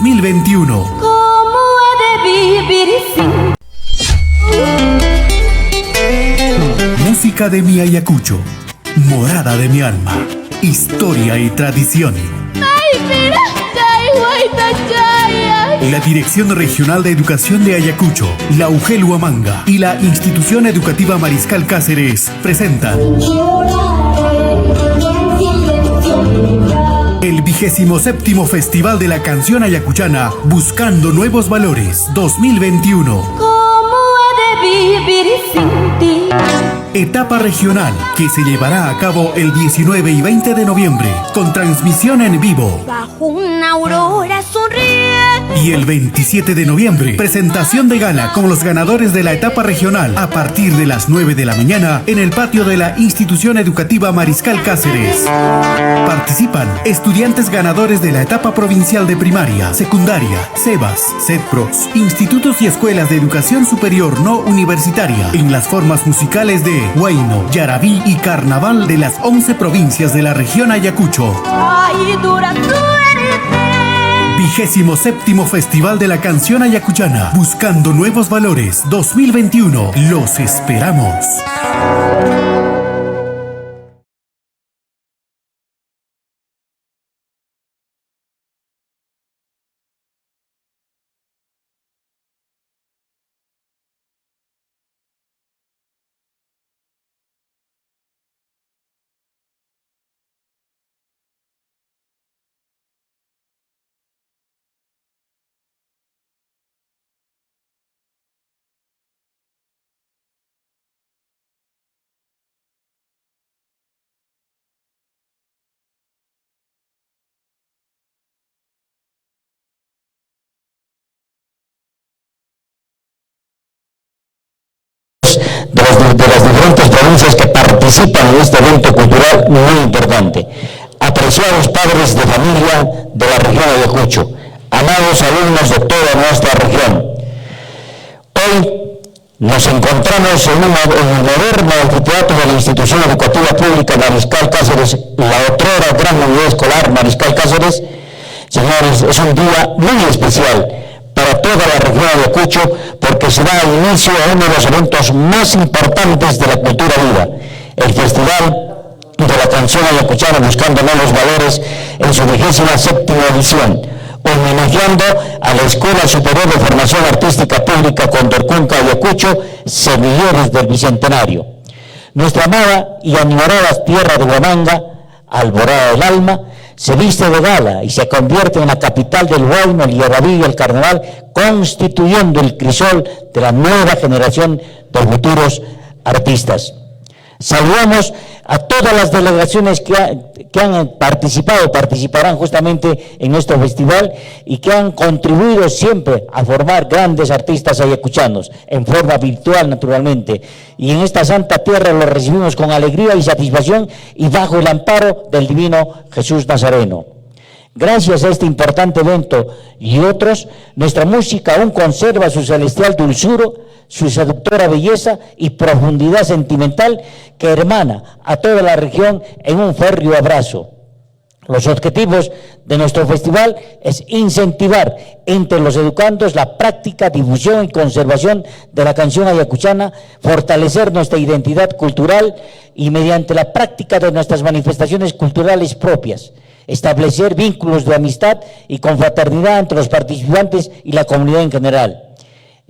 2021. ¿Cómo he de vivir sin? Música de mi Ayacucho, morada de mi alma, historia y tradición. La Dirección Regional de Educación de Ayacucho, la UGEL Huamanga y la Institución Educativa Mariscal Cáceres presentan el 27º Festival de la Canción Ayacuchana Buscando Nuevos Valores 2021. ¿Cómo he de vivir sin ti? Etapa regional que se llevará a cabo el 19 y 20 de noviembre con transmisión en vivo. Bajo una aurora sonríe. Y el 27 de noviembre, presentación de gala con los ganadores de la etapa regional a partir de las 9 de la mañana en el patio de la Institución Educativa Mariscal Cáceres. Participan estudiantes ganadores de la etapa provincial de primaria, secundaria, SEBAS, CEDPROS, institutos y escuelas de educación superior no universitaria en las formas musicales de huayno, yarabí y carnaval de las 11 provincias de la región Ayacucho. Ay, dura suerte. 27º Festival de la Canción Ayacuchana Buscando Nuevos Valores 2021. Los esperamos. De las diferentes provincias que participan en este evento cultural muy importante. Apreciados padres de familia de la región de Ayacucho, amados alumnos de toda nuestra región, hoy nos encontramos en el moderno anfiteatro de la Institución Educativa Pública Mariscal Cáceres, la otrora gran unidad escolar Mariscal Cáceres. Señores, es un día muy especial para toda la región de Ayacucho, porque se da inicio a uno de los eventos más importantes de la cultura viva, el Festival de la Canción Ayacuchana Buscando Nuevos Valores en su 27ª edición, homenajeando a la Escuela Superior de Formación Artística Pública Condorcunca Ayacucho, semilleros del Bicentenario. Nuestra amada y añorada tierra de Huamanga, alborada del alma, se viste de gala y se convierte en la capital del huayno, el yarabí y el carnaval, constituyendo el crisol de la nueva generación de futuros artistas. Saludamos a todas las delegaciones que han participado, participarán justamente en nuestro festival y que han contribuido siempre a formar grandes artistas ayacuchanos, en forma virtual naturalmente. Y en esta santa tierra los recibimos con alegría y satisfacción y bajo el amparo del divino Jesús Nazareno. Gracias a este importante evento y otros, nuestra música aún conserva su celestial dulzura, su seductora belleza y profundidad sentimental que hermana a toda la región en un férreo abrazo. Los objetivos de nuestro festival es incentivar entre los educandos la práctica, difusión y conservación de la canción ayacuchana, fortalecer nuestra identidad cultural y mediante la práctica de nuestras manifestaciones culturales propias, establecer vínculos de amistad y confraternidad entre los participantes y la comunidad en general.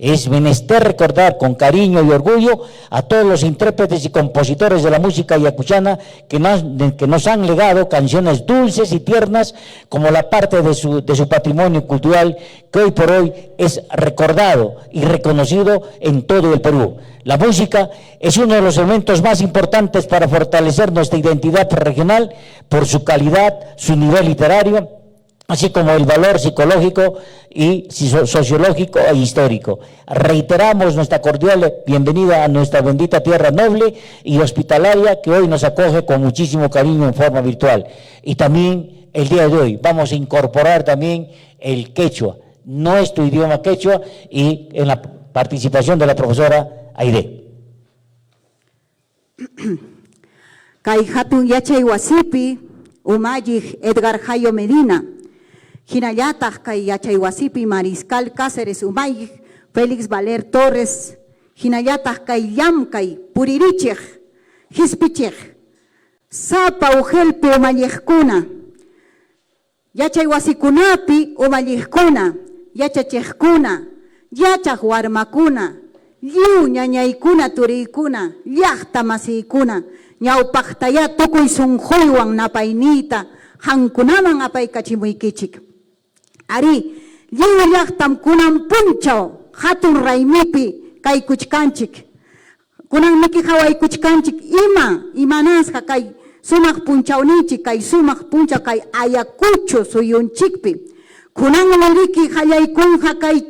Es menester recordar con cariño y orgullo a todos los intérpretes y compositores de la música ayacuchana que nos han legado canciones dulces y tiernas como la parte de su patrimonio cultural que hoy por hoy es recordado y reconocido en todo el Perú. La música es uno de los elementos más importantes para fortalecer nuestra identidad regional por su calidad, su nivel literario, así como el valor psicológico y sociológico e histórico. Reiteramos nuestra cordial bienvenida a nuestra bendita tierra noble y hospitalaria que hoy nos acoge con muchísimo cariño en forma virtual. Y también el día de hoy vamos a incorporar también el quechua, nuestro idioma quechua, y en la participación de la profesora Aide. Kay hatun yachay wasipi umayik Edgar Jayo Medina, Hinallataq kay yachaywasipi Mariscal Cáceres Umay, Félix Valer Torres, hinallataq kay llamkay puririchej, hispichej, sapa ujelpi umallijkuna, yachaywasikunapi umallijkuna, yachachejkuna, yachaq warmakuna, lliw ñañaykuna turiykuna, llaqta masiykuna, ñawpaqtaya tukuy sunquywan napayniyta, hankunaman apaykachimuykichik. Ari, lliw llaqtam kunan punchaw, hatun raymipi kay kuchkanchik. Kunan miki hawaykuchkanchik imanasqa kay sumaq punchawninchik, kay sumaq puncha kay Ayacucho suyunchikpi. Kunan liriki hallaykunqa kay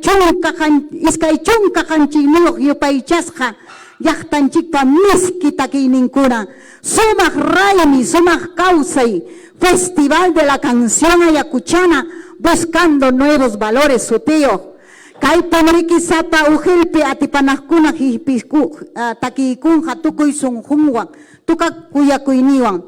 iskay chunka qanchinuyuq yupaychasqa llaqtanchikpa miski takiyninkuna. Sumaq raymi, sumaq kawsay, Festival de la Canción Ayacuchana, buscando nuevos valores sutiyo. Kay pamriki sapa ujelpi atipanajkuna takiykunqa tukuy sunqunwan, tuka kuyakuyniwan.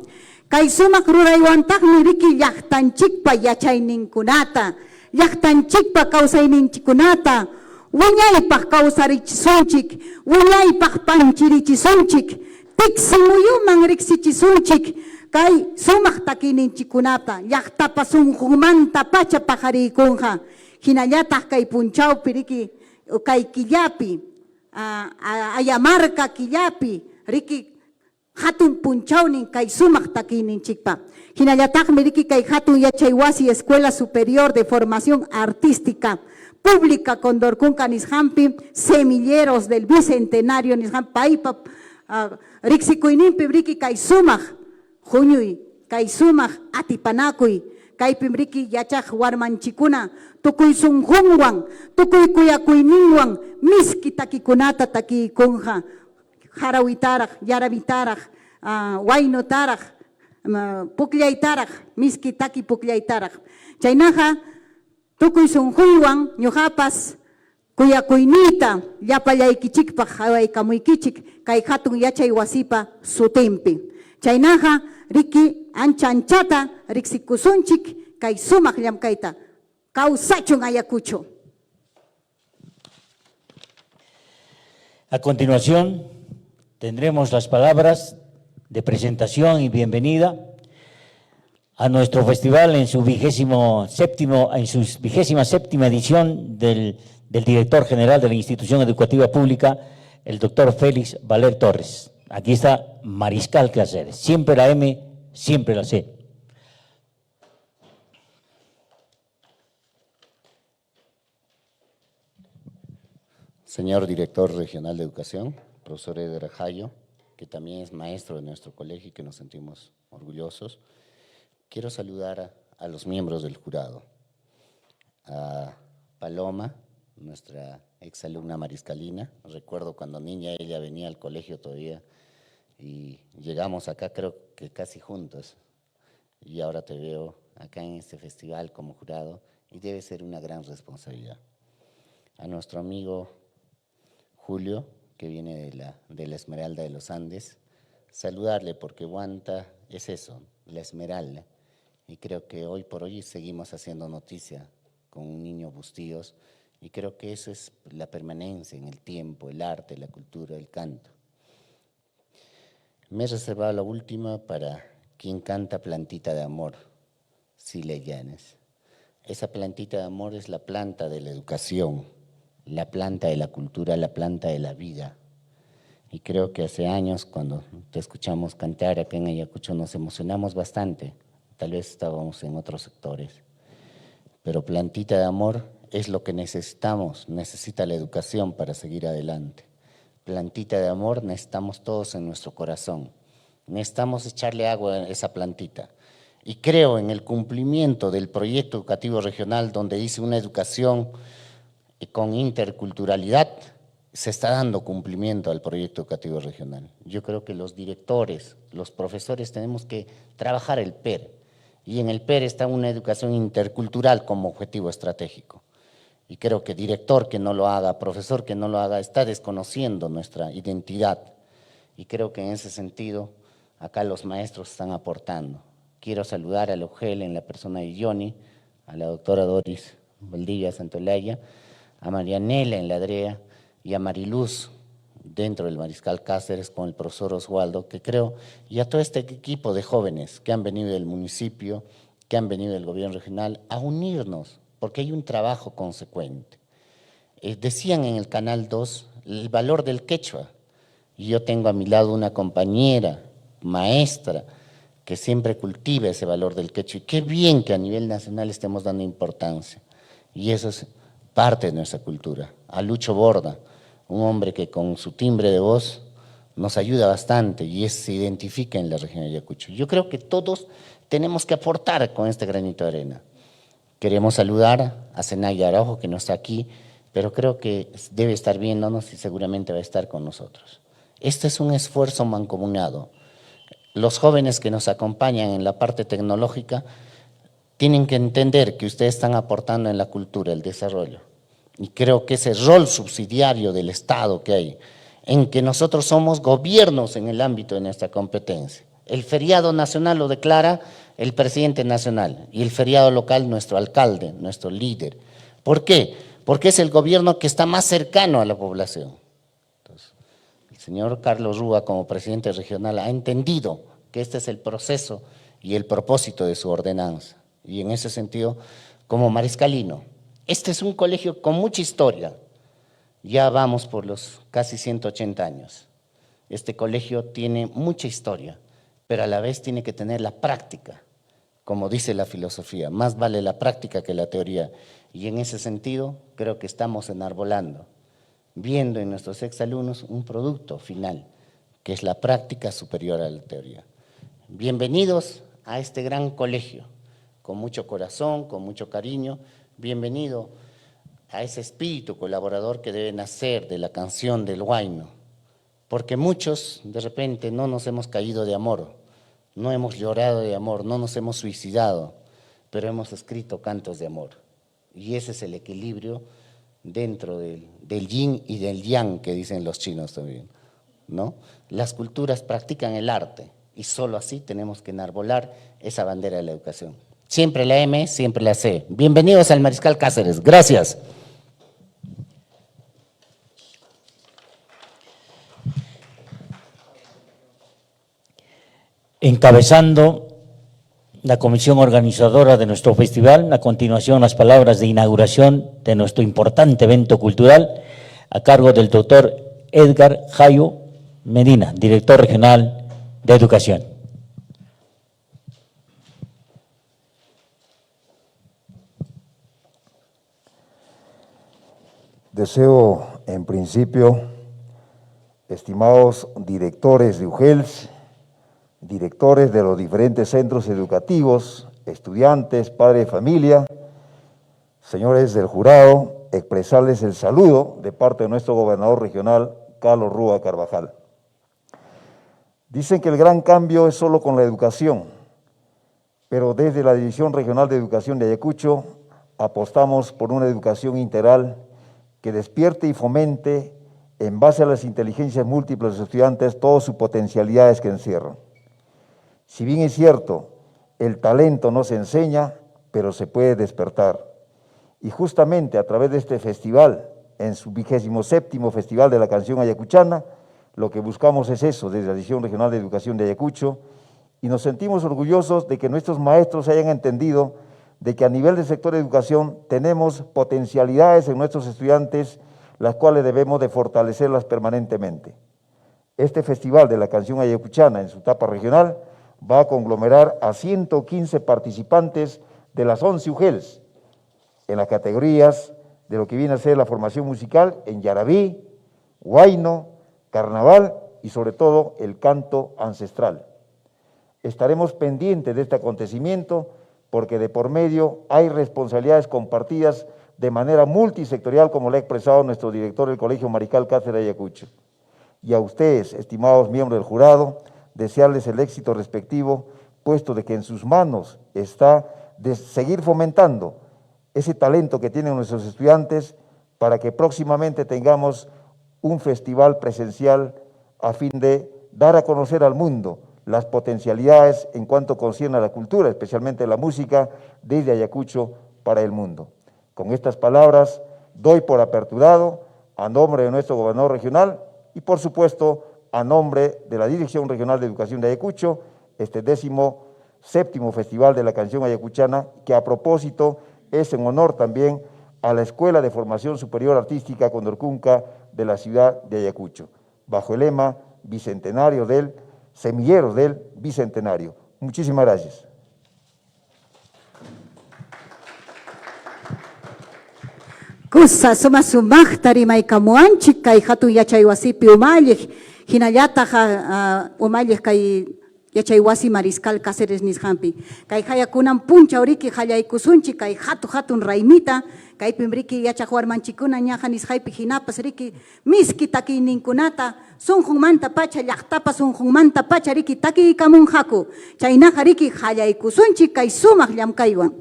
Kay sumaq ruraywantaqmi riki llaqtanchikpa yachayninkunata, llaqtanchikpa kawsayninchikunata, wiñaypaq kawsarichisunchik, wiñaypaq panchirichisunchik, tiksimuyuman riksichisunchik, kay sumaq takiyninchikunata, llaqtapa sunqunmanta pacha pajariykunqa. Hinallataq kay punchawpi riki kay killapi, Ayamarca killapi, riki hatun punchawnin kay sumaq takiyninchikpa. Hinallataqmi riki kay hatun yachaywasi Escuela Superior de Formación Artística Pública Condorcunca nisqanpi, semilleros del Bicentenario nisqanpi, paypa riqsikuyninpi riki kay sumaq huñuy, kay sumaq atipanakuy, kaypim riki yachaq warmanchikuna, tukuy sunqunwan, tukuy kuyakuyninwan, miski takikunata takiykunqa, harawitaraq, yarawitaraq, waynutaraq, pukllaytaraq, miski taki pukllaytaraq. Chaynaqa, tukuy sunqunwan, ñuqapas kuyakuynita, llapallaykichikpaq hawaykamuykichik, kay hatun yachay wasipa sutinpi. Chaynaqa, riki ancha anchata riksikusunchik kay sumaq llamkayta kawsachun Ayacucho. A continuación tendremos las palabras de presentación y bienvenida a nuestro festival en su 27ª edición del director general de la Institución Educativa Pública, el doctor Félix Valer Torres. Aquí está Mariscal Cáceres, siempre la M, siempre la C. Señor Director Regional de Educación, profesor Eder Ajayo, que también es maestro de nuestro colegio y que nos sentimos orgullosos, quiero saludar a los miembros del jurado, a Paloma, nuestra exalumna mariscalina. Recuerdo cuando niña ella venía al colegio todavía y llegamos acá creo que casi juntos, y ahora te veo acá en este festival como jurado y debe ser una gran responsabilidad. A nuestro amigo Julio, que viene de la Esmeralda de los Andes, saludarle porque Huanta es eso, la Esmeralda, y creo que hoy por hoy seguimos haciendo noticia con un niño Bustíos, y creo que eso es la permanencia en el tiempo, el arte, la cultura, el canto. Me he reservado la última para quien canta Plantita de Amor, Sile Llanes. Esa plantita de amor es la planta de la educación, la planta de la cultura, la planta de la vida. Y creo que hace años, cuando te escuchamos cantar acá en Ayacucho, nos emocionamos bastante. Tal vez estábamos en otros sectores. Pero plantita de amor es lo que necesitamos, necesita la educación para seguir adelante. Plantita de amor necesitamos todos en nuestro corazón. Necesitamos echarle agua a esa plantita. Y creo en el cumplimiento del proyecto educativo regional, donde dice una educación con interculturalidad, se está dando cumplimiento al proyecto educativo regional. Yo creo que los directores, los profesores tenemos que trabajar el PER, y en el PER está una educación intercultural como objetivo estratégico. Y creo que director que no lo haga, profesor que no lo haga, está desconociendo nuestra identidad. Y creo que en ese sentido, acá los maestros están aportando. Quiero saludar a Logel en la persona de Johnny, a la doctora Doris Valdivia Santolaya, a Marianela en la DREA y a Mariluz dentro del Mariscal Cáceres con el profesor Oswaldo, que creo, y a todo este equipo de jóvenes que han venido del municipio, que han venido del gobierno regional, a unirnos, porque hay un trabajo consecuente. Decían en el Canal 2 el valor del quechua, y yo tengo a mi lado una compañera, maestra, que siempre cultiva ese valor del quechua, y qué bien que a nivel nacional estemos dando importancia, y eso es parte de nuestra cultura. A Lucho Borda, un hombre que con su timbre de voz nos ayuda bastante y se identifica en la región de Ayacucho. Yo creo que todos tenemos que aportar con este granito de arena. Queremos saludar a Zenaya Araujo, que no está aquí, pero creo que debe estar viéndonos y seguramente va a estar con nosotros. Este es un esfuerzo mancomunado. Los jóvenes que nos acompañan en la parte tecnológica tienen que entender que ustedes están aportando en la cultura, el desarrollo. Y creo que ese rol subsidiario del Estado que hay, en que nosotros somos gobiernos en el ámbito de nuestra competencia. El feriado nacional lo declara el presidente nacional y el feriado local nuestro alcalde, nuestro líder. ¿Por qué? Porque es el gobierno que está más cercano a la población. Entonces, el señor Carlos Rúa, como presidente regional, ha entendido que este es el proceso y el propósito de su ordenanza. Y en ese sentido, como mariscalino, este es un colegio con mucha historia. Ya vamos por los casi 180 años. Este colegio tiene mucha historia, pero a la vez tiene que tener la práctica, como dice la filosofía. Más vale la práctica que la teoría. Y en ese sentido, creo que estamos enarbolando, viendo en nuestros exalumnos un producto final, que es la práctica superior a la teoría. Bienvenidos a este gran colegio, con mucho corazón, con mucho cariño. Bienvenido a ese espíritu colaborador que debe nacer de la canción del huayno, porque muchos de repente no nos hemos caído de amor, no hemos llorado de amor, no nos hemos suicidado, pero hemos escrito cantos de amor. Y ese es el equilibrio dentro del yin y del yang que dicen los chinos también, ¿no? Las culturas practican el arte y solo así tenemos que enarbolar esa bandera de la educación. Siempre la M, siempre la C. Bienvenidos al Mariscal Cáceres. Gracias. Encabezando la comisión organizadora de nuestro festival, a continuación las palabras de inauguración de nuestro importante evento cultural a cargo del doctor Edgar Jayo Medina, director regional de Educación. Deseo, en principio, estimados directores de UGELS, directores de los diferentes centros educativos, estudiantes, padres de familia, señores del jurado, expresarles el saludo de parte de nuestro gobernador regional, Carlos Rúa Carvajal. Dicen que el gran cambio es solo con la educación, pero desde la División Regional de Educación de Ayacucho apostamos por una educación integral que despierte y fomente, en base a las inteligencias múltiples de los estudiantes, todas sus potencialidades que encierran. Si bien es cierto, el talento no se enseña, pero se puede despertar. Y justamente a través de este festival, en su 27º Festival de la Canción Ayacuchana, lo que buscamos es eso, desde la División Regional de Educación de Ayacucho, y nos sentimos orgullosos de que nuestros maestros hayan entendido de que a nivel del sector de educación tenemos potencialidades en nuestros estudiantes, las cuales debemos de fortalecerlas permanentemente. Este Festival de la Canción Ayacuchana, en su etapa regional, va a conglomerar a 115 participantes de las 11 UGELS, en las categorías de lo que viene a ser la formación musical en yarabí, huayno, carnaval y sobre todo el canto ancestral. Estaremos pendientes de este acontecimiento porque de por medio hay responsabilidades compartidas de manera multisectorial, como lo ha expresado nuestro director del Colegio Mariscal Cáceres de Ayacucho. Y a ustedes, estimados miembros del jurado, desearles el éxito respectivo, puesto de que en sus manos está de seguir fomentando ese talento que tienen nuestros estudiantes para que próximamente tengamos un festival presencial a fin de dar a conocer al mundo las potencialidades en cuanto concierne a la cultura, especialmente la música, desde Ayacucho para el mundo. Con estas palabras doy por aperturado, a nombre de nuestro gobernador regional y por supuesto a nombre de la Dirección Regional de Educación de Ayacucho, este 17º Festival de la Canción Ayacuchana, que a propósito es en honor también a la Escuela de Formación Superior Artística Condorcunca de la ciudad de Ayacucho, bajo el lema Bicentenario del Semilleros del Bicentenario. Muchísimas gracias. Kusa sumaktari maykamuanchik kay hatun yachaywasipi umalliq hinallataq umalliq kay yachaywasi Mariscal Cáceres nisqanpi kay hayakunan punchaw riki hallaykusunchik kay hatun raymita kaypim riki yachaq warmanchikuna ñaqa nisqaypi hinapas riki miski takiyninkunata sunqunmanta pacha llaqtapa sunqunmanta pacha riki takiykamunqaku chaynaqa riki hallaykusunchik kay sumaq llamkaywan.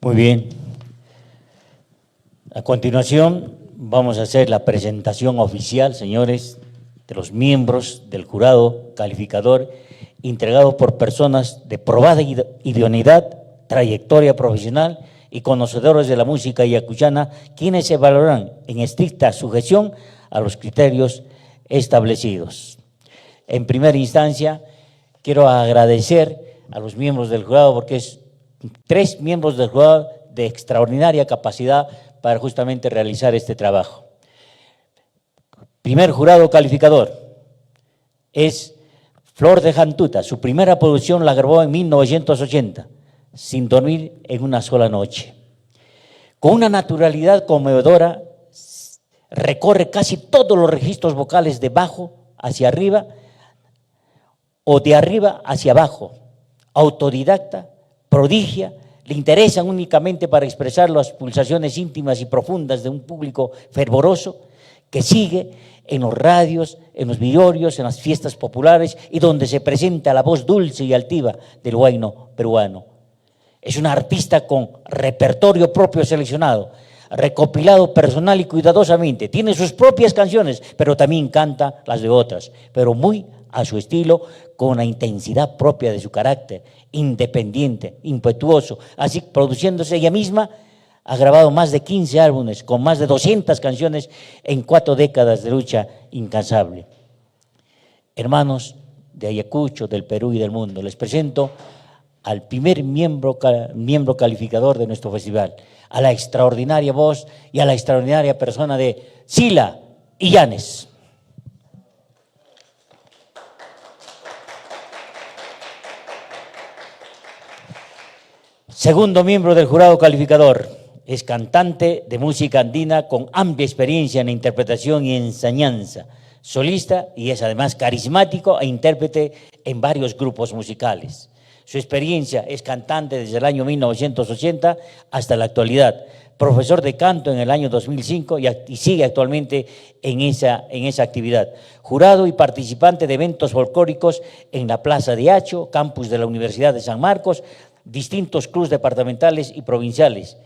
Muy bien. A continuación vamos a hacer la presentación oficial, señores, de los miembros del jurado calificador integrado por personas de probada idoneidad, trayectoria profesional y conocedores de la música ayacuchana, quienes se valorarán en estricta sujeción a los criterios establecidos. En primera instancia, quiero agradecer a los miembros del jurado porque es 3 miembros del jurado de extraordinaria capacidad para justamente realizar este trabajo. Primer jurado calificador es Flor de Jantuta. Su primera producción la grabó en 1980, sin dormir en una sola noche. Con una naturalidad conmovedora, recorre casi todos los registros vocales de bajo hacia arriba o de arriba hacia abajo. Autodidacta, prodigia, le interesan únicamente para expresar las pulsaciones íntimas y profundas de un público fervoroso que sigue en los radios, en los villorios, en las fiestas populares y donde se presenta la voz dulce y altiva del huayno peruano. Es una artista con repertorio propio seleccionado, recopilado personal y cuidadosamente. Tiene sus propias canciones, pero también canta las de otras, pero muy a su estilo, con la intensidad propia de su carácter, independiente, impetuoso, así produciéndose ella misma. Ha grabado más de 15 álbumes con más de 200 canciones en 4 décadas de lucha incansable. Hermanos de Ayacucho, del Perú y del mundo, les presento al primer miembro calificador de nuestro festival, a la extraordinaria voz y a la extraordinaria persona de Sila Illanes. Segundo miembro del jurado calificador, es cantante de música andina con amplia experiencia en interpretación y enseñanza, solista y es además carismático e intérprete en varios grupos musicales. Su experiencia es cantante desde el año 1980 hasta la actualidad, profesor de canto en el año 2005 y sigue actualmente en esa actividad. Jurado y participante de eventos folclóricos en la Plaza de Hacho, campus de la Universidad de San Marcos, distintos clubes departamentales y provinciales.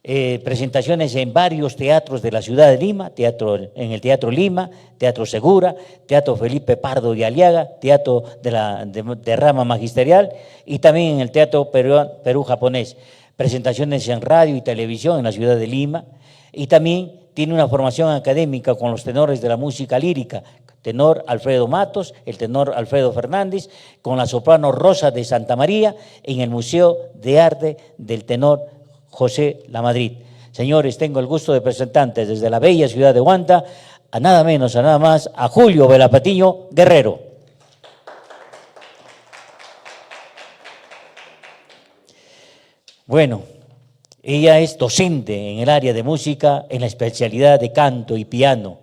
Presentaciones en varios teatros de la ciudad de Lima, en el Teatro Lima, Teatro Segura, Teatro Felipe Pardo y Aliaga, Teatro de rama magisterial y también en el Teatro Perú Japonés. Presentaciones en radio y televisión en la ciudad de Lima y también tiene una formación académica con los tenores de la música lírica, tenor Alfredo Matos, el tenor Alfredo Fernández, con la soprano Rosa de Santa María en el Museo de Arte del tenor José Lamadrid. Señores, tengo el gusto de presentarles desde la bella ciudad de Huanta a nada menos, a nada más, a Julio Velapatiño Guerrero. Bueno, ella es docente en el área de música en la especialidad de canto y piano.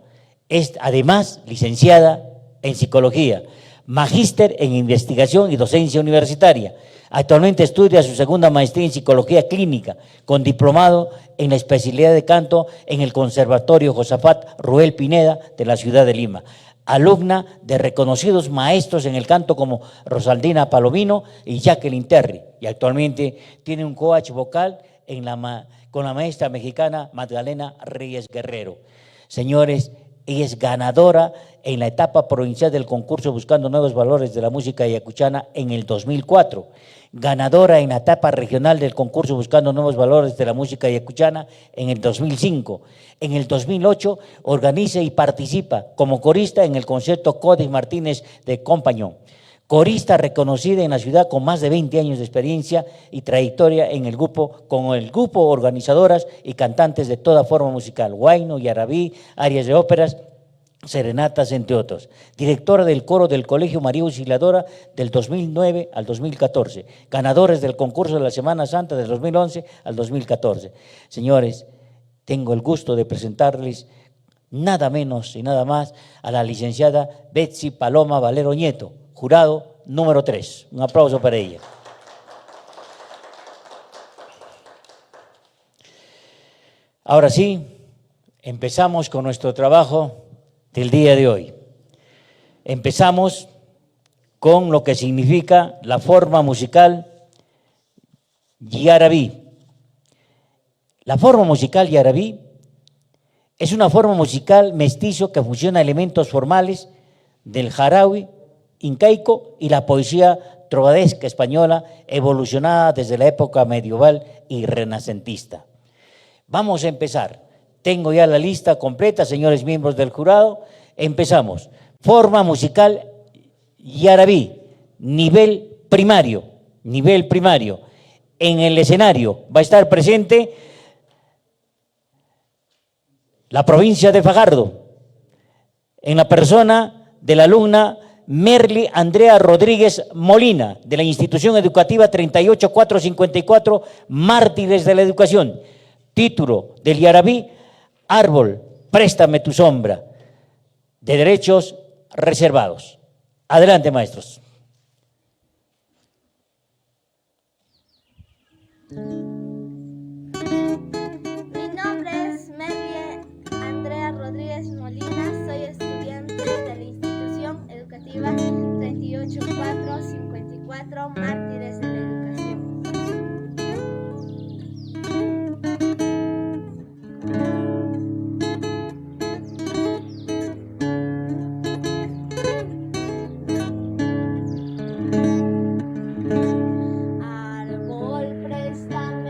Es además licenciada en psicología, magíster en investigación y docencia universitaria. Actualmente estudia su segunda maestría en psicología clínica, con diplomado en la especialidad de canto en el Conservatorio Josafat Ruel Pineda de la ciudad de Lima. Alumna de reconocidos maestros en el canto como Rosaldina Palomino y Jacqueline Terry. Y actualmente tiene un coach vocal con la maestra mexicana Magdalena Reyes Guerrero. Señores, Ella es ganadora en la etapa provincial del concurso Buscando Nuevos Valores de la Música Ayacuchana en el 2004. Ganadora en la etapa regional del concurso Buscando Nuevos Valores de la Música Ayacuchana en el 2005. En el 2008 organiza y participa como corista en el concierto Códice Martínez de Compañón. Corista reconocida en la ciudad con más de 20 años de experiencia y trayectoria en el grupo, con el grupo organizadoras y cantantes de toda forma musical, huayno, yarabí, arias de óperas, serenatas, entre otros. Directora del coro del Colegio María Auxiliadora del 2009 al 2014. Ganadores del concurso de la Semana Santa del 2011 al 2014. Señores, tengo el gusto de presentarles nada menos y nada más a la licenciada Betsy Paloma Valero Nieto, jurado número 3. Un aplauso para ella. Ahora sí, empezamos con nuestro trabajo del día de hoy. Empezamos con lo que significa la forma musical yarabí. La forma musical yarabí es una forma musical mestizo que fusiona elementos formales del jarawi incaico y la poesía trovadesca española evolucionada desde la época medieval y renacentista. Vamos a empezar. Tengo ya la lista completa, señores miembros del jurado. Empezamos. Forma musical yarabí, nivel primario. Nivel primario. En el escenario va a estar presente la provincia de Fajardo, en la persona de la alumna Merly Andrea Rodríguez Molina, de la institución educativa 38454, Mártires de la Educación. Título del yarabí, Árbol, préstame tu sombra, de derechos reservados. Adelante, maestros. Mi nombre es Merly Andrea Rodríguez Molina, soy estudiante de la institución educativa 38454, Mártires de la Educación. Árbol, préstame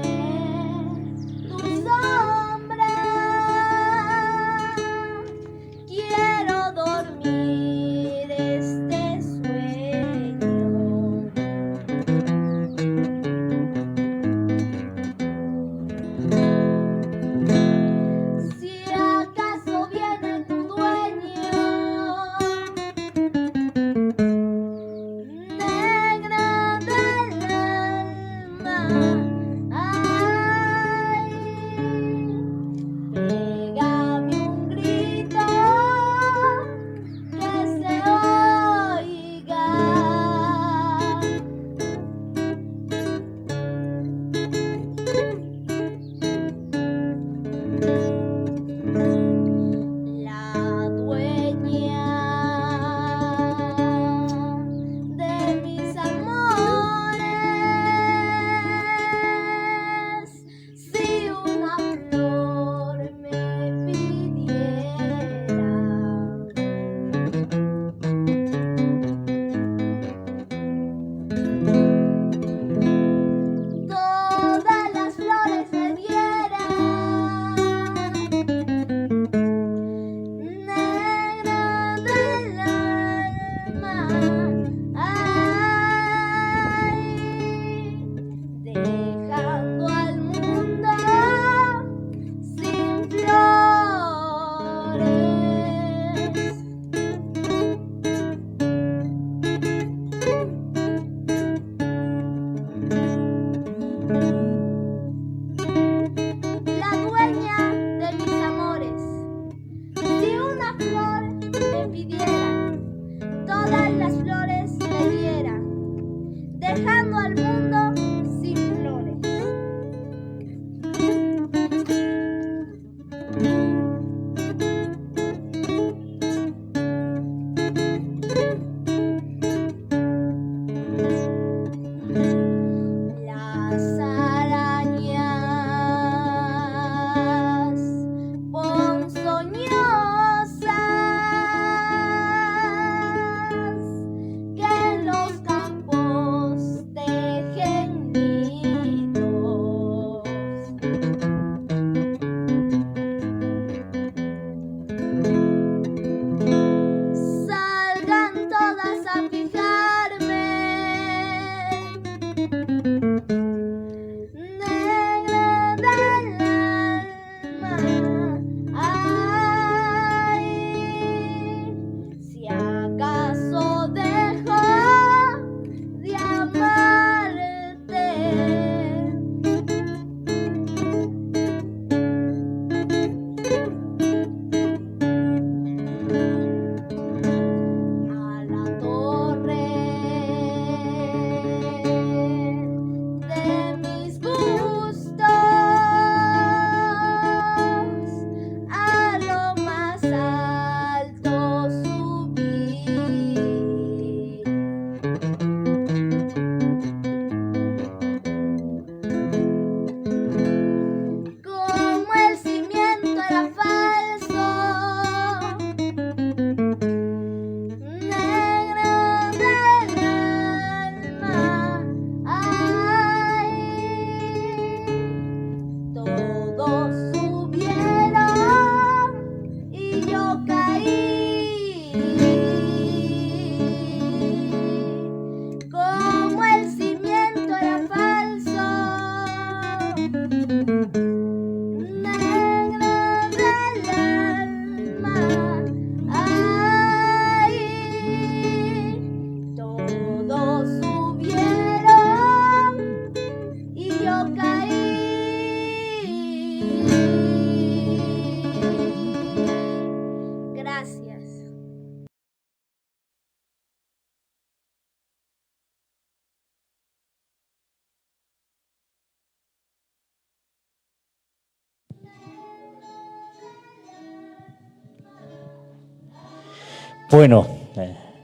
Bueno,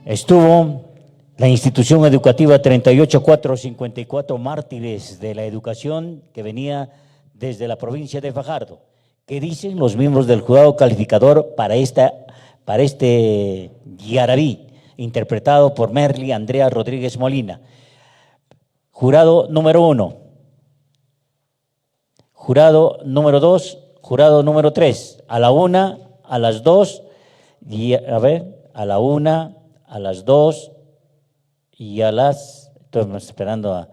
estuvo la institución educativa 38454 Mártires de la Educación, que venía desde la provincia de Fajardo. ¿Qué dicen los miembros del jurado calificador para este Yarabí, interpretado por Merly Andrea Rodríguez Molina? Jurado número 1, jurado número 2, jurado número 3, a la 1, a las 2, y a ver, a la 1, a las 2 y a las, estoy esperando a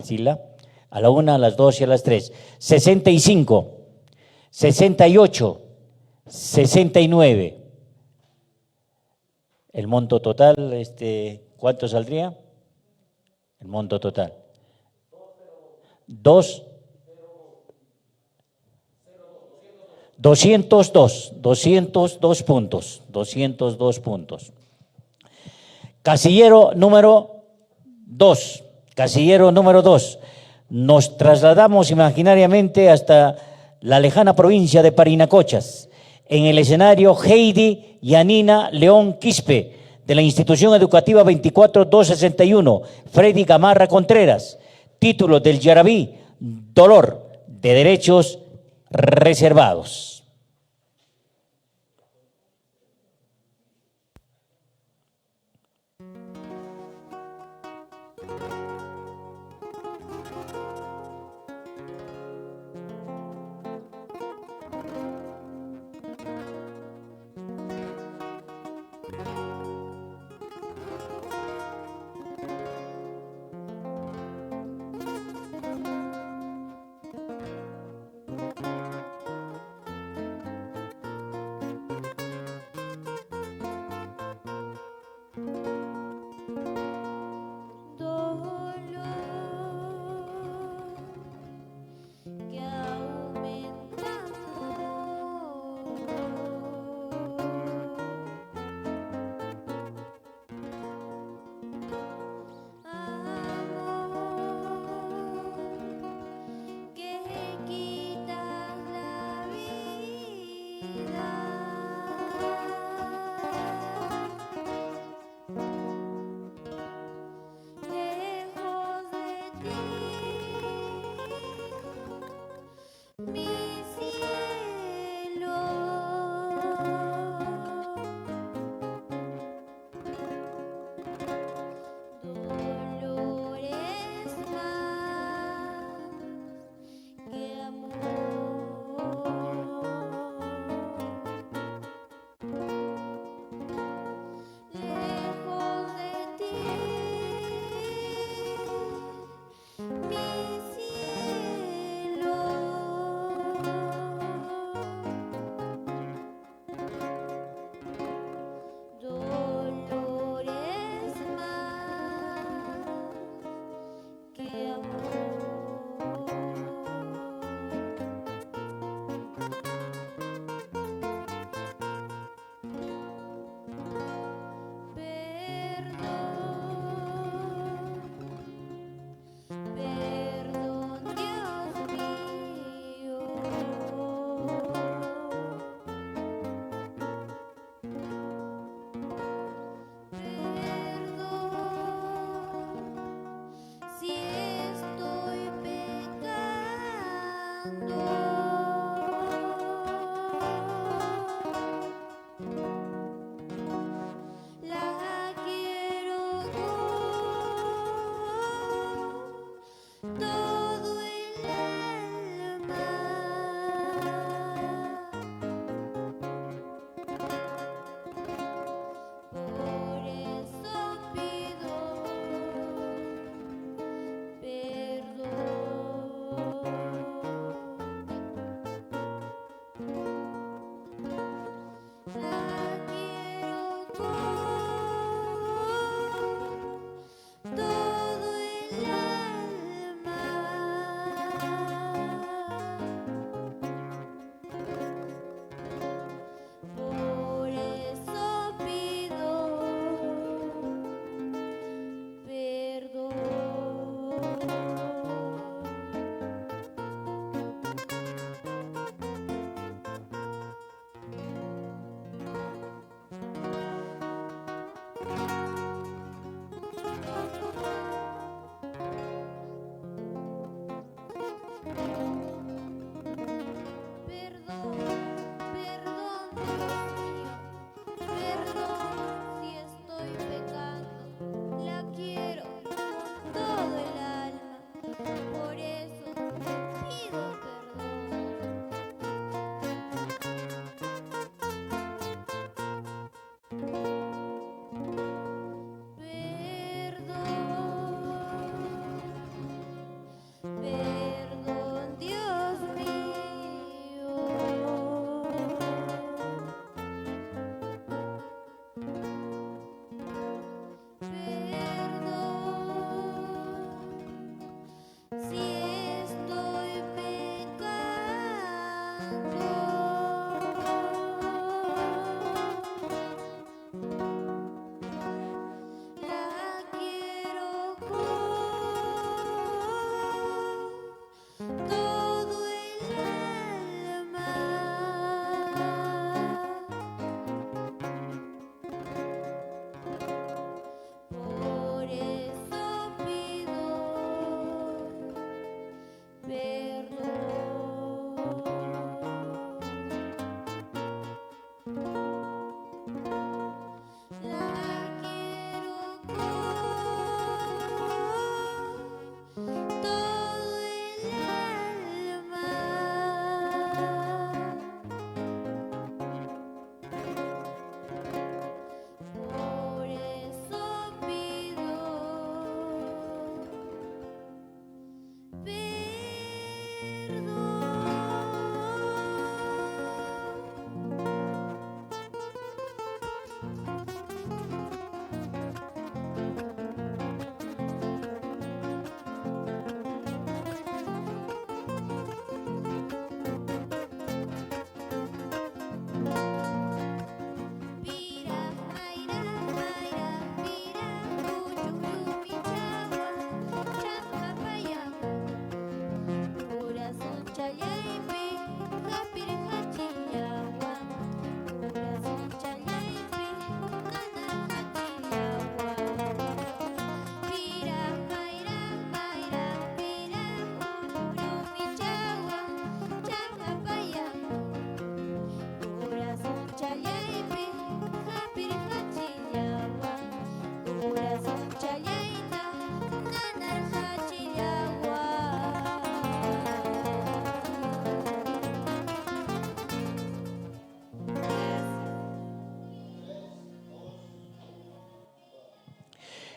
Sila, a la 1, a las 2 y a las 3, 65, 68, 69. El monto total, ¿cuánto saldría? El monto total. 202 puntos. Casillero número 2, Nos trasladamos imaginariamente hasta la lejana provincia de Parinacochas. En el escenario, Heidi Yanina León Quispe, de la institución educativa 24261, Freddy Gamarra Contreras. Título del Yarabí, Dolor de Derechos Reservados.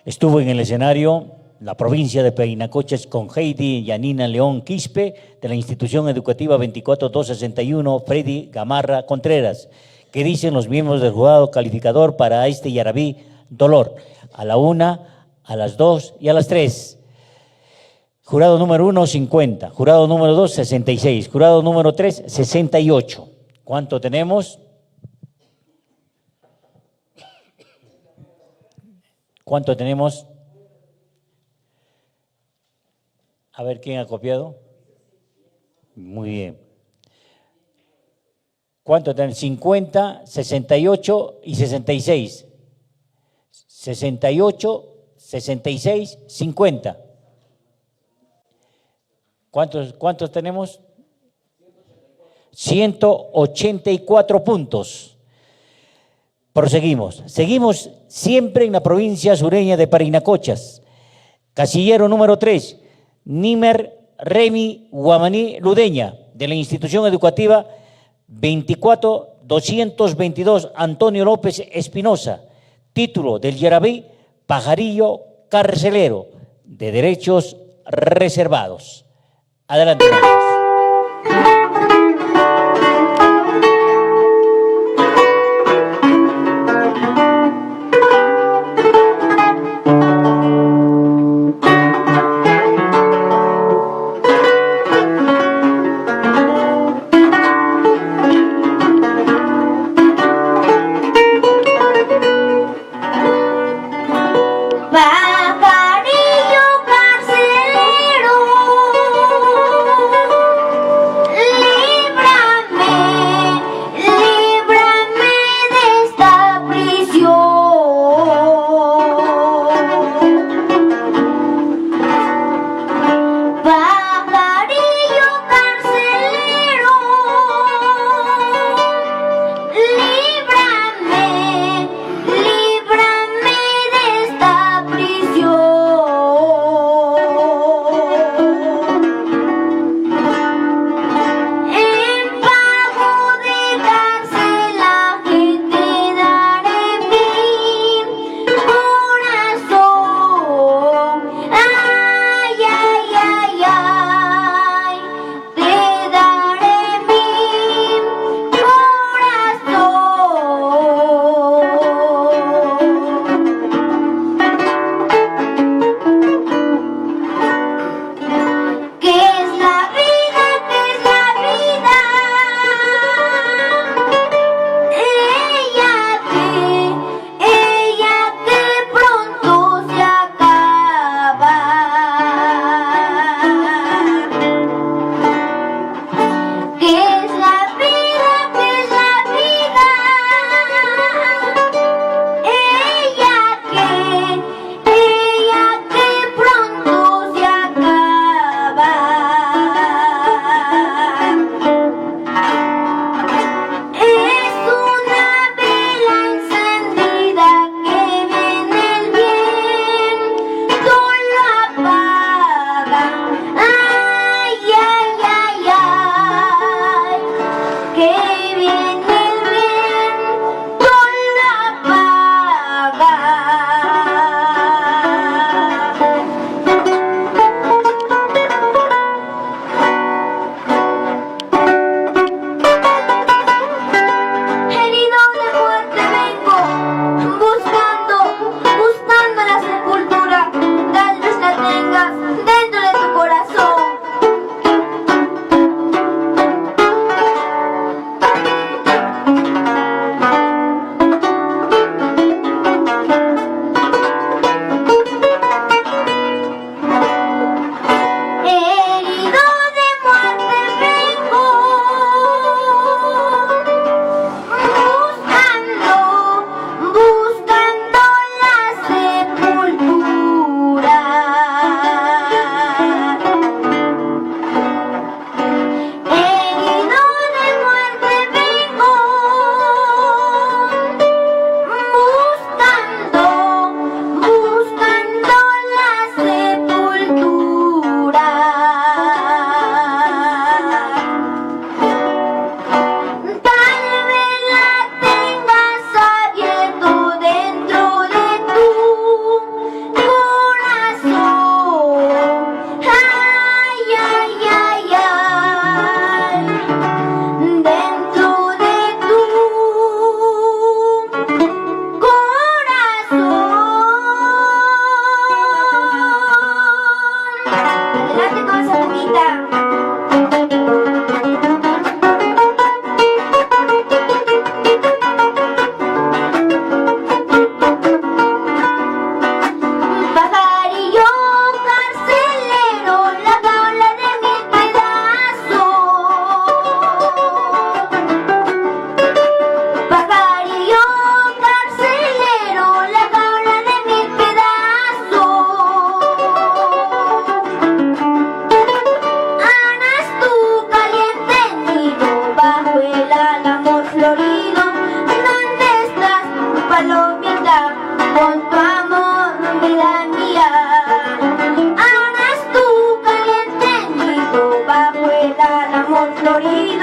Estuvo en el escenario la provincia de Painacochas con Heidi Yanina León Quispe, de la institución educativa 24261, Freddy Gamarra Contreras. ¿Qué dicen los miembros del jurado calificador para este Yarabí Dolor? A la 1, a las 2 y a las 3. Jurado número 1, 50. Jurado número 2, 66. Jurado número 3, 68. ¿Cuánto tenemos? ¿Cuánto tenemos? A ver, ¿quién ha copiado? Muy bien. ¿Cuánto tenemos? 50, 68 y 66. 68, 66, 50. ¿Cuántos tenemos? 184 puntos. Proseguimos. Seguimos siempre en la provincia sureña de Painacochas. Casillero número 3, Nimer Remi Guamaní Ludeña, de la institución educativa 24222, Antonio López Espinosa. Título del Yarabí, Pajarillo Carcelero, de derechos reservados. Adelante, Carlos. Pajarillo carcelero,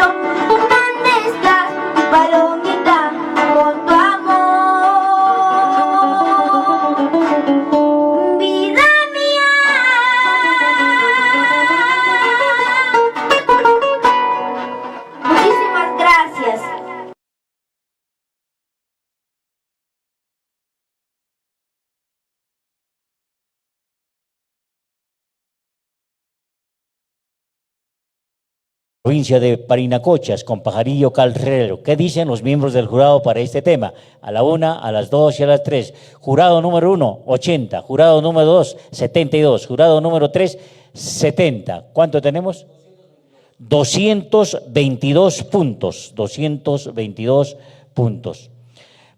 cielo, ¿dónde estás, palomita, con tu amor? Vida mía. Muchísimas gracias. Provincia de Parinacochas, con Pajarillo Calrero. ¿Qué dicen los miembros del jurado para este tema? A la 1, a las 2 y a las 3. Jurado número 1, 80. Jurado número 2, 72. Jurado número 3, 70. ¿Cuánto tenemos? 222 puntos. 222 puntos.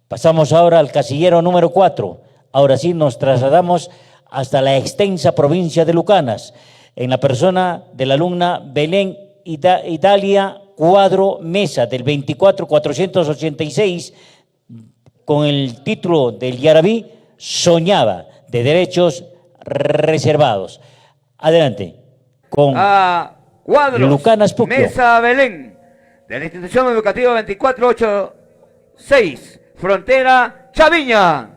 Pasamos ahora al casillero número 4. Ahora sí nos trasladamos hasta la extensa provincia de Lucanas, en la persona de la alumna Belén Italia Cuadro Mesa, del 24486, con el título del Yarabí, Soñaba, de Derechos Reservados. Adelante, con Cuadros Lucanas Puclo. Mesa Belén, de la institución educativa 2486, Frontera Chaviña.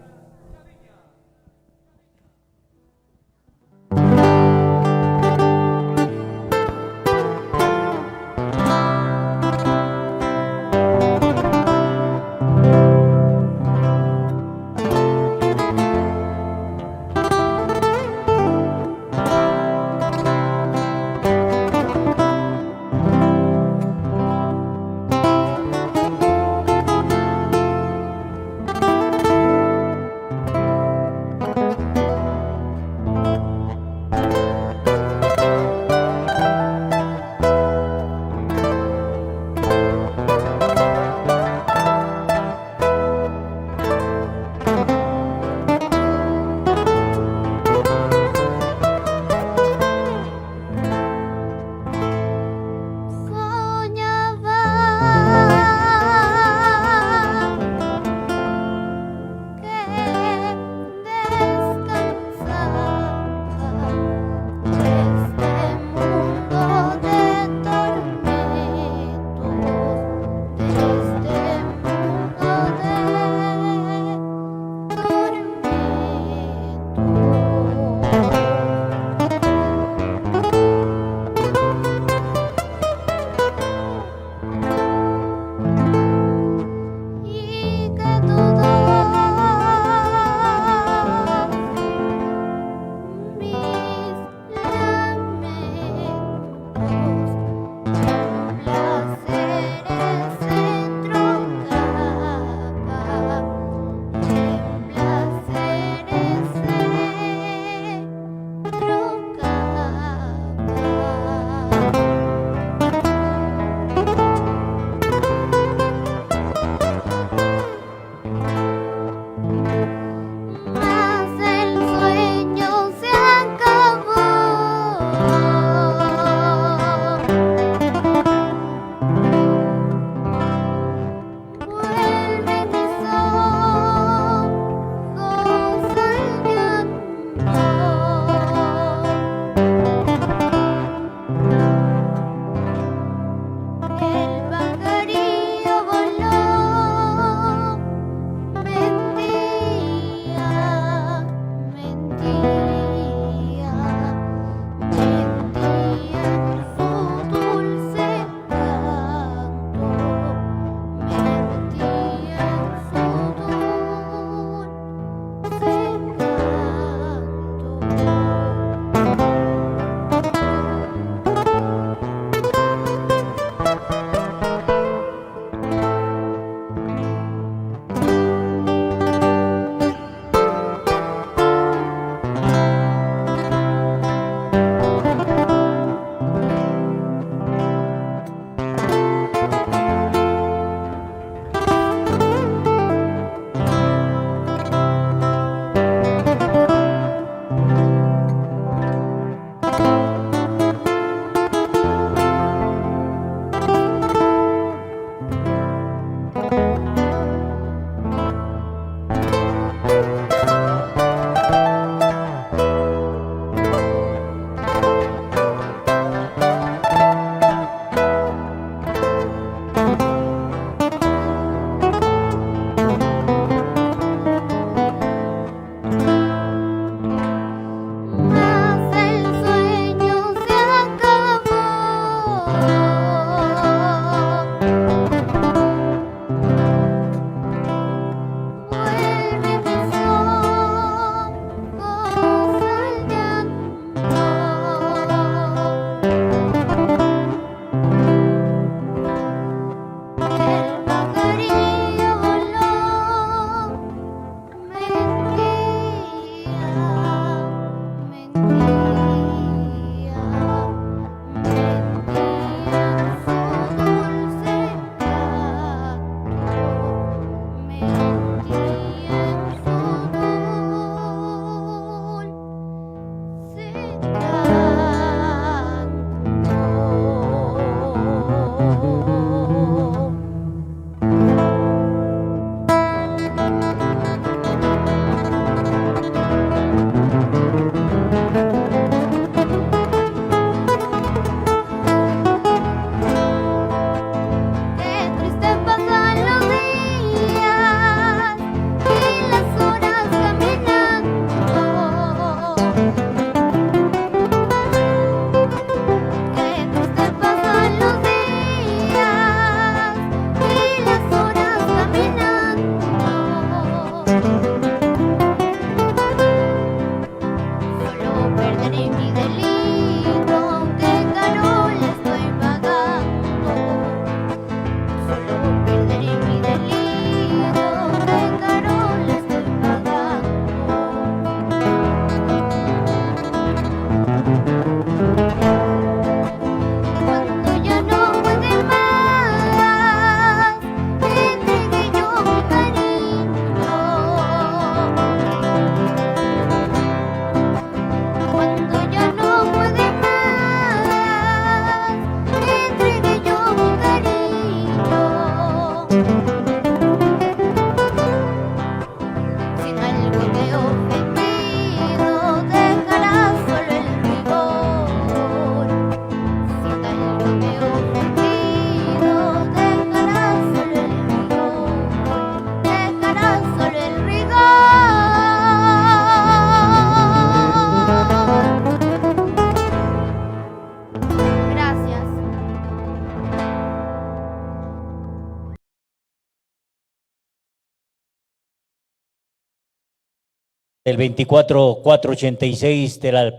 del 24486 de la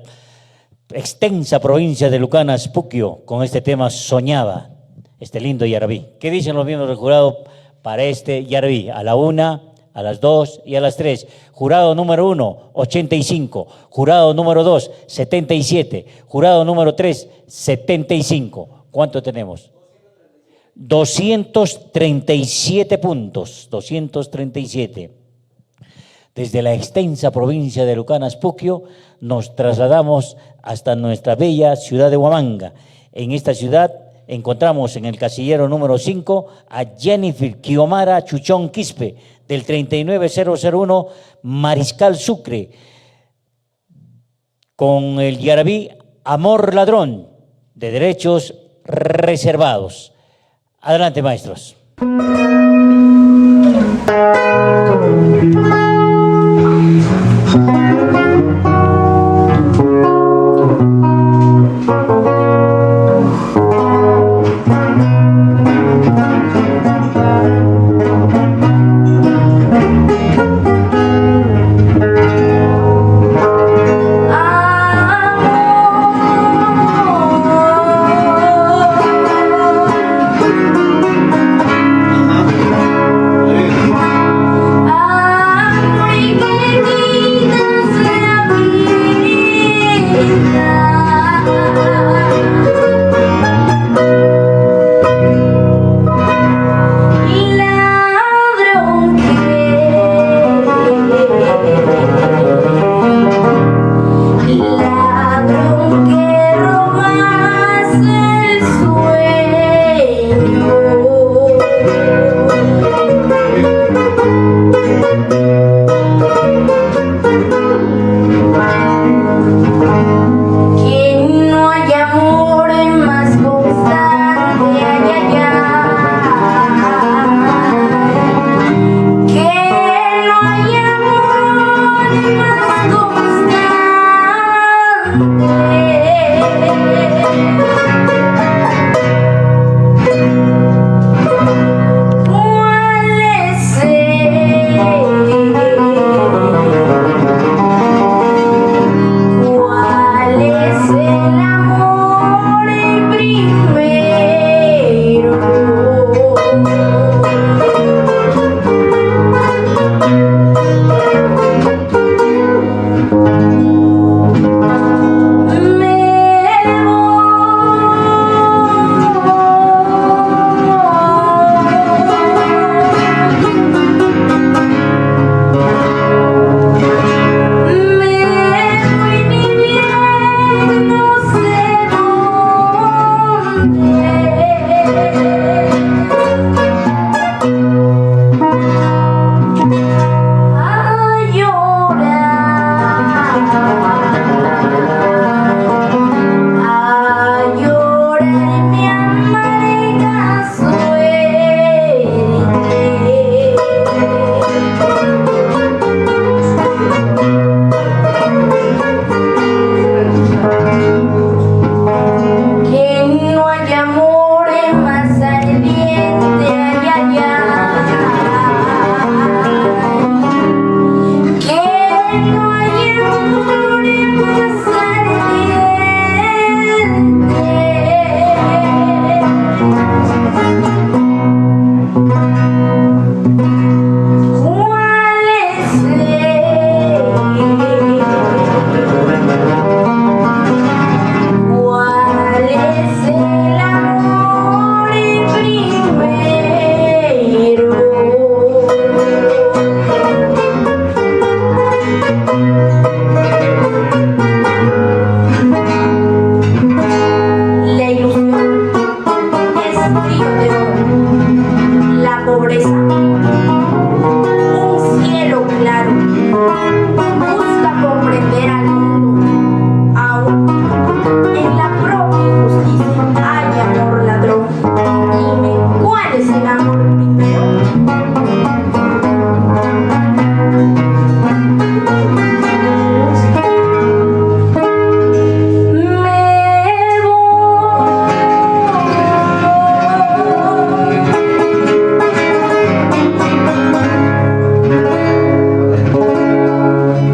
extensa provincia de Lucanas, Puquio, con este tema Soñaba, este lindo yarabí. ¿Qué dicen los miembros del jurado para este yarabí? A la 1, a las 2 y a las 3. Jurado número 1, 85. Jurado número 2, 77. Jurado número 3, 75. ¿Cuánto tenemos? 237 puntos, 237. Desde la extensa provincia de Lucanas, Puquio, nos trasladamos hasta nuestra bella ciudad de Huamanga. En esta ciudad encontramos en el casillero número 5 a Jennifer Kiomara Chuchón Quispe, del 39001 Mariscal Sucre, con el yarabí Amor Ladrón, de derechos reservados. Adelante, maestros.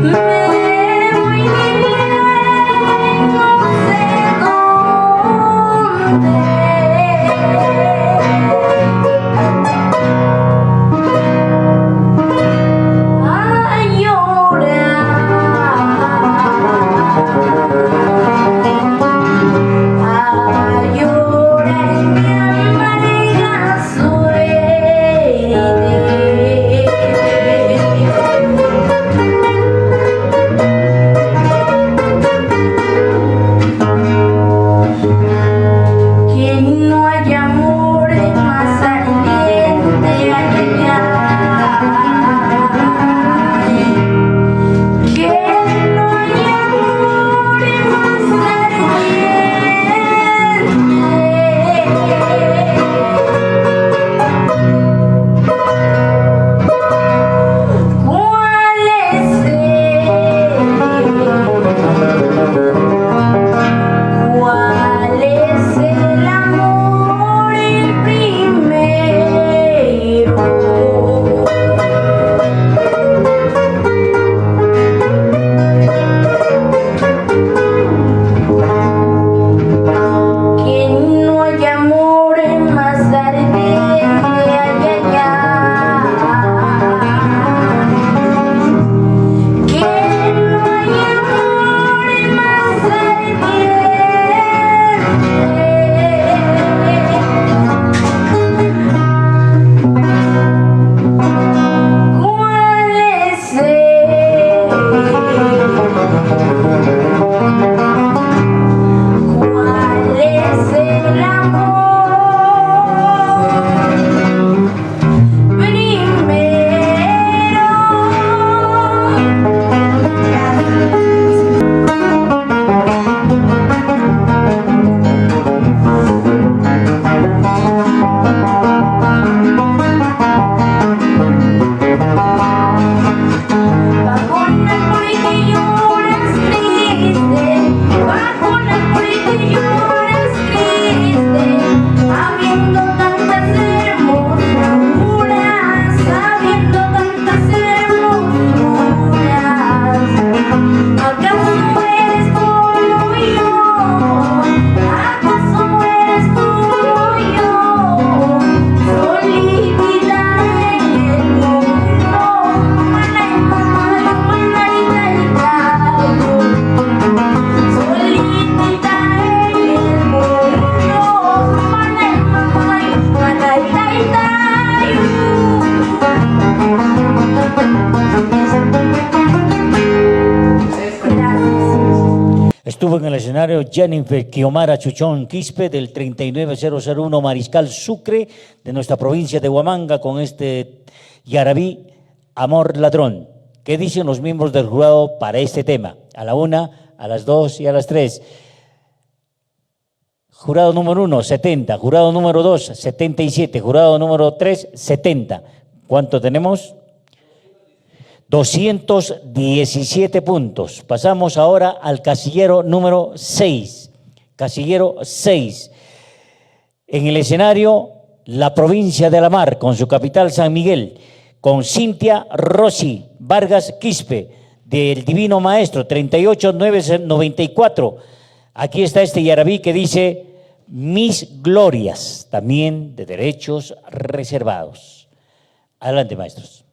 Me Estuvo en el escenario Jennifer Quiomara Chuchón Quispe del 39001 Mariscal Sucre de nuestra provincia de Huamanga con este Yarabí Amor Ladrón. ¿Qué dicen los miembros del jurado para este tema? A la 1, a las 2 y a las 3. Jurado número 1, 70. Jurado número 2, 77. Jurado número 3, 70. ¿Cuánto tenemos? 217 puntos. Pasamos ahora al casillero número 6. Casillero 6. En el escenario, la provincia de La Mar, con su capital San Miguel, con Cintia Rossi Vargas Quispe, del Divino Maestro, 38994. Aquí está este yarabí que dice Mis Glorias, también de derechos reservados. Adelante, maestros.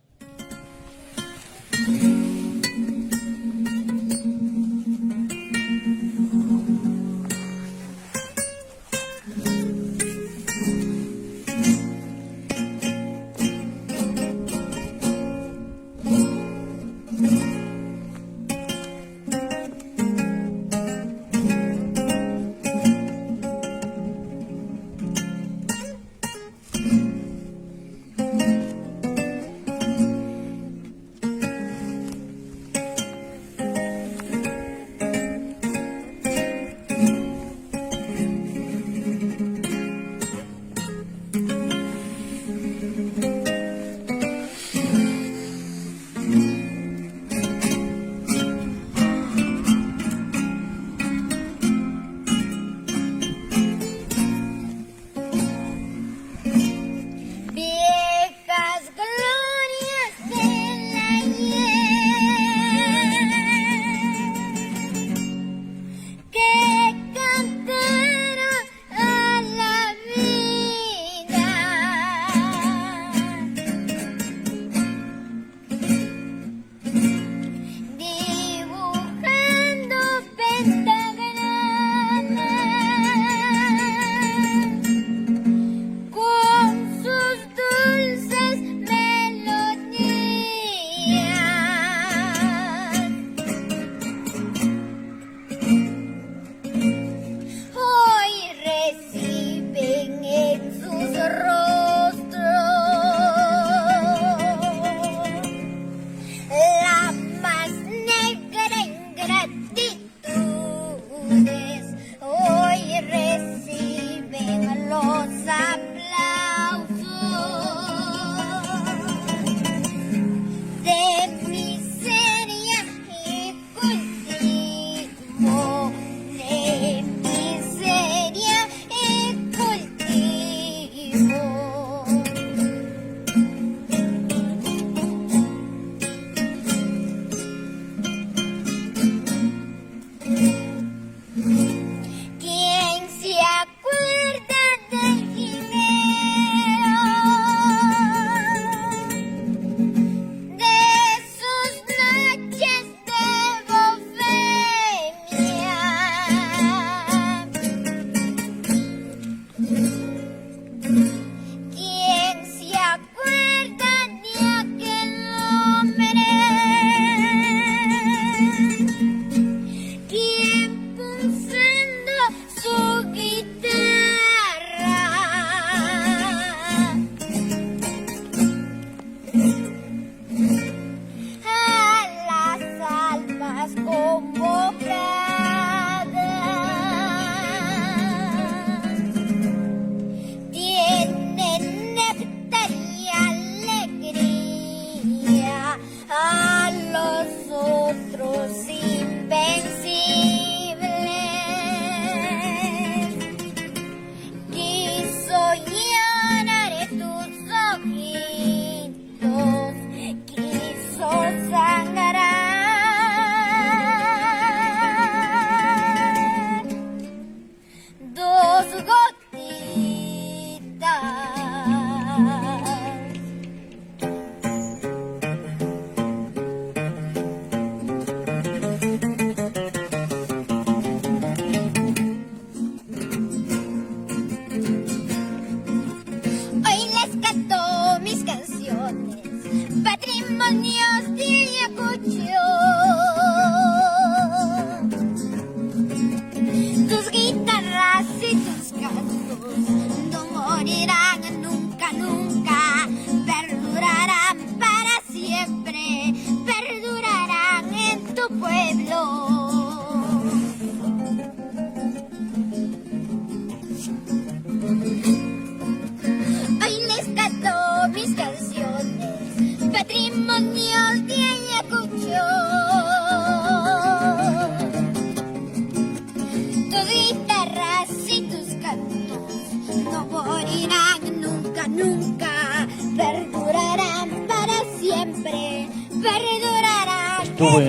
nunca, nunca perdurarán para siempre, perdurarán. Estuvo en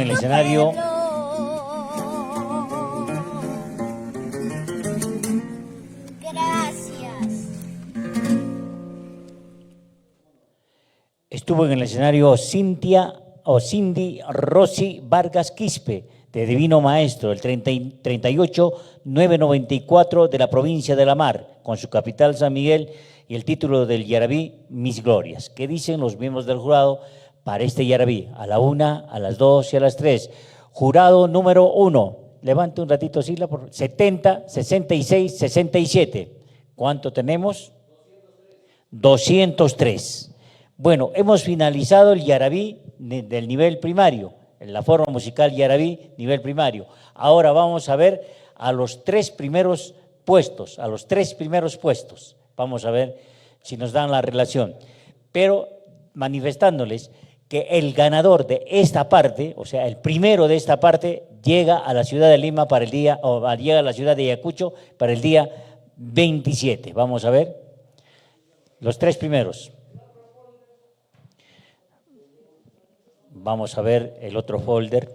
el escenario Cindy Rosy Vargas Quispe, de Divino Maestro, el 38994 de la provincia de La Mar, con su capital San Miguel y el título del Yarabí, Mis Glorias. ¿Qué dicen los miembros del jurado para este Yarabí? A la 1, a las 2 y a las 3. Jurado número 1. Levante un ratito, Sila, por 70, 66, 67. ¿Cuánto tenemos? 203. Bueno, hemos finalizado el Yarabí del nivel primario, en la forma musical Yarabí nivel primario. Ahora vamos a ver a los tres primeros puestos, Vamos a ver si nos dan la relación. Pero manifestándoles que el ganador de esta parte, o sea, el primero de esta parte, llega a la ciudad de Lima para el día, o llega a la ciudad de Ayacucho para el día 27. Vamos a ver los tres primeros. Vamos a ver el otro folder.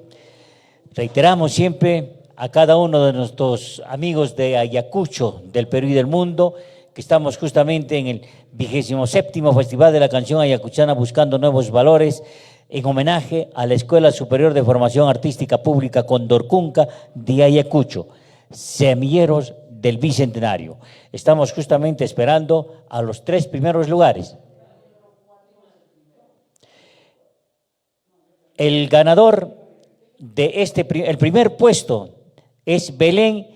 Reiteramos siempre a cada uno de nuestros amigos de Ayacucho, del Perú y del mundo, que estamos justamente en el 27º Festival de la Canción Ayacuchana Buscando Nuevos Valores, en homenaje a la Escuela Superior de Formación Artística Pública Condorcunca de Ayacucho, semilleros del Bicentenario. Estamos justamente esperando a los tres primeros lugares. El ganador de el primer puesto es Belén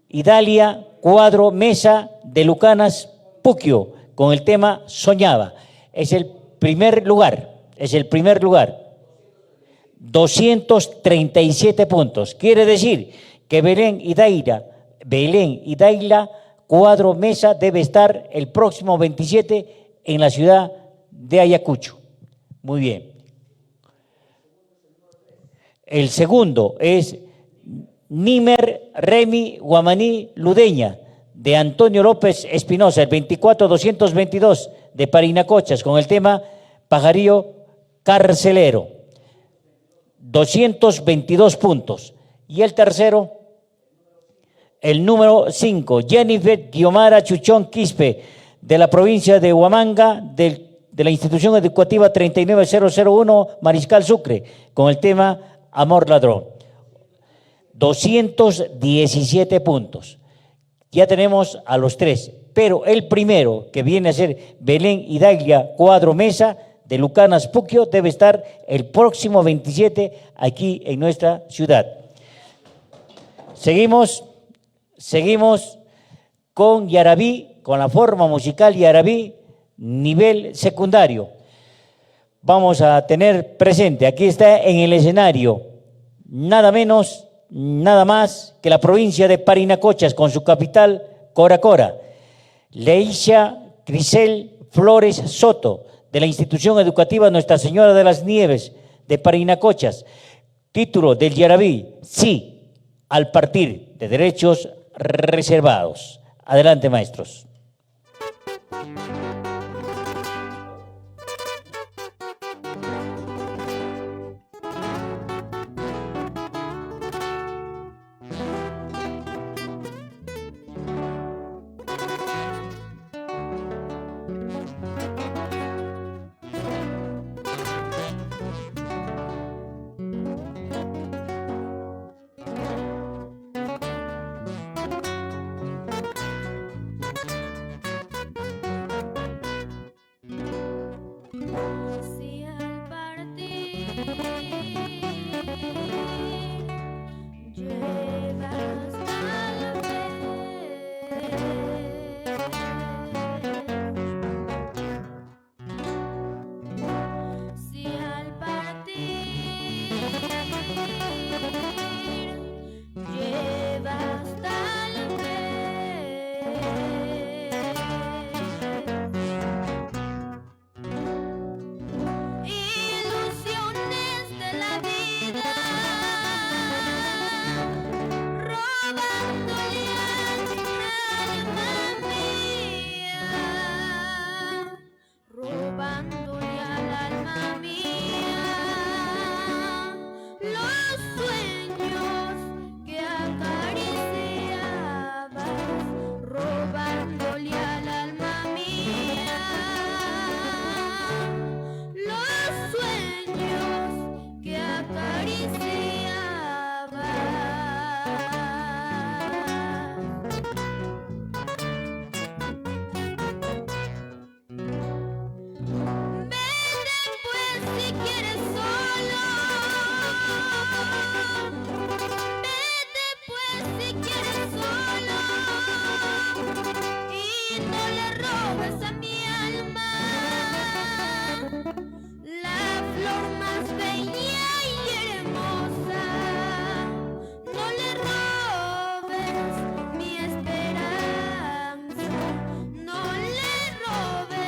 Idalia Cuadro Mesa de Lucanas Puquio, con el tema Soñaba. Es el primer lugar. 237 puntos. Quiere decir que Belén Idaila Cuadro Mesa debe estar el próximo 27 en la ciudad de Ayacucho. Muy bien. El segundo es Nimer Remi Guamaní Ludeña, de Antonio López Espinosa, el 24222 de Parinacochas, con el tema Pajarillo Carcelero, 222 puntos. Y el tercero, el número 5, Jennifer Guiomara Chuchón Quispe, de la provincia de Huamanga, de la institución educativa 39001 Mariscal Sucre, con el tema Amor Ladrón, 217 puntos. Ya tenemos a los tres, pero el primero, que viene a ser Belén Idalia Cuadro Mesa, de Lucanas Puquio, debe estar el próximo 27 aquí en nuestra ciudad. Seguimos con Yarabí, con la forma musical Yarabí, nivel secundario. Vamos a tener presente, aquí está en el escenario, nada menos, nada más que la provincia de Parinacochas, con su capital Cora, Leisha Crisel Flores Soto, de la institución educativa Nuestra Señora de las Nieves, de Parinacochas, título del Yarabí, sí, al partir de derechos reservados. Adelante, maestros. Vete pues si quieres solo. Vete pues si quieres solo. Y no le robes a mi alma la flor más bella y hermosa. No le robes mi esperanza. No le robes.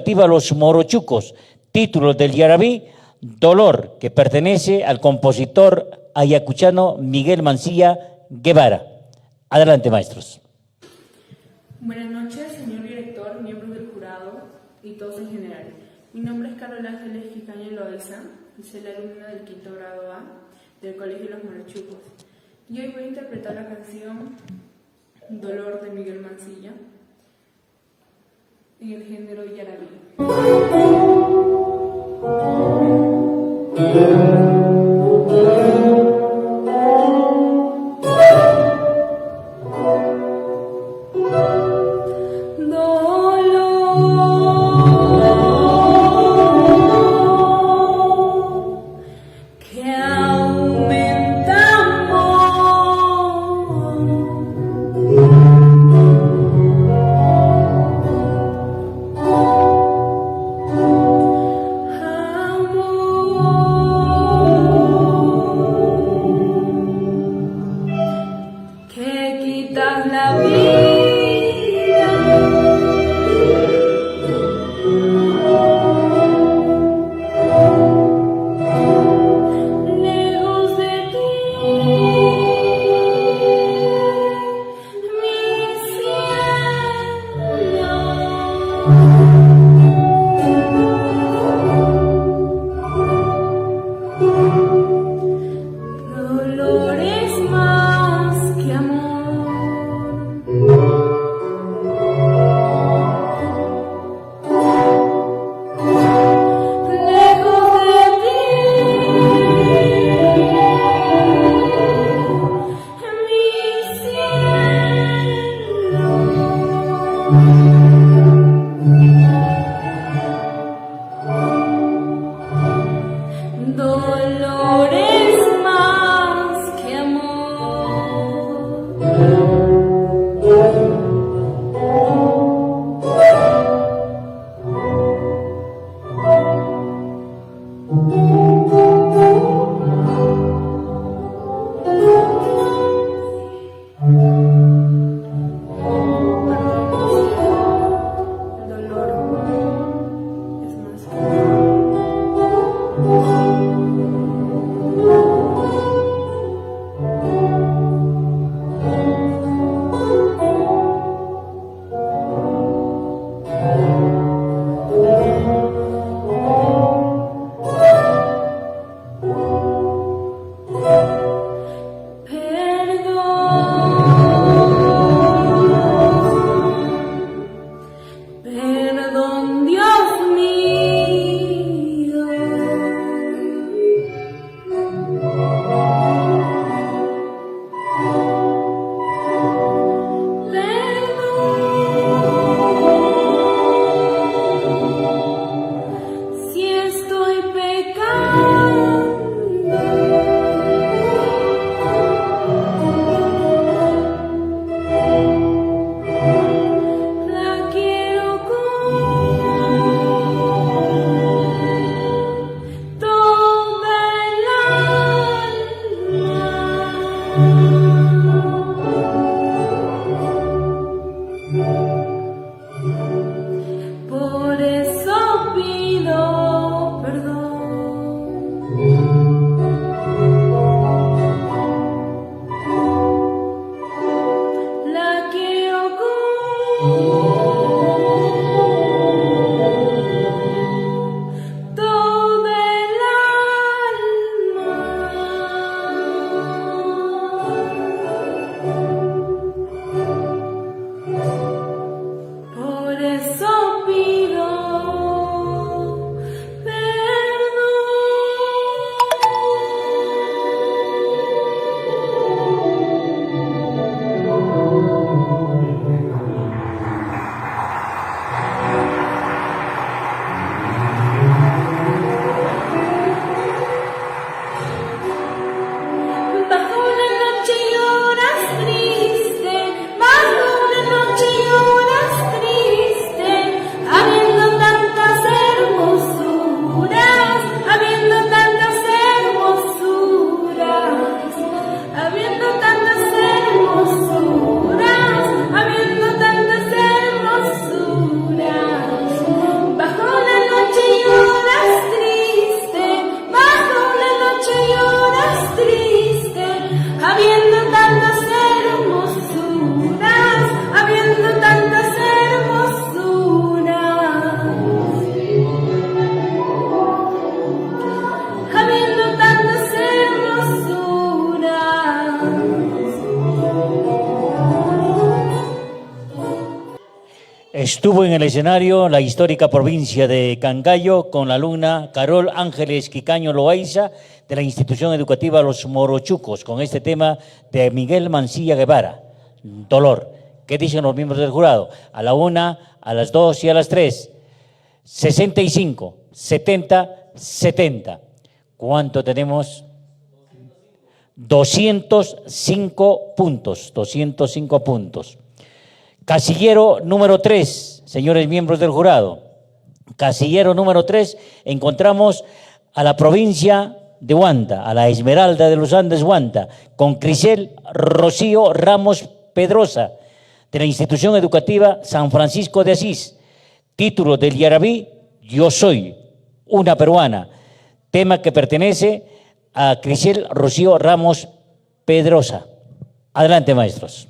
Los Morochucos, títulos del Yarabí, Dolor, que pertenece al compositor ayacuchano Miguel Mancilla Guevara. Adelante, maestros. Buenas noches, señor director, miembros del jurado y todos en general. Mi nombre es Carol Ángeles Quicaña Loaiza y soy la alumna del quinto grado A del Colegio Los Morochucos. Y hoy voy a interpretar la canción Dolor de Miguel Mancilla en el género Yarabí. Dolor es más que amor. Estuvo en el escenario la histórica provincia de Cangallo con la alumna Carol Ángeles Quicaño Loaiza de la institución educativa Los Morochucos con este tema de Miguel Mancilla Guevara, Dolor. ¿Qué dicen los miembros del jurado? A la 1, a las 2 y a las 3. 65, 70, 70. ¿Cuánto tenemos? 205 puntos, 205 puntos. Casillero número 3, señores miembros del jurado. Casillero número 3, encontramos a la provincia de Huanta, a la Esmeralda de los Andes Huanta, con Crisel Rocío Ramos Pedrosa, de la institución educativa San Francisco de Asís. Título del Yarabí, Yo soy una peruana. Tema que pertenece a Crisel Rocío Ramos Pedrosa. Adelante, maestros.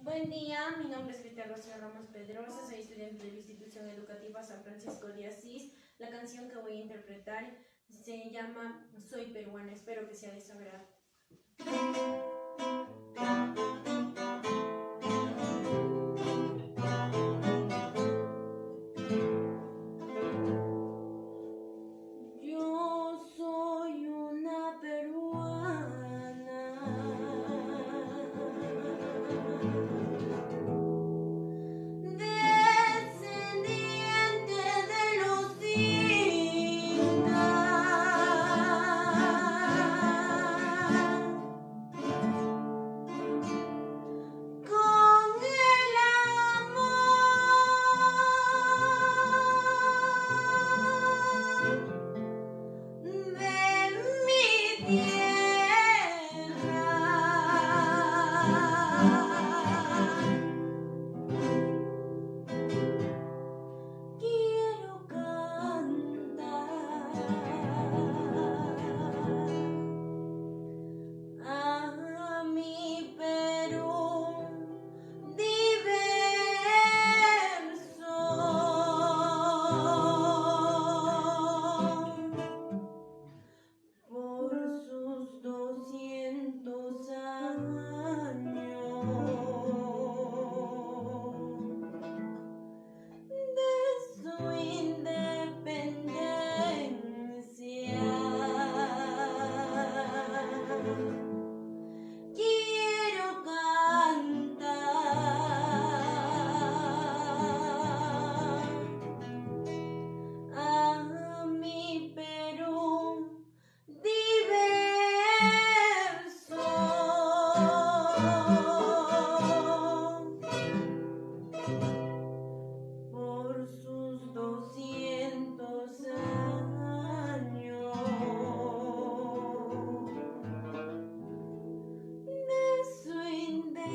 Buen día, mi nombre es Crisel Rocío Ramos Pedrosa, soy estudiante de la institución educativa San Francisco de Asís. La canción que voy a interpretar se llama Soy peruana, espero que sea de su agrado. Yo soy una peruana, descendiente de los incas, con el amor de mi tierra. Quiero cantar a mi Perú diverso, por sus 200 años de su independencia. Quiero cantar a mi Perú diverso, por sus 200 años de su independencia.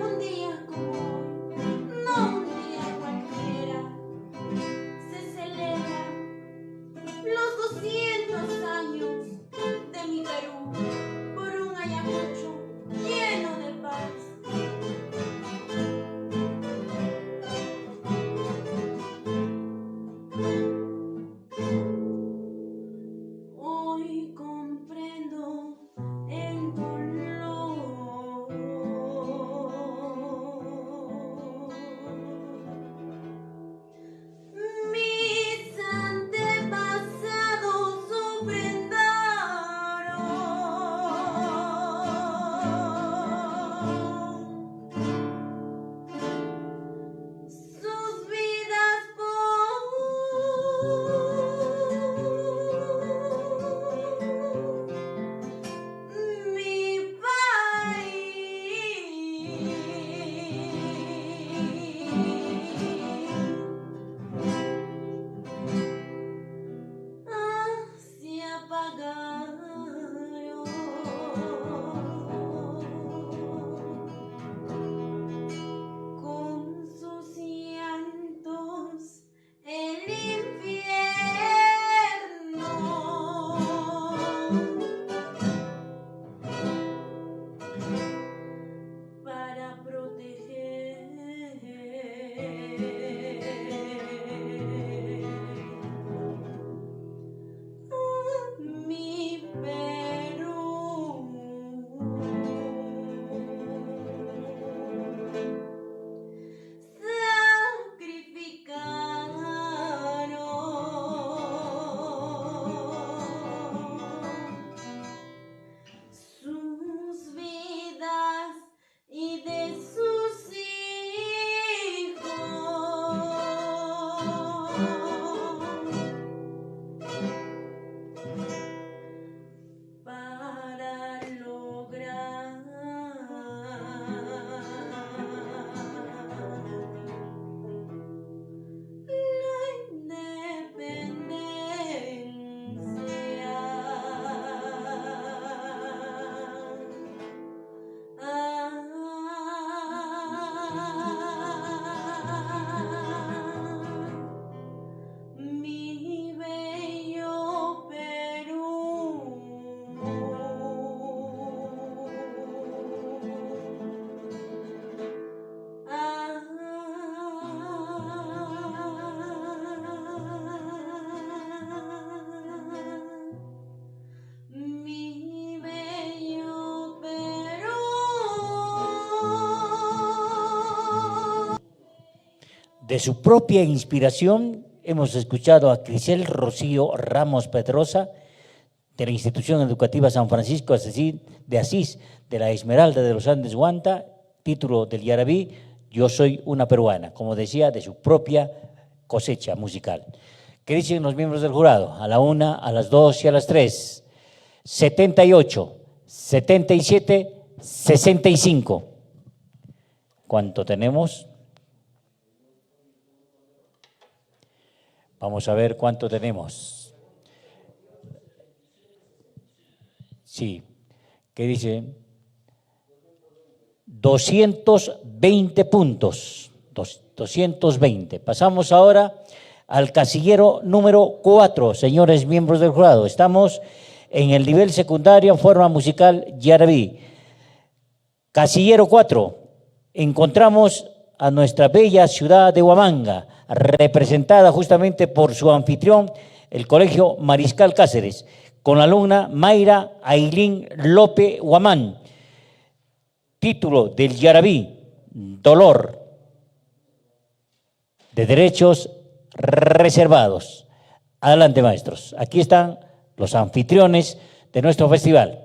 Un día como hoy, no un día cualquiera, se celebran los 200 años de mi Perú por un Ayacucho lleno de paz. Hoy comprendo el dolor mis antepasados ofrendaron sus vidas por mi país. Se apagaron con sus llantos el infierno. Para proteger De su propia inspiración, hemos escuchado a Crisel Rocío Ramos Pedrosa, de la Institución Educativa San Francisco de Asís, de la Esmeralda de los Andes Huanta, título del Yarabí, Yo soy una peruana, como decía, de su propia cosecha musical. ¿Qué dicen los miembros del jurado? A la 1, a las 2 y a las 3. 78, 77, 65. ¿Cuánto tenemos? Vamos a ver cuánto tenemos. Sí, ¿qué dice? 220 puntos. 220. Pasamos ahora al casillero número 4, señores miembros del jurado. Estamos en el nivel secundario en forma musical Yarabí. Casillero 4, encontramos a nuestra bella ciudad de Huamanga, representada justamente por su anfitrión, el Colegio Mariscal Cáceres, con la alumna Mayra Ailín López Huamán. Título del Yarabí, Dolor, de derechos reservados. Adelante, maestros. Aquí están los anfitriones de nuestro festival.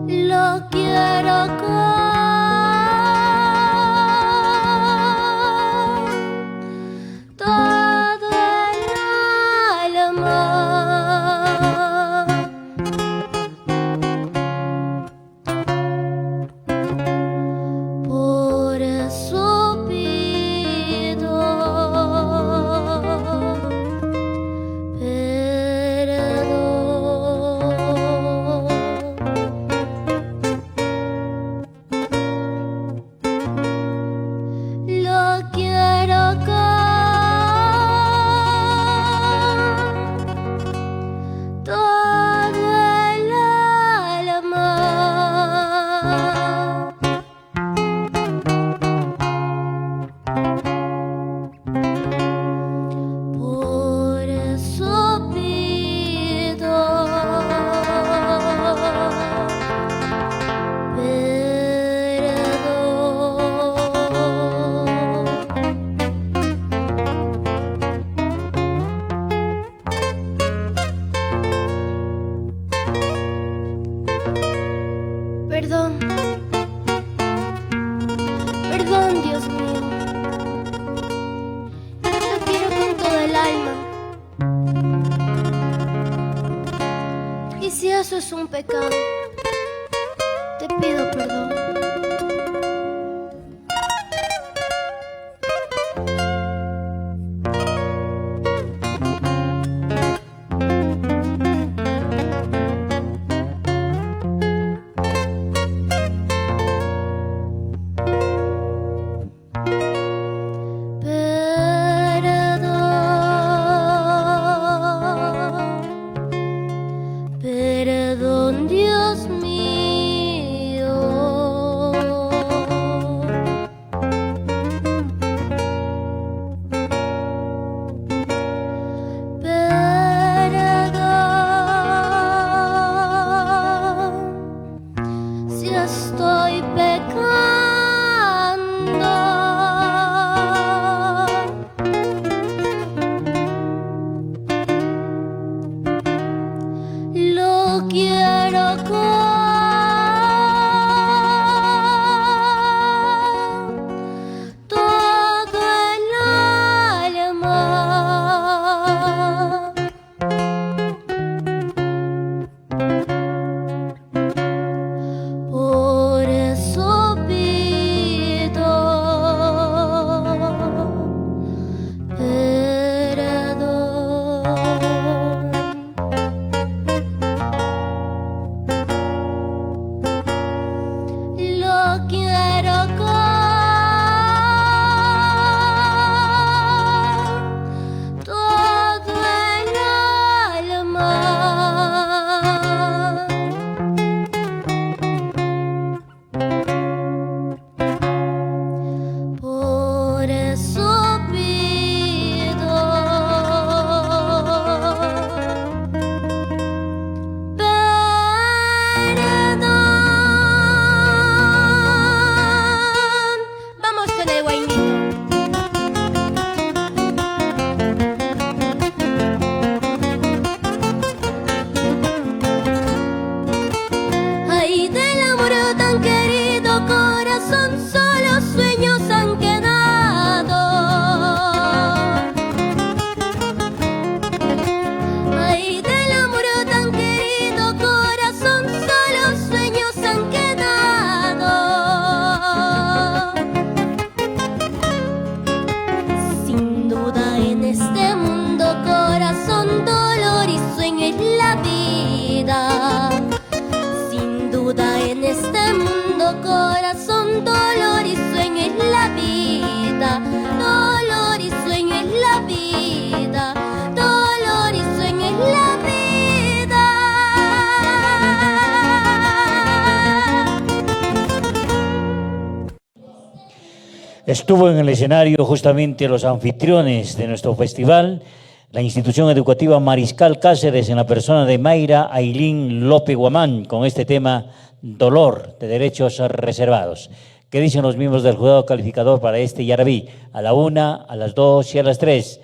Lo quiero con Perdón, perdón, Dios mío. Lo quiero con todo el alma. Y si eso es un pecado, te pido perdón. Perdón, Dios mío. Perdón, si estoy pecando. Lo quiero con todo el alma. Por eso pido perdón. Lo quiero con todo el alma. Por eso pido perdón. Vamos con el guainito. Ay, del amor tan querido corazón, solo sueños han quedado. Ay, del amor tan querido corazón, solo sueños han quedado. Sin duda en este mundo, corazón, dolor y sueño es la vida. Sin duda en este mundo, corazón, dolor y sueño es la vida. Dolor y sueño es la vida. Dolor y sueño es la vida. Estuvo en el escenario justamente los anfitriones de nuestro festival, la institución educativa Mariscal Cáceres, en la persona de Mayra Ailín López Guamán, con este tema Dolor de Derechos Reservados. ¿Qué dicen los miembros del jurado calificador para este Yarabí? A la 1, a las 2 y a las 3.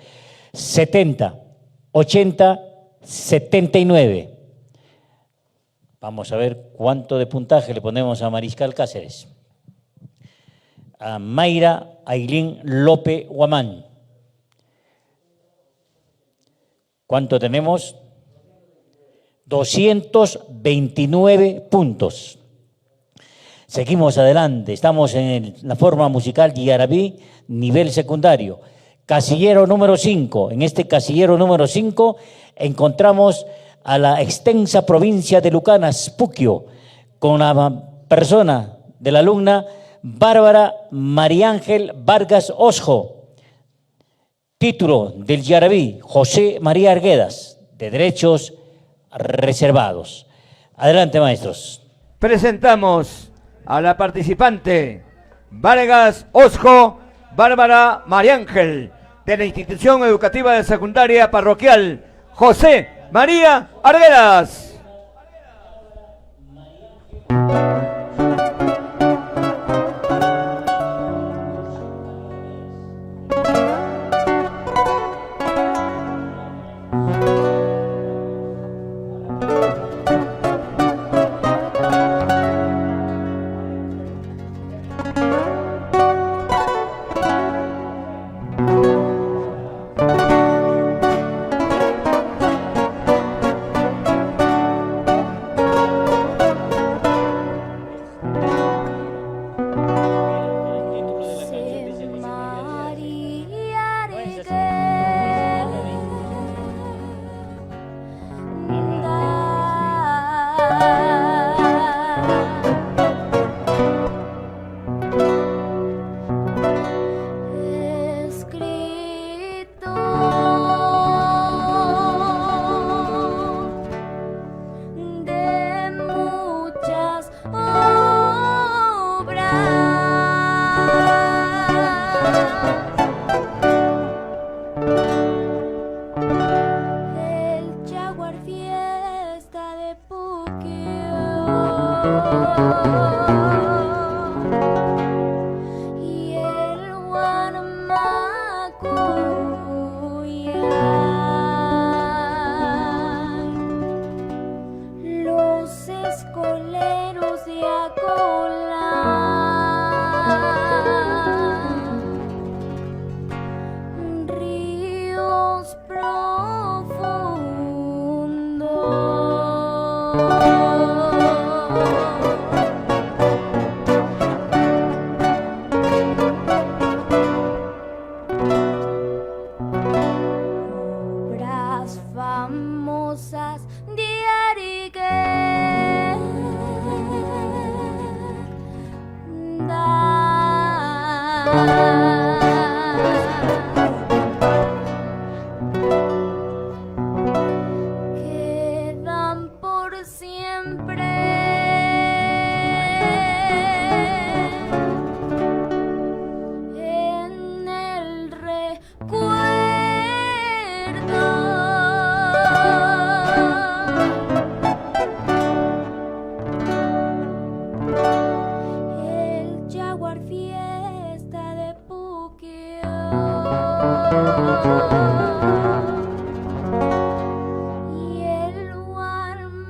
70, 80, 79. Vamos a ver cuánto de puntaje le ponemos a Mariscal Cáceres. A Mayra Ailín López Guamán. ¿Cuánto tenemos? 229 puntos. Seguimos adelante, estamos en la forma musical Yarabí, nivel secundario. Casillero número 5. En este casillero número 5 encontramos a la extensa provincia de Lucanas, Puquio, con la persona de la alumna Bárbara María Ángel Vargas Osjo. Título del Yarabí, José María Arguedas, de Derechos Reservados. Adelante, maestros. Presentamos a la participante Vargas Osjo Bárbara María Ángel, de la Institución Educativa de Secundaria Parroquial José María Arguedas. y el Guanamakuyay, los escoleros de Acolán, ríos obras famosas de quedan por siempre en el recuerdo. El Jaguar Fiesta de Puquio y el Guanamakuyay,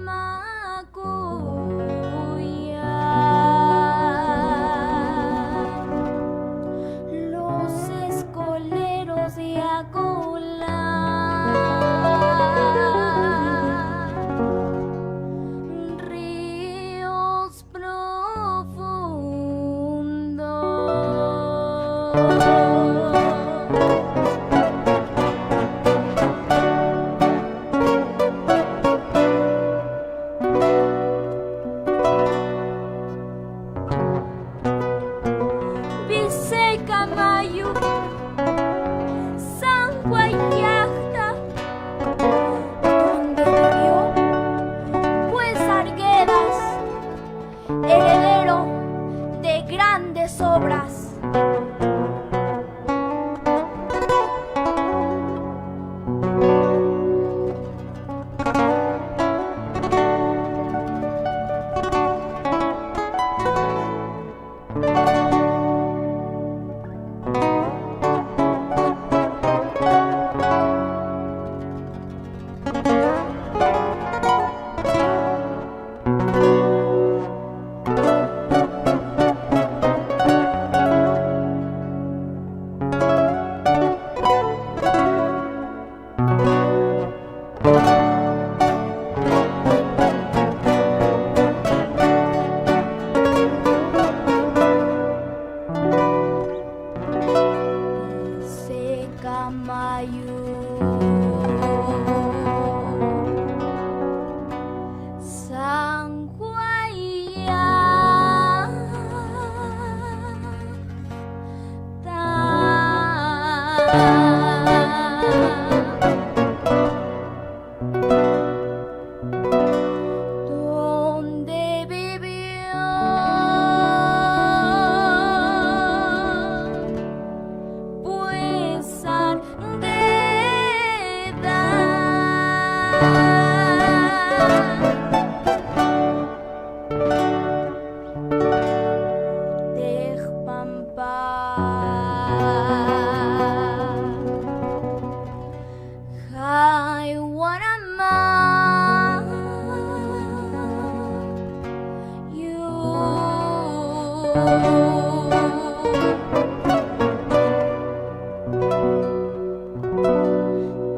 los escoleros de Acolán, ríos Visecamayu, San Guayacta, donde vivió pues Arguedas, heredero de grandes obras. San donde vivió pues I wanna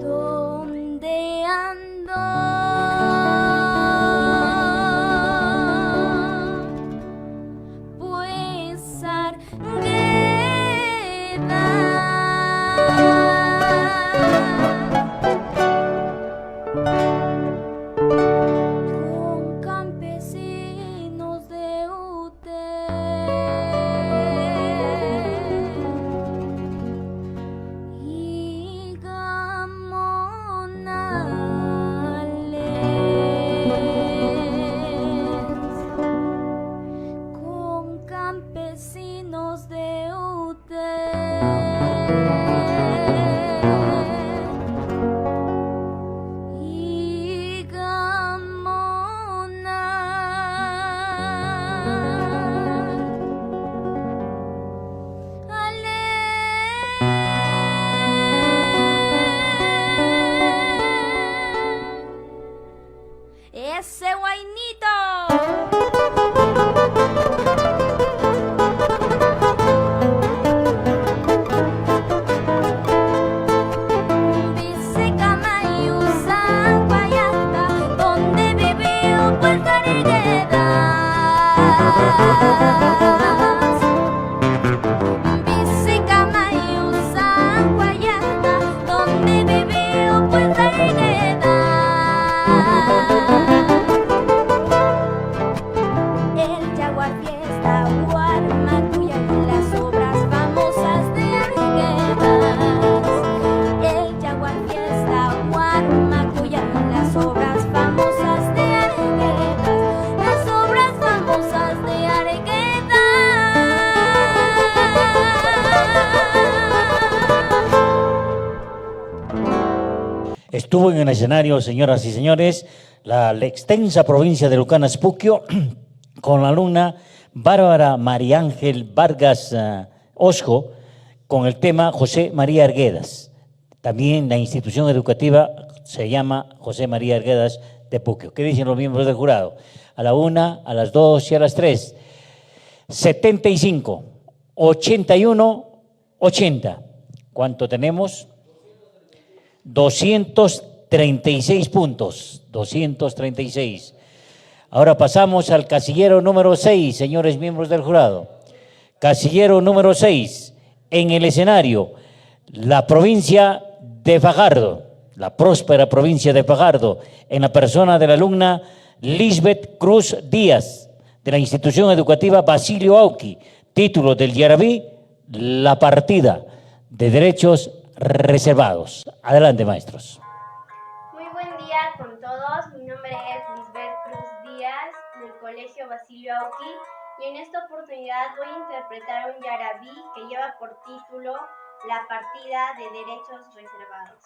¿dónde ando? Pues con campesinos de Ute donde vivió Puerta Ineda. El Jaguar Fiesta, Huarmacuya y las obras famosas de Arguedas. El Jaguar Fiesta, Huarmacuya y las obras famosas de Arguedas. Las obras famosas de Arguedas. Estuvo en el escenario, señoras y señores, la extensa provincia de Lucanas Puquio, con la alumna Bárbara María Ángel Vargas Osjo, con el tema José María Arguedas. También la institución educativa se llama José María Arguedas de Puquio. ¿Qué dicen los miembros del jurado? A la 1, a las 2 y a las 3. 75, 81, 80. ¿Cuánto tenemos? 236 puntos, 236. Ahora pasamos al casillero número 6, señores miembros del jurado. Casillero número 6, en el escenario, la provincia de Fajardo, la próspera provincia de Fajardo, en la persona de la alumna Lisbeth Cruz Díaz, de la institución educativa Basilio Auqui, título del Yarabí, La Partida de Derechos Reservados. Adelante, maestros. Muy buen día con todos. Mi nombre es Lisbeth Cruz Díaz, del Colegio Basilio Auqui, y en esta oportunidad voy a interpretar un yarabí que lleva por título La Partida de Derechos Reservados.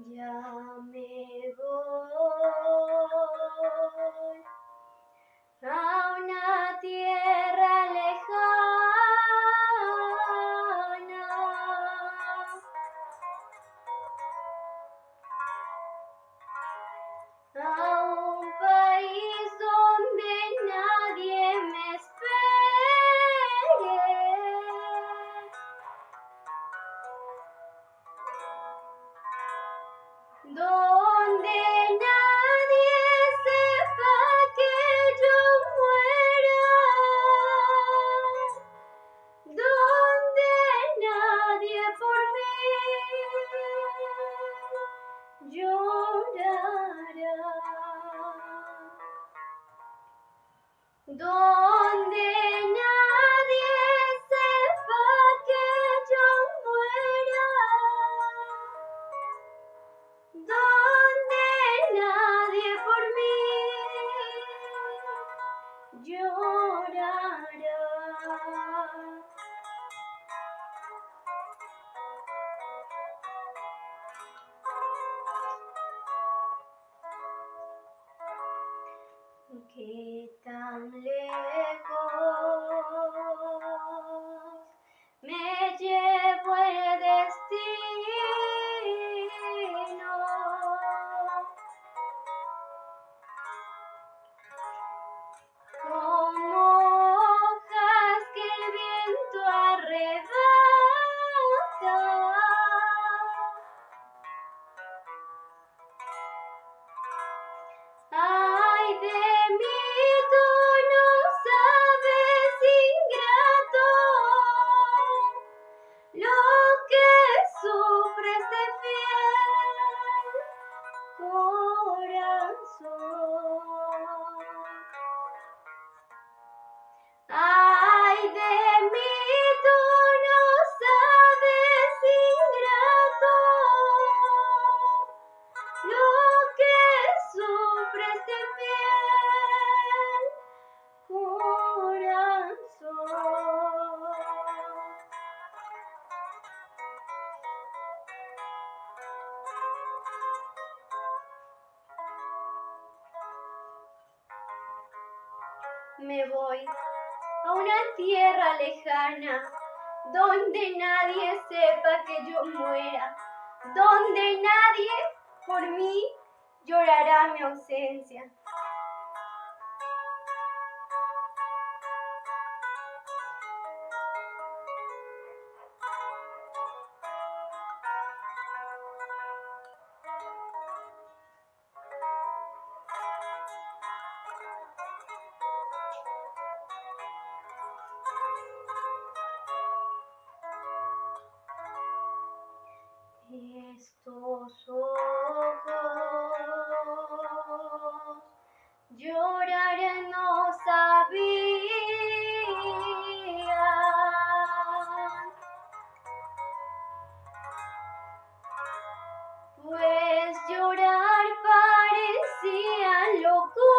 Ya me voy a una tierra lejana, a un país donde nadie me espere, donde nadie sepa que yo muera, donde nadie por mí llorará, donde nadie sepa que yo muera, donde nadie por mí llorará. ¿Qué tan lejos me llevo el destino? Como hojas que el viento arrebata, ay de mí tú no sabes, ingrato, lo que sufre este fiel corazón. Ay de mí tú no sabes, ingrato, lo que sufre este fiel corazón. Me voy a una tierra lejana, donde nadie sepa que yo muera, donde nadie por mí llorará mi ausencia. Estos ojos llorar no sabían, pues llorar parecía locura.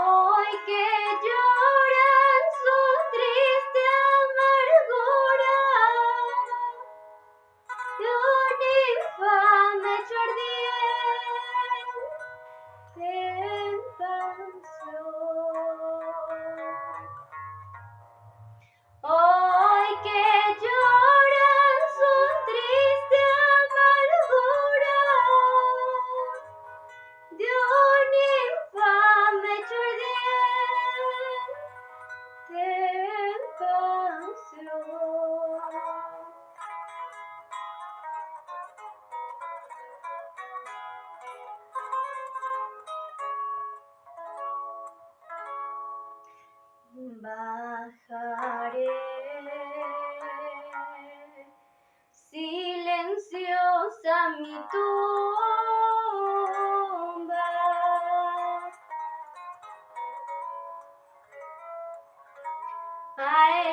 Hoy que lloran su triste amargura de un infame jordiel hoy que lloran su triste amargura de un infame bajaré silenciosa mi tumba, a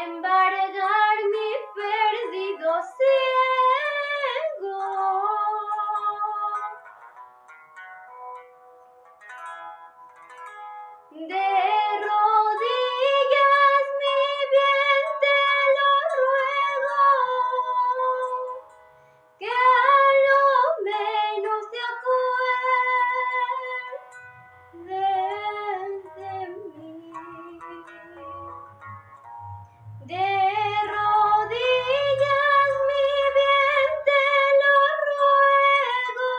embargar mi perdido ciego, de rodillas mi bien te lo ruego, que a lo menos te acuerdes de mí. De rodillas mi bien te lo ruego,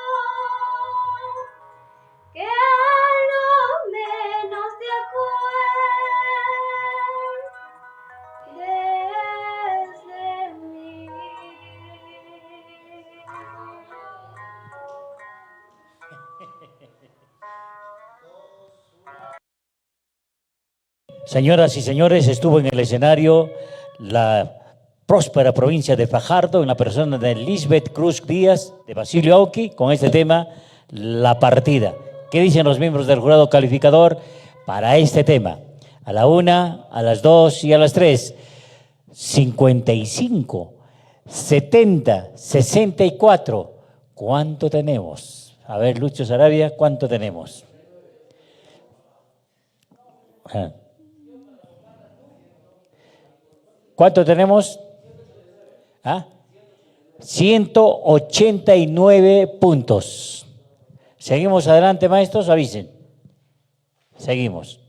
que a lo menos te acuerdes de mí. Señoras y señores, estuvo en el escenario la próspera provincia de Fajardo en la persona de Lisbeth Cruz Díaz, de Basilio Auqui, con este tema, La Partida. ¿Qué dicen los miembros del jurado calificador para este tema? A la 1, a las 2 y a las 3. 55, 70, 64. ¿Cuánto tenemos? A ver, Lucho Sarabia, ¿cuánto tenemos? ¿Cuánto tenemos? 189 puntos. ¿Seguimos adelante, maestros? Avisen. Seguimos.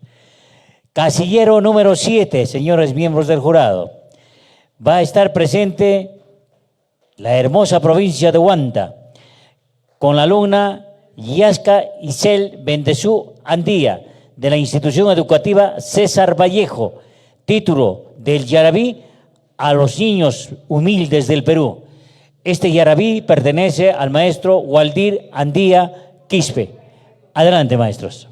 Casillero número 7, señores miembros del jurado. Va a estar presente la hermosa provincia de Huanta, con la alumna Yasca Isel Bendezú Andía, de la institución educativa César Vallejo, título del Yarabí a los niños humildes del Perú. Este Yarabí pertenece al maestro Waldir Andía Quispe. Adelante, maestros.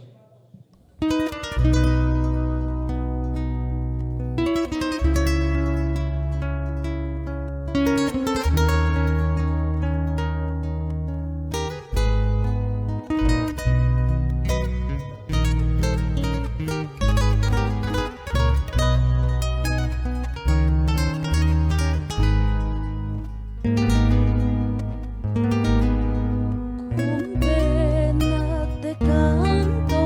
Con pena te canto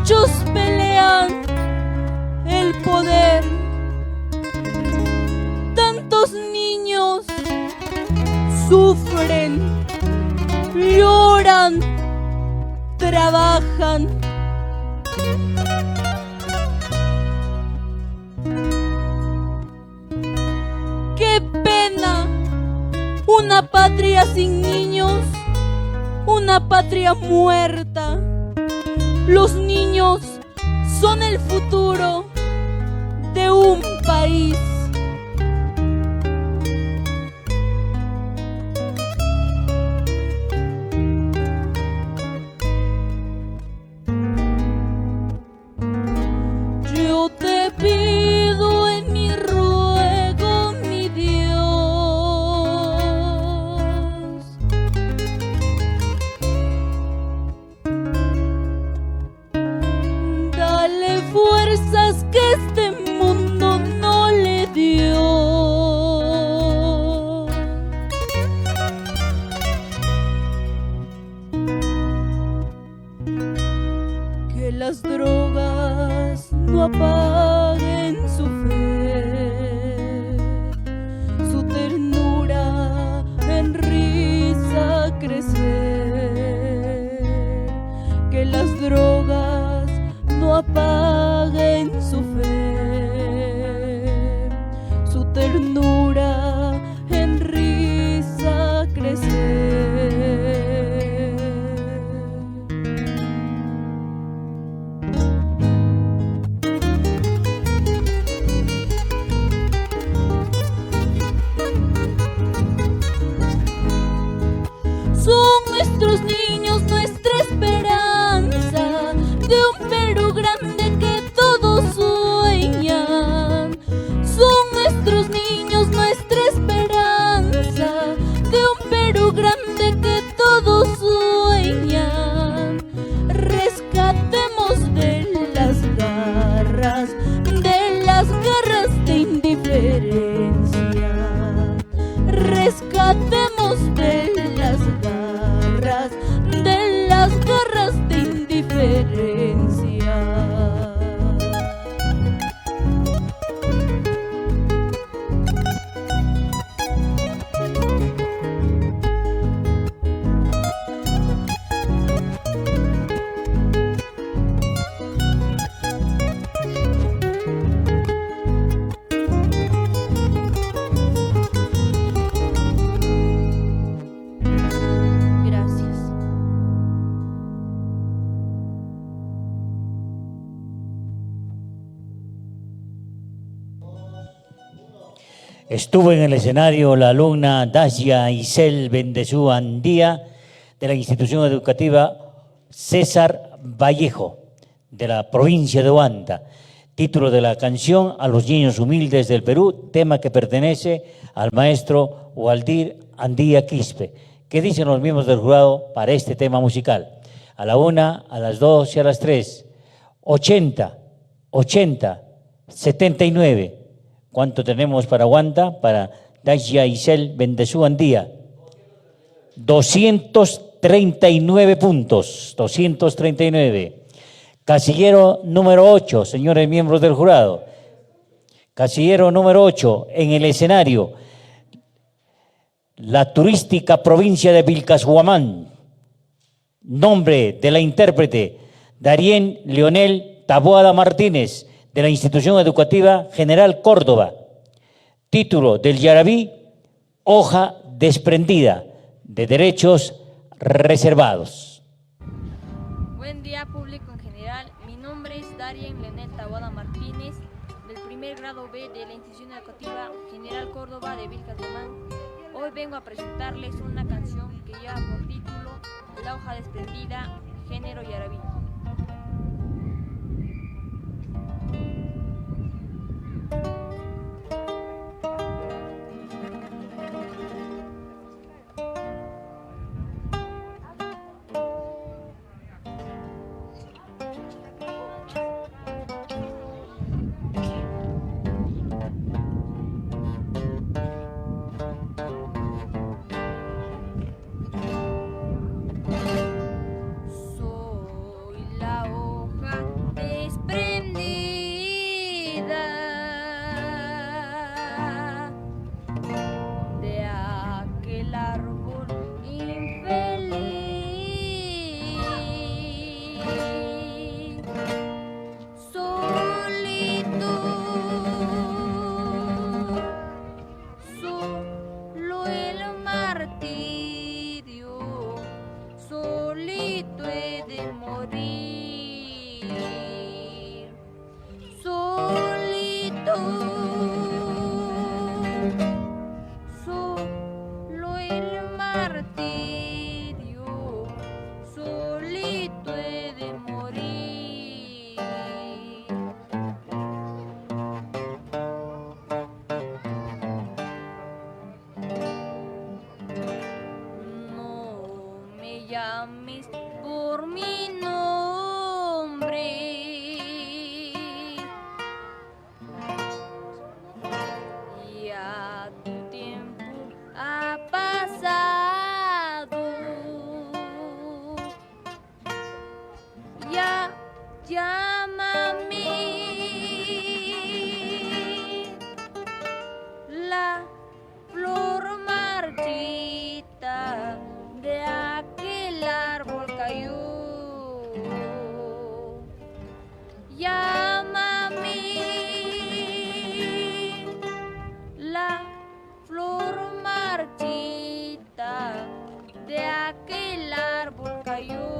Muchos pelean el poder. Tantos niños sufren, lloran, trabajan. ¡Qué pena! Una patria sin niños, una patria muerta. Los niños son el futuro de un país. Yo te pido en mi ruego, mi Dios, dale fuerzas que este mundo no le dio. Que las drogas no apaguen su fe, su ternura en risa crecer. Que las drogas no apaguen su fe, su ternura en risa crecer. Son nuestros niños nuestra esperanza de un Perú grande que todos sueñan. Son nuestros niños nuestra esperanza de un Perú grande que todos sueñan. Rescatemos de las garras de indiferencia. Rescatemos de las garras de indiferencia. Gracias. Estuvo en el escenario la alumna Dacia Isel Bendezú Andía de la institución educativa César Vallejo de la provincia de Huanta. Título de la canción: A los niños humildes del Perú, tema que pertenece al maestro Waldir Andía Quispe. ¿Qué dicen los miembros del jurado para este tema musical? A la 1, a las 2 y a las 3. 80, 79. ¿Cuánto tenemos para Huanta? Para Dacia Isel Bendezú Andía. 239 puntos. 239. Casillero número 8, señores miembros del jurado. Casillero número 8, en el escenario, la turística provincia de Vilcashuamán. Nombre de la intérprete: Darien Leonel Taboada Martínez, de la institución educativa General Córdoba. Título del yarabí: Hoja desprendida, de derechos reservados. Buen día, público en general. Mi nombre es Darien Leonel Taboada Martínez, del primer grado B de la institución educativa General Córdoba de Vilcashuamán. Hoy vengo a presentarles una canción que lleva por título La hoja desprendida, género yarabí. llames por mi nombre. Ya tu tiempo ha pasado. Ya llámame. La flor marchita de aquel árbol cayó. Llámame. La flor marchita de aquel árbol cayó.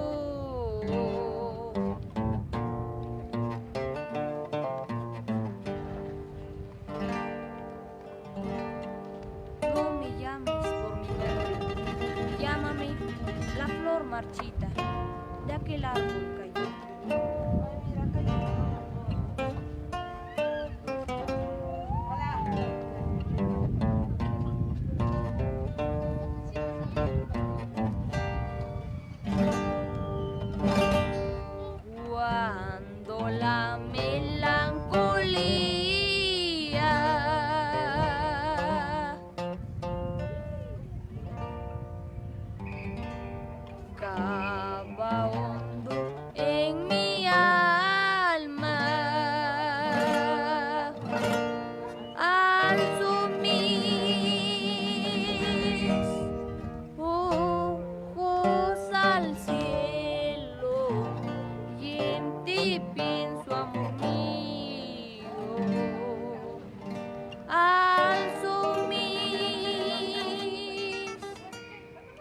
No me llames por mi nombre, llámame la flor marchita de aquel árbol cayó. Cuando la melancolía cava hondo en mi alma, alzo mis ojos al cielo y en ti pienso, amor mío. Alzo mis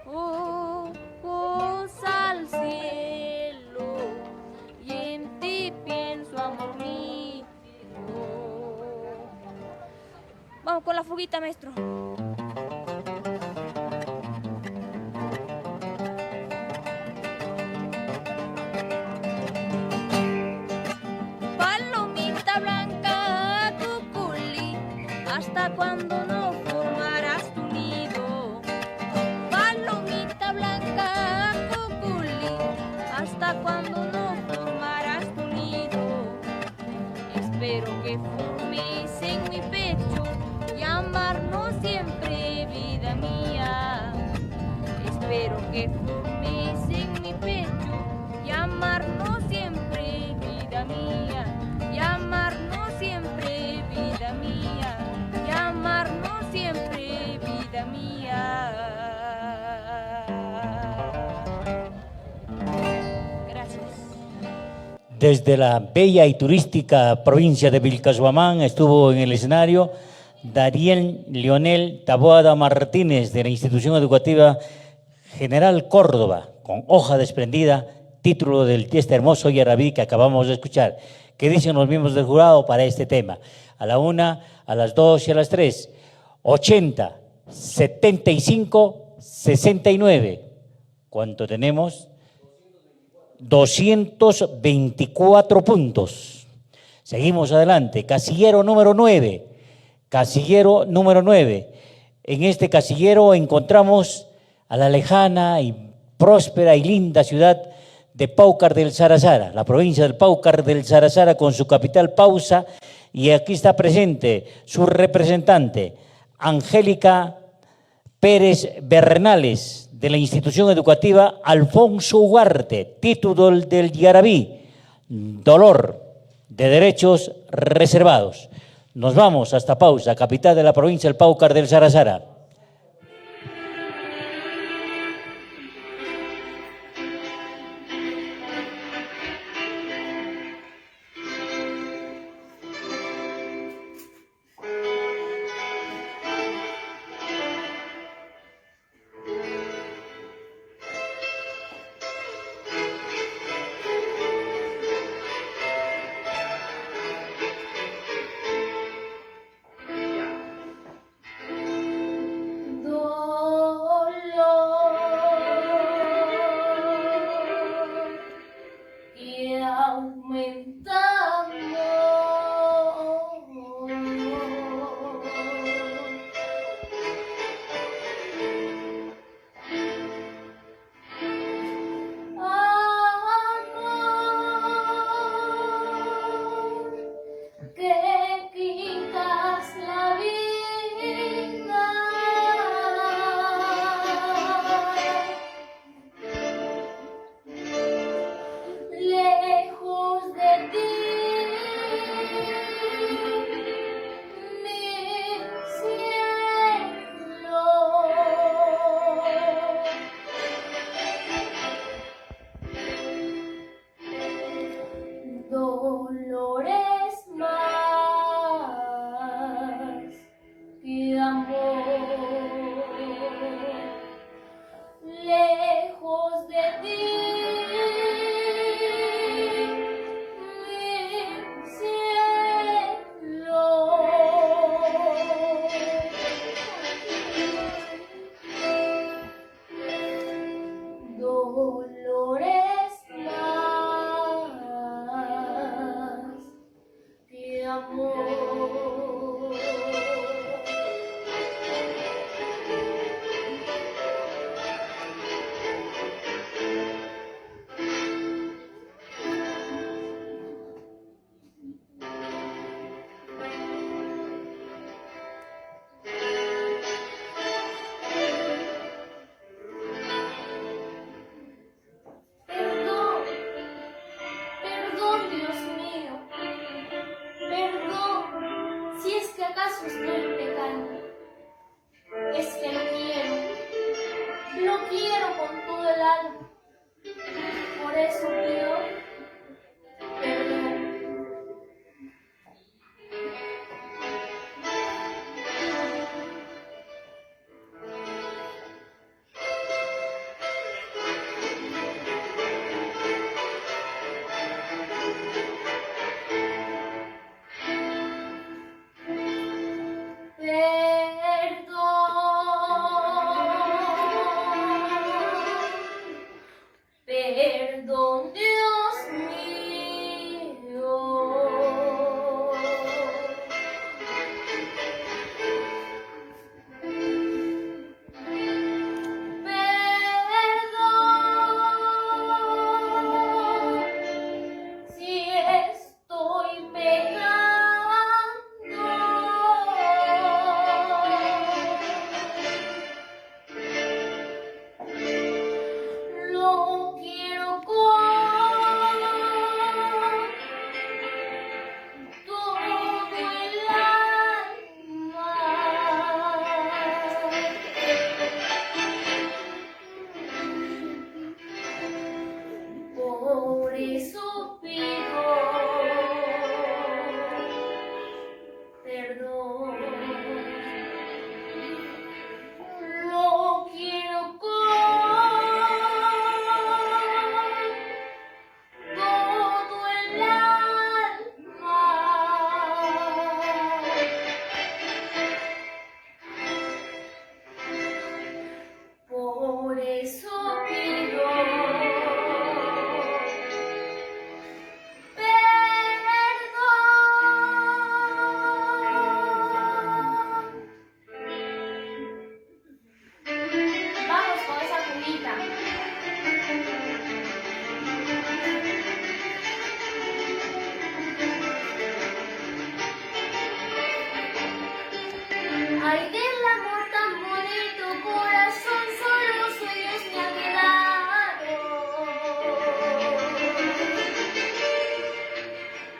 ojos al cielo y en ti pienso, amor mío. Vamos con la fuguita, maestro. Palomita blanca, cuculí, ¿hasta cuándo no formarás tu nido? Palomita blanca, cuculí, ¿hasta cuándo no formarás tu nido? Espero que formes en mi pecho y amarnos siempre, vida mía. Espero que formes en mi pecho y amarnos siempre, vida mía. Y amarnos siempre, vida mía. Y amarnos siempre, vida mía. Gracias. Desde la bella y turística provincia de Vilcashuamán estuvo en el escenario Dariel Leonel Taboada Martínez, de la Institución Educativa General Córdoba, con hoja desprendida, título de este hermoso yarabí que acabamos de escuchar. ¿Qué dicen los miembros del jurado para este tema? A la 1, a las 2 y a las 3. 80, 75, 69. ¿Cuánto tenemos? 224 puntos. Seguimos adelante. Casillero número 9. Casillero número 9. En este casillero encontramos a la lejana y próspera y linda ciudad de Paucar del Sarazara, la provincia del Paucar del Sarazara, con su capital Pausa, y aquí está presente su representante, Angélica Pérez Bernales, de la Institución Educativa Alfonso Ugarte, título del yarabí, Dolor de Derechos Reservados. Nos vamos hasta Pausa, capital de la provincia del Paucar del Sarazara. por eso pido perdón. Perdón, Dios mío. Perdón si estoy pecando. Lo quiero con todo el alma. Por eso pido perdón. Lo quiero con todo el alma. Por eso pido perdón. Vamos con esa cubita. Ay, del amor tan bonito, corazón, solo sueños me han quedado.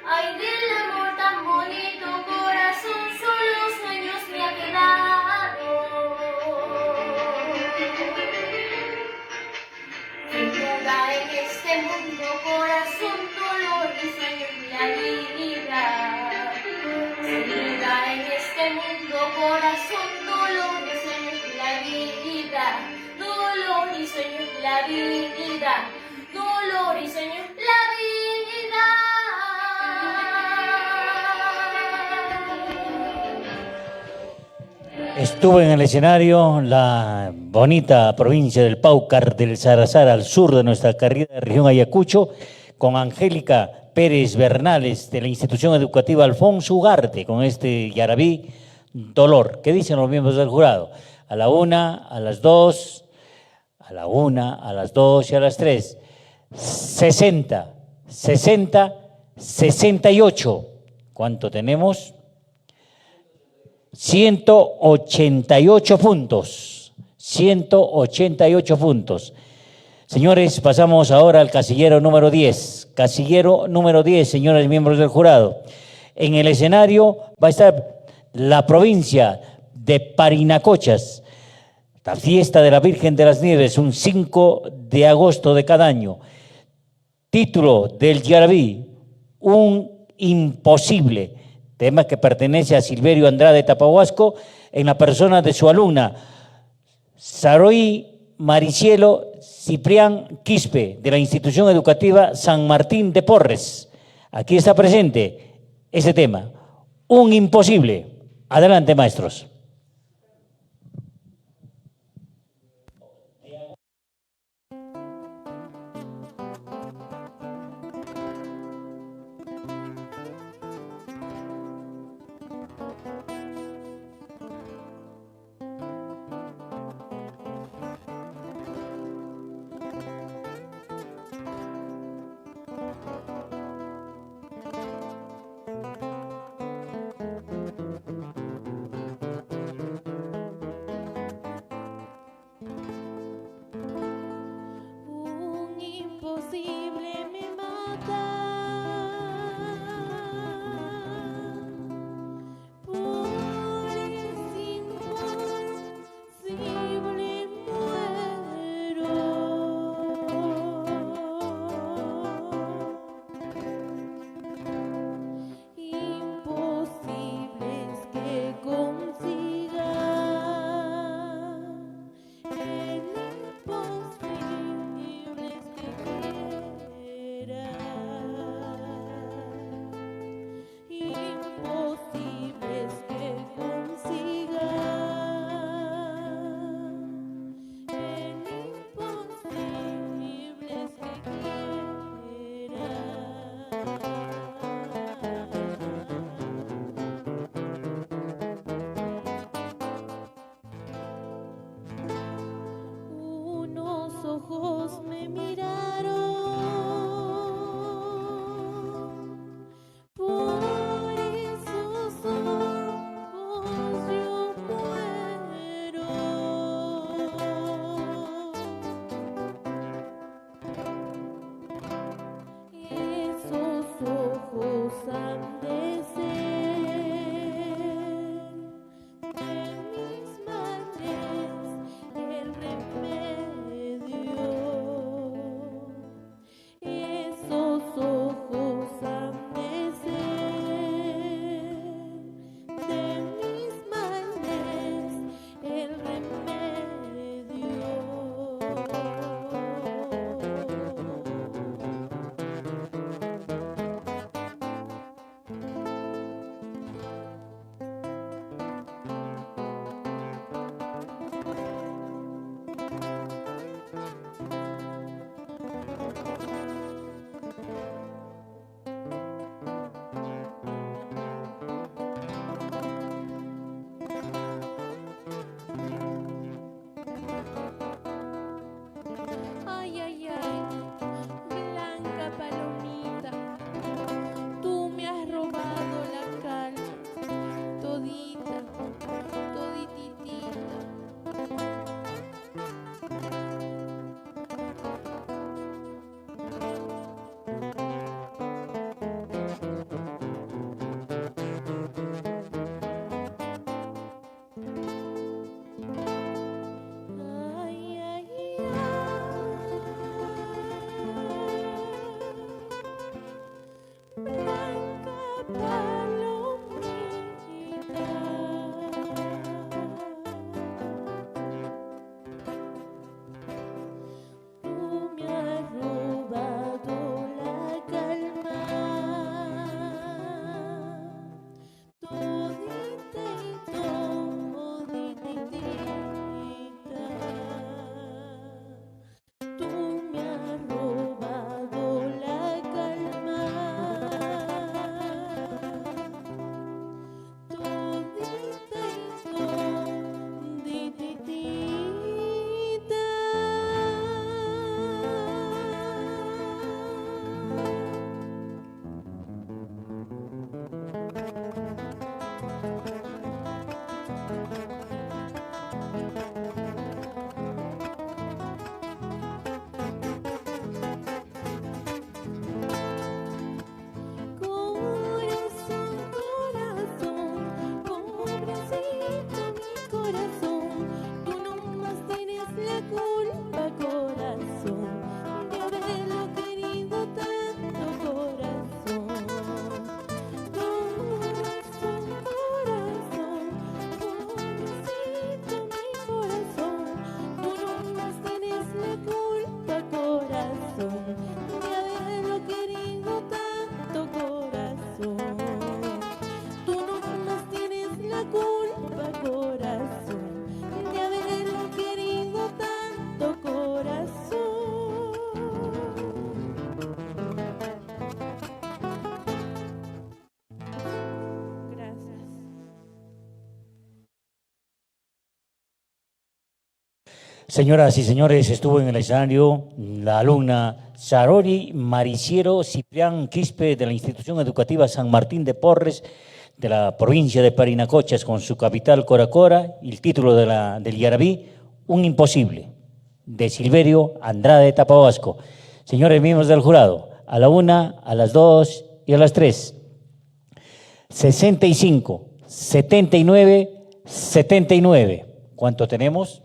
Ay, del amor tan bonito, corazón, solo sueños me han quedado. Sin duda en este mundo, corazón, dolor y sueños la vida. Sin duda en este mundo, corazón, dolor y sueños la vida. Dolor y sueños la vida. Dolor y sueños la vida. Estuvo en el escenario la bonita provincia del Paucar del Sarazar, al sur de nuestra querida región Ayacucho, con Angélica Pérez Bernales de la institución educativa Alfonso Ugarte, con este yarabí Dolor. ¿Qué dicen los miembros del jurado? A la 1, a las 2, a la 1, a las 2 y a las 3. 60, 60, 68. ¿Cuánto tenemos? 188 puntos. 188 puntos. Señores, pasamos ahora al casillero número 10. Casillero número 10, señores miembros del jurado. En el escenario va a estar la provincia de Parinacochas, la fiesta de la Virgen de las Nieves, un 5 de agosto de cada año. Título del yarabí, un imposible, tema que pertenece a Silverio Andrade Tapahuasco, en la persona de su alumna, Saroí Maricielo Ciprián Quispe, de la institución educativa San Martín de Porres. Aquí está presente ese tema, un imposible. Adelante, maestros. Señoras y señores, estuvo en el escenario la alumna Sarori Mariciero Ciprián Quispe de la Institución Educativa San Martín de Porres de la provincia de Parinacochas con su capital Coracora y el título del Yarabí, Un Imposible, de Silverio Andrade Tapabasco. Señores miembros del jurado, a la 1, a las 2 y a las 3. 65, 79, 79. ¿Cuánto tenemos?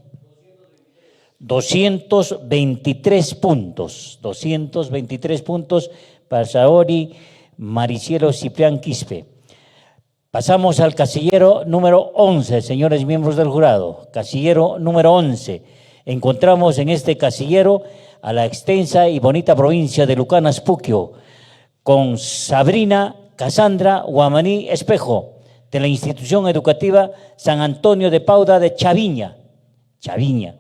223 puntos. 223 puntos para Saori Maricielo Ciprián Quispe. Pasamos al casillero número 11, señores miembros del jurado. Casillero número 11. Encontramos en este casillero a la extensa y bonita provincia de Lucanas Puquio, con Sabrina Casandra Guamaní Espejo, de la Institución Educativa San Antonio de Pauda de Chaviña. Chaviña.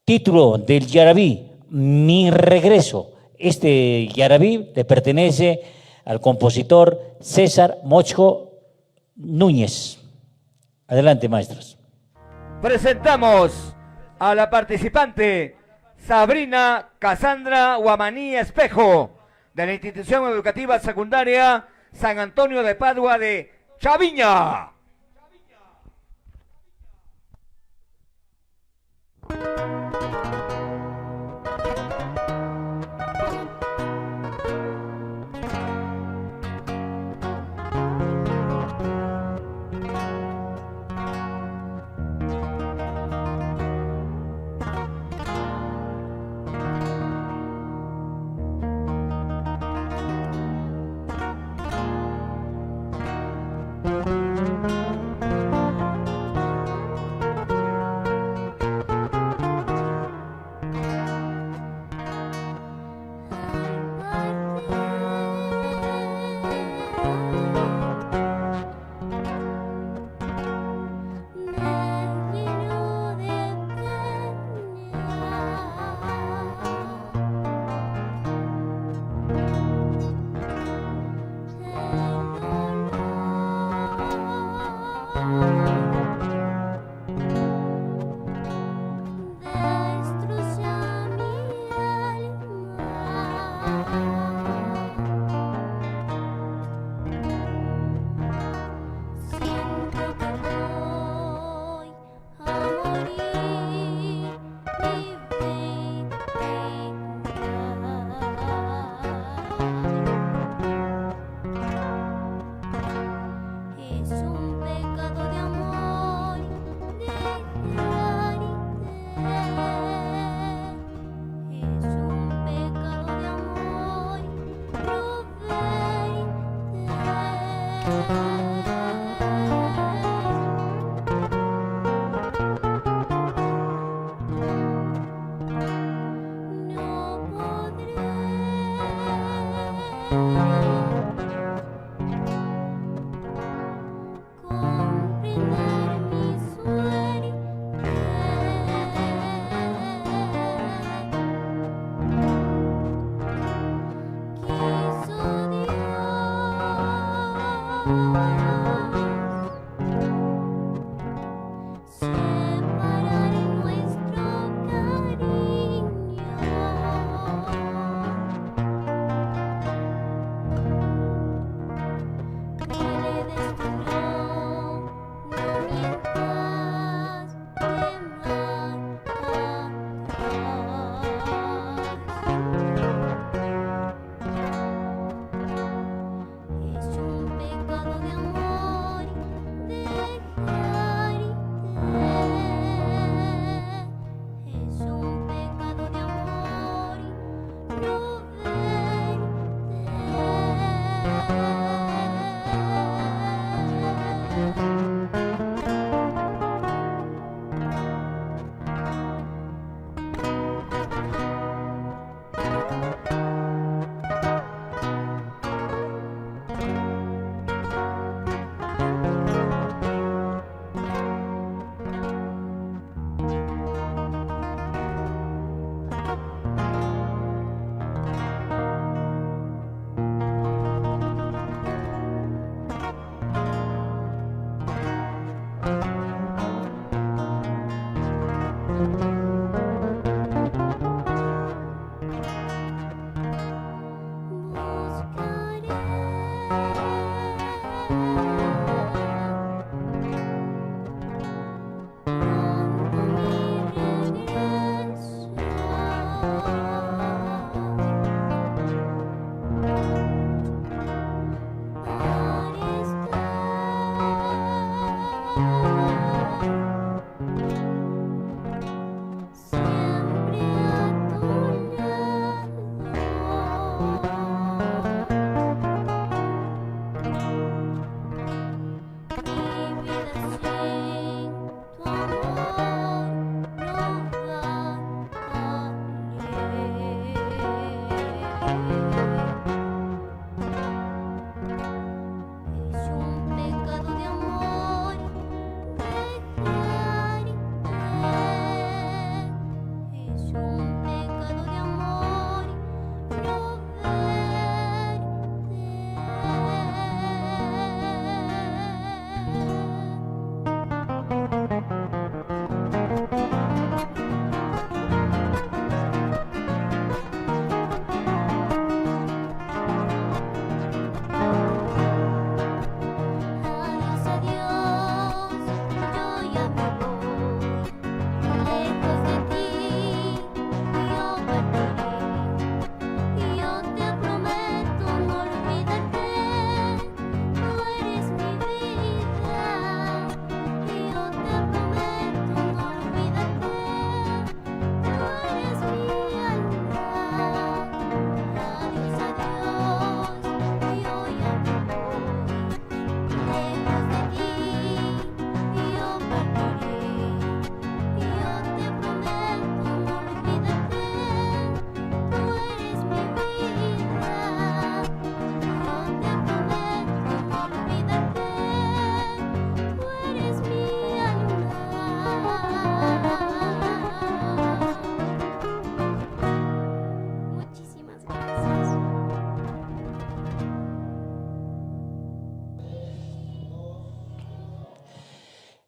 Título del Yarabí, Mi Regreso. Este Yarabí le pertenece al compositor César Mocho Núñez. Adelante, maestros. Presentamos a la participante Sabrina Casandra Guamaní Espejo, de la Institución Educativa Secundaria San Antonio de Padua de Chaviña.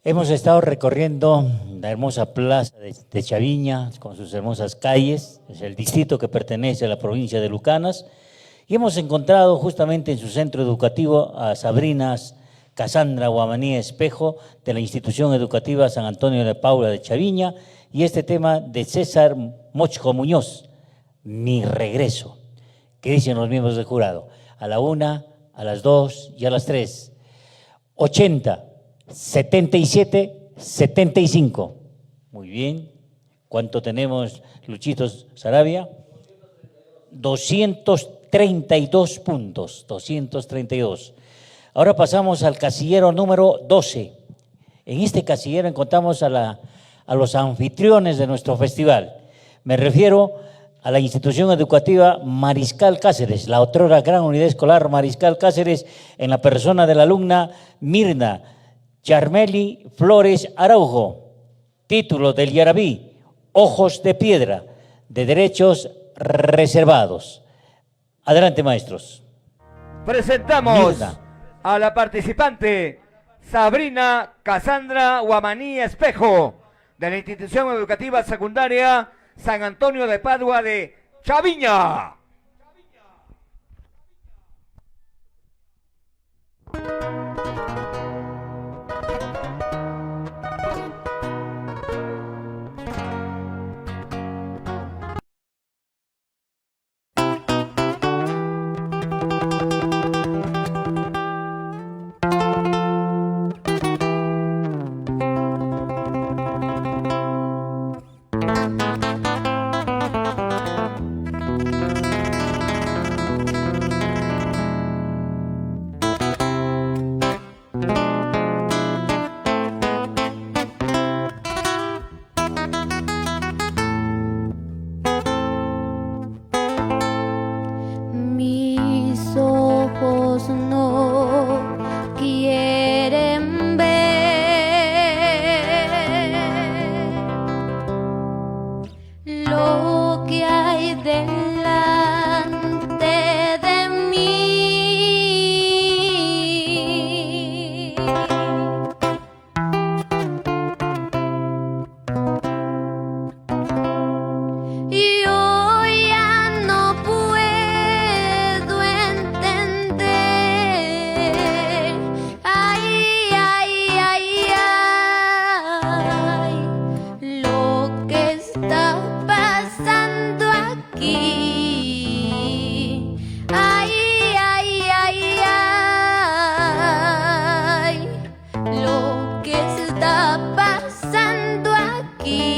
Hemos estado recorriendo la hermosa plaza de Chaviña con sus hermosas calles, es el distrito que pertenece a la provincia de Lucanas, y hemos encontrado justamente en su centro educativo a Sabrina Cassandra Guamaní Espejo de la Institución Educativa San Antonio de Paula de Chaviña, y este tema de César Mochjo Muñoz, Mi regreso. ¿Qué dicen los miembros del jurado? A la 1, a las 2 y a las 3. 80, 77, 75. Muy bien. ¿Cuánto tenemos, Luchito Sarabia? 232 puntos, 232. Ahora pasamos al casillero número 12. En este casillero encontramos a los anfitriones de nuestro festival. Me refiero a la institución educativa Mariscal Cáceres, la otrora Gran Unidad Escolar Mariscal Cáceres, en la persona de la alumna Mirna Charmeli Flores Araujo. Título del Yarabí, Ojos de Piedra, de Derechos Reservados. Adelante, maestros. Presentamos Mirna. a la participante Sabrina Cassandra Guamaní Espejo, de la Institución Educativa Secundaria San Antonio de Padua de Chaviña. Mis ojos no quieren ver lo que hay delante de mí. Yo ya no puedo entender, ay, ay, ay, ay, lo que está pasando aquí. Ay, ay, ay, ay, lo que está pasando aquí.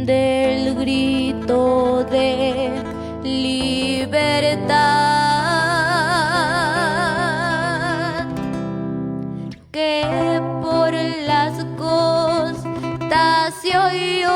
Del grito de libertad que por las costas se oyó.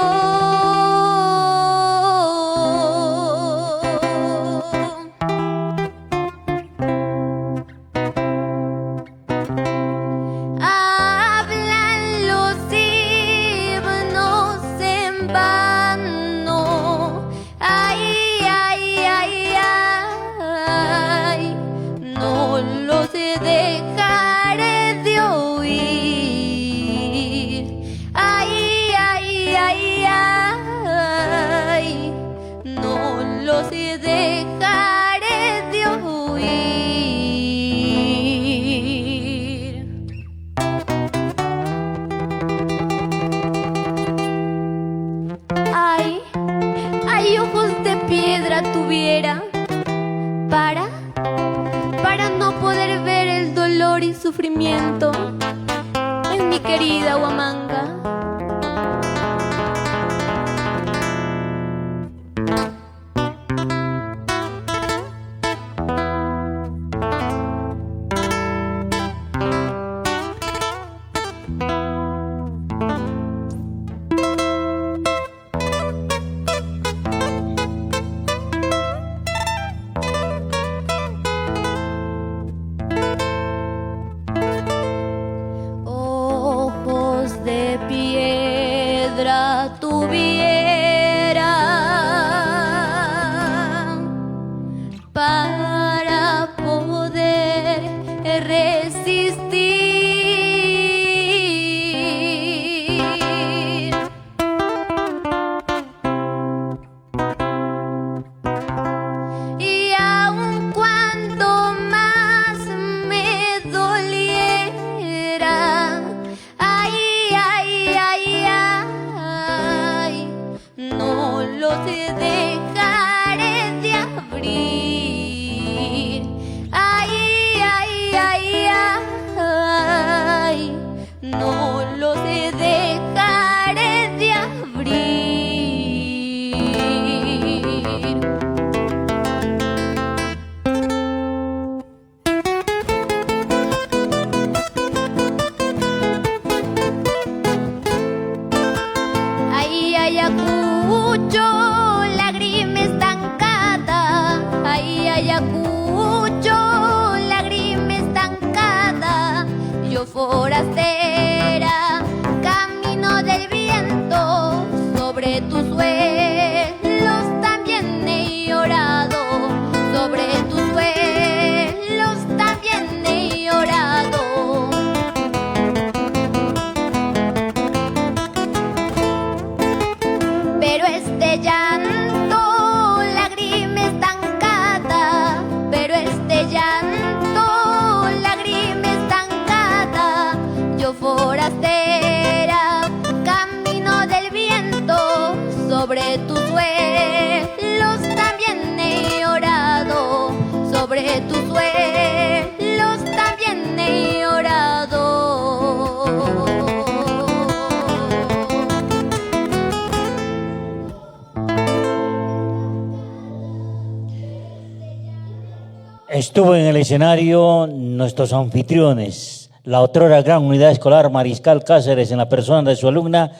Hablan los himnos en vano. Ay, ay, ay, ay, no los dejaré de oír. Ay, ay, ay, ay, no los dejaré de oír. Ay, ay, ojos de piedra tuviera para no poder ver el dolor y sufrimiento en mi querida Huamanga. Ojos de piedra tuviera para poder resistir. Y aun cuando más me doliera, ay, ay, ay, ay, no los dejaré de abrir. Ay, ay, ay, ay, no los dejaré de abrir. Ay, Ayacucho, lágrima estancada. Ay, Ayacucho, lágrima estancada. Yo forastera, camino del viento. Sobre tus suelos también he llorado. Sobre tus suelos también he llorado. Pero este llanto, lágrima estancada. Pero este llanto, lágrima estancada. Yo forastera, camino del viento. Sobre tus suelos también he llorado. Sobre tus suelos también he llorado. Estuvo en el escenario nuestros anfitriones, la otrora Gran Unidad Escolar Mariscal Cáceres, en la persona de su alumna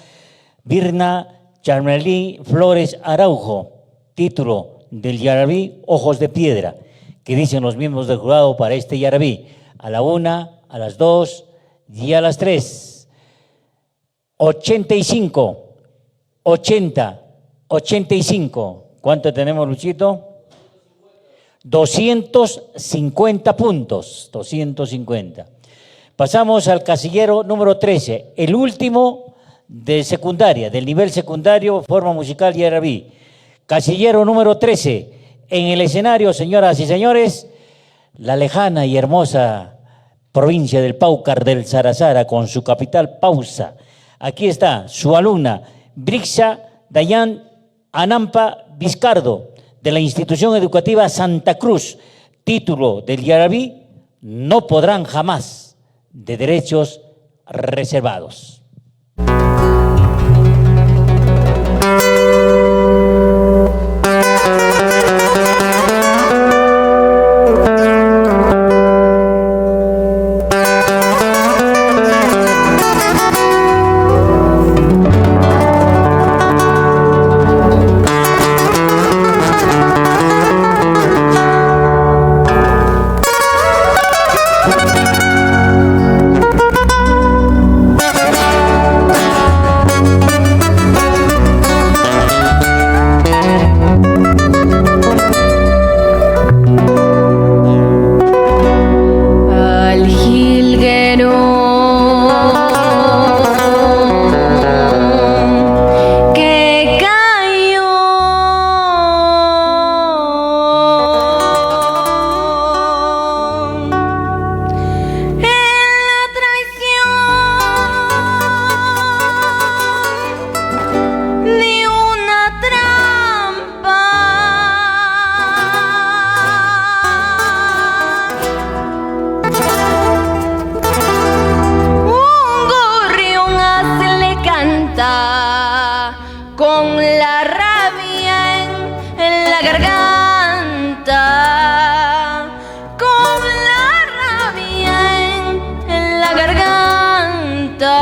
Virna Charmelí Flores Araujo, título del Yarabí Ojos de Piedra, que dicen los miembros del jurado para este Yarabí, a la 1, a las 2 y a las 3. 85, 80, 85. ¿Cuánto tenemos, Luchito? 250 puntos, 250. Pasamos al casillero número 13, el último de secundaria, del nivel secundario, forma musical Yarabí. Casillero número 13, en el escenario, señoras y señores, la lejana y hermosa provincia del Paucar del Sarazara, con su capital Pausa. Aquí está su alumna, Brixa Dayan Anampa Vizcardo, de la institución educativa Santa Cruz, título del Yarabí, No podrán jamás, de derechos reservados. con la rabia en la garganta, con la rabia en la garganta.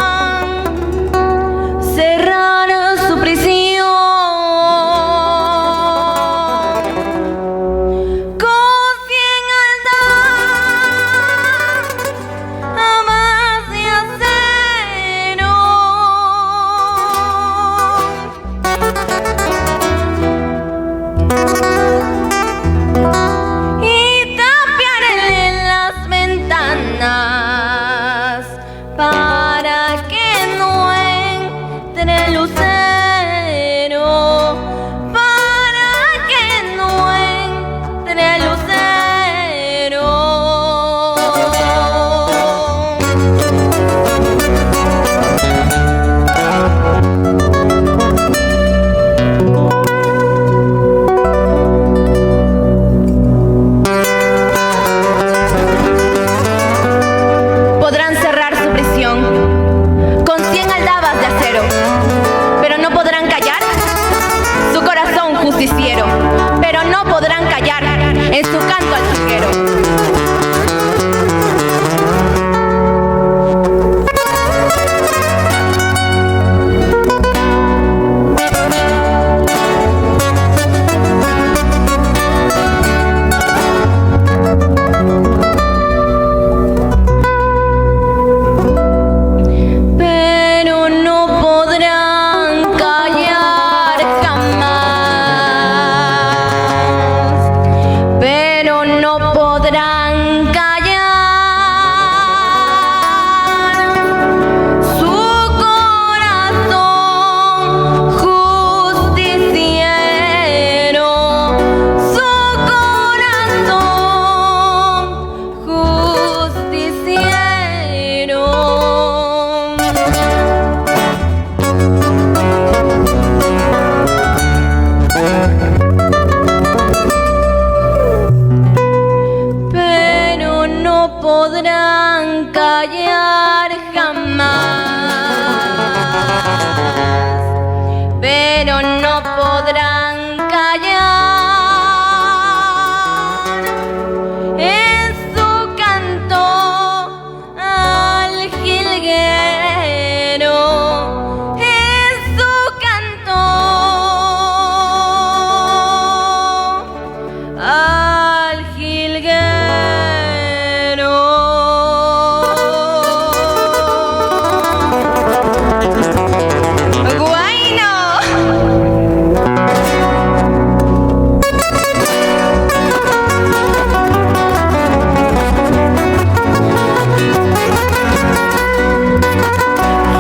Podrán cerrar su prisión podrán callar en su canto al jilguero, en su canto al jilguero. Guayno.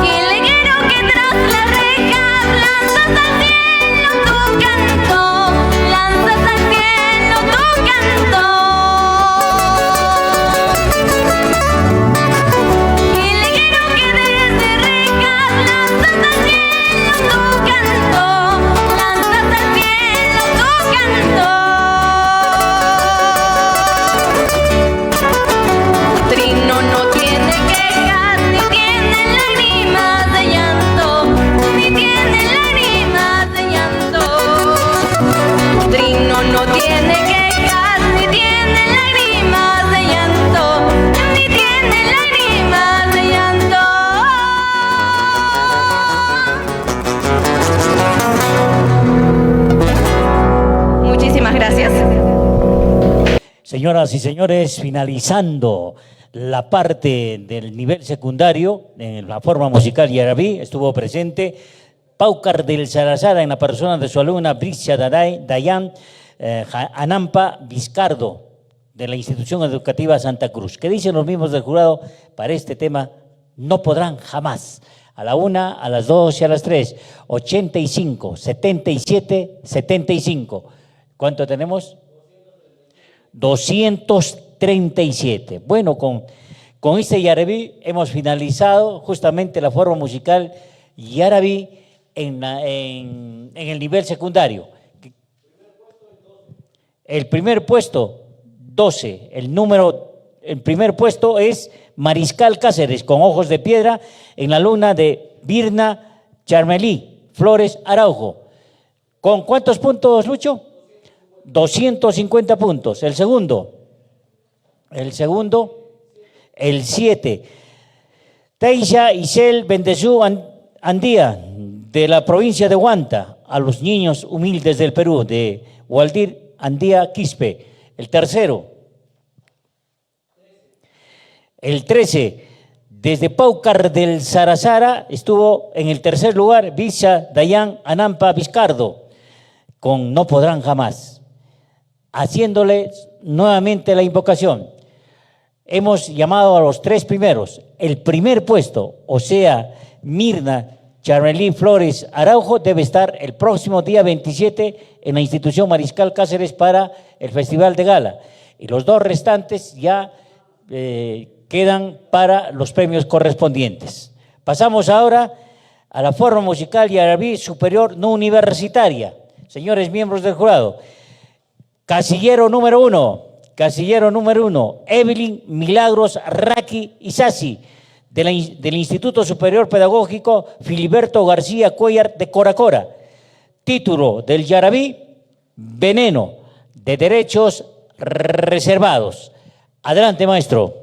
Jilguero que tras las rejas lanzas al cielo tu canto, lanzas al cielo tu canto. Jilguero que desde rejas lanzas al cielo tu canto, lanzas al cielo tu canto. Trino no tiene quejas, ni tiene lágrimas de llanto, ni tiene lágrimas de llanto. Trino no tiene quejas, ni tiene lágrimas de llanto, ni tiene lágrimas de llanto. Muchísimas gracias. Señoras y señores, finalizando la parte del nivel secundario, en la forma musical Yarabí, estuvo presente Paucar del Sarazara en la persona de su alumna Bricia Dayan Anampa Vizcardo, de la Institución Educativa Santa Cruz. ¿Qué dicen los miembros del jurado para este tema? No podrán jamás. A la 1, a las 2 y a las 3. 85, 77, 75. ¿Cuánto tenemos? 237. Bueno, con este Yarabí hemos finalizado justamente la forma musical Yarabí en el nivel secundario. El primer puesto, 12. El primer puesto es Mariscal Cáceres, con ojos de piedra, en la luna de Virna Charmelí Flores Araujo. ¿Con cuántos puntos, Lucho? 250 puntos. El segundo, el 7. Teisha Isel Bendezú Andía, de la provincia de Huanta, a los niños humildes del Perú, de Waldir Andía Quispe. El tercero. El 13, desde Paucar del Sarazara, estuvo en el tercer lugar Bricia Dayan Anampa Vizcardo, con No podrán jamás. Haciéndole nuevamente la invocación. Hemos llamado a los 3 primeros. El primer puesto, o sea, Mirna Charmelí Flores Araujo, debe estar el próximo día 27 en la Institución Mariscal Cáceres para el Festival de Gala. Y los 2 restantes ya quedan para los premios correspondientes. Pasamos ahora a la forma musical Yarabí superior no universitaria. Señores miembros del jurado, casillero número 1, Evelyn Milagros Raki Isasi, del Instituto Superior Pedagógico Filiberto García Cuellar de Coracora. Título del Yarabí, Veneno, de Derechos Reservados. Adelante, maestro.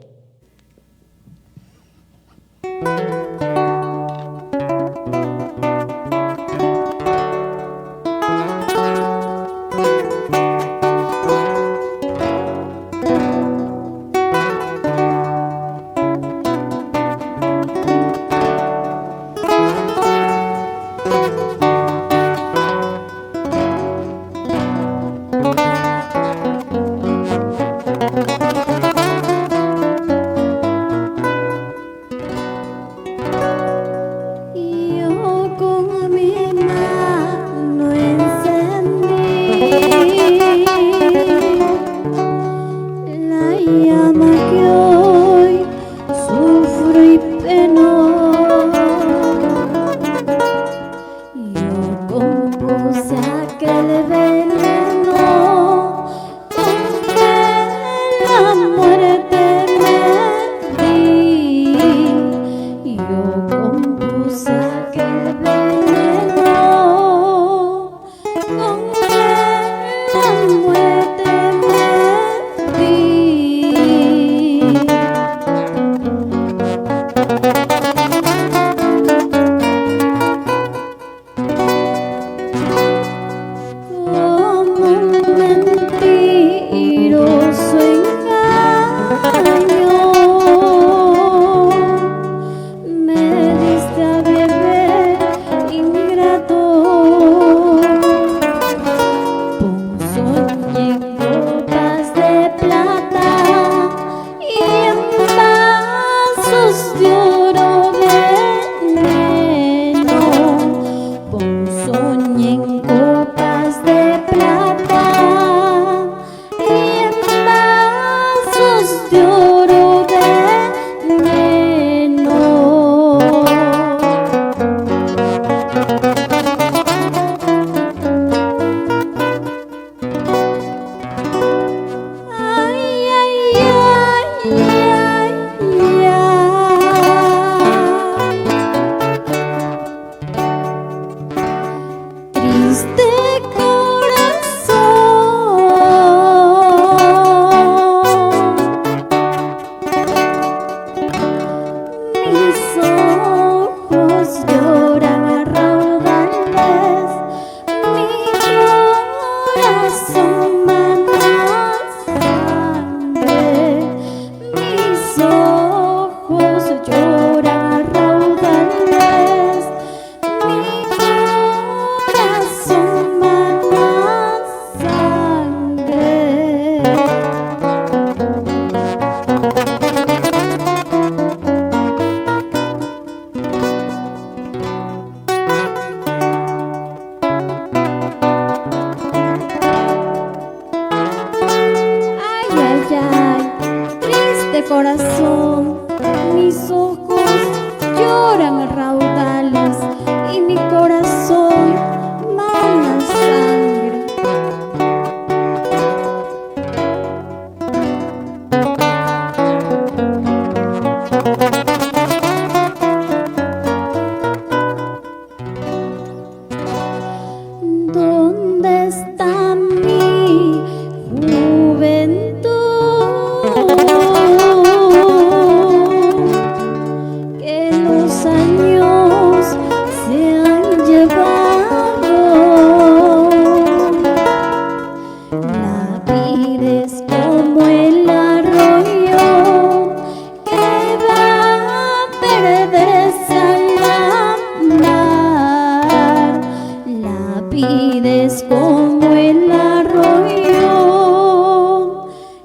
mides como el arroyo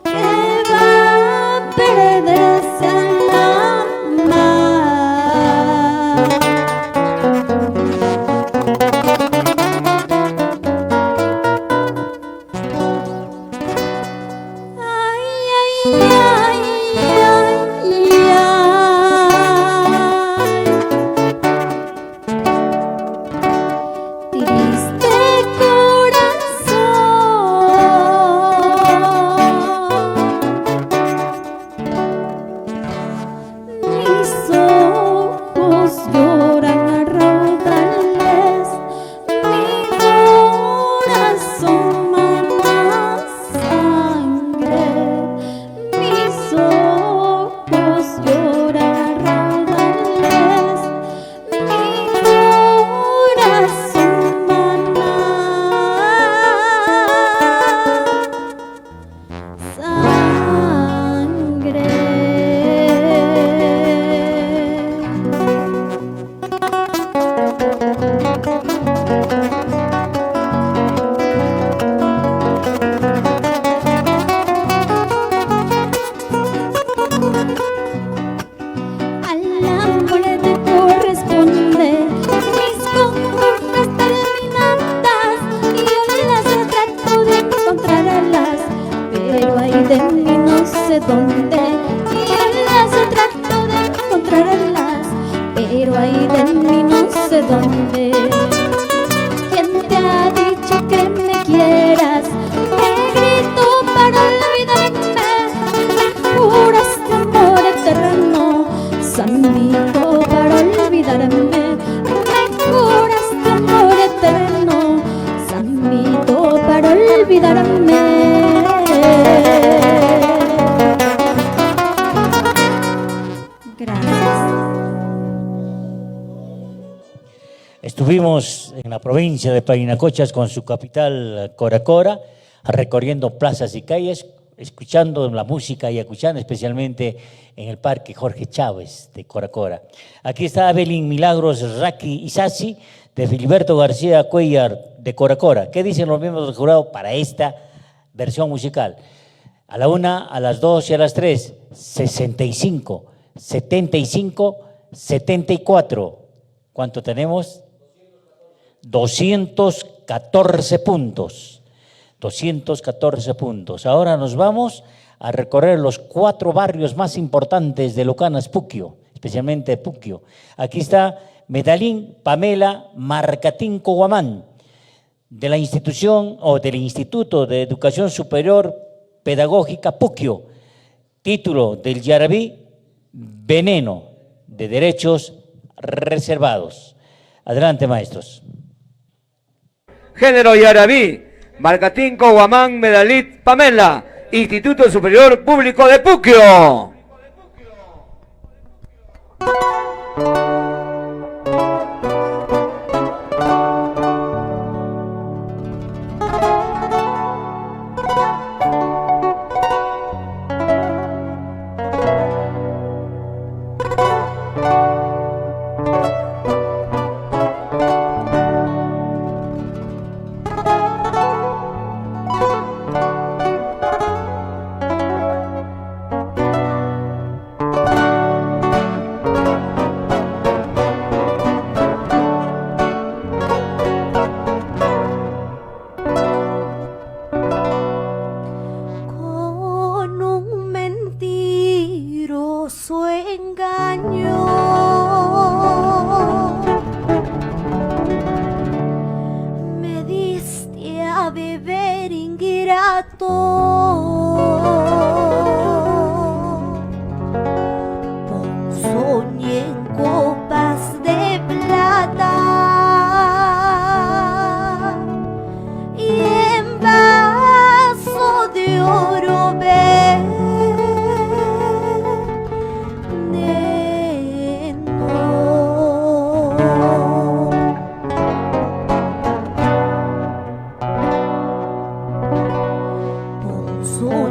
que va a perderse en la mar. Ay, ay, ay, ay, triste corazón, mis ojos lloran a raudales, mi corazón mama sangre, mis ojos lloran a raudales, mi corazón mama sangre. Al amor te corresponde mis conductas terminadas, y hoy las trato de encontrarlas, pero hay de mí no sé dónde. Y hoy las trato de encontrarlas, pero hay de mí no sé dónde. ¿Quién te ha dicho que me quieras? Te grito para olvidarme, me juras de amor eterno, Samito, para olvidarme, me juras de amor eterno, Samito, para olvidarme. Gracias. Estuvimos en la provincia de Parinacochas con su capital Coracora, recorriendo plazas y calles, escuchando la música y escuchando especialmente en el Parque Jorge Chávez de Coracora. Aquí está Evelyn Milagros Raki Isasi, de Filiberto García Cuellar de Coracora. ¿Qué dicen los miembros del jurado para esta versión musical? A la 1, a las 2 y a las 3, 65, 75, 74. ¿Cuánto tenemos? 214 puntos. 214 puntos. Ahora nos vamos a recorrer los 4 barrios más importantes de Lucanas, Puquio, especialmente Puquio. Aquí está Medellín Pamela Marcatín Coguamán, de la institución o del Instituto de Educación Superior Pedagógica Puquio, título del Yarabí Veneno de Derechos Reservados. Adelante, maestros. Género Yarabí, Marcatín Coguamán Medalit Pamela, Instituto Superior Público de Puquio. Soy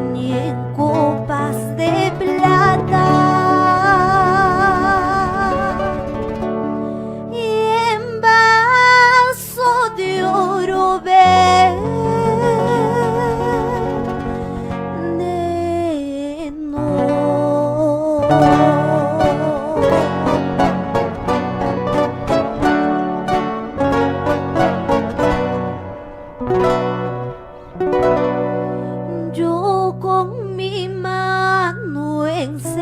Yo con mi mano encendí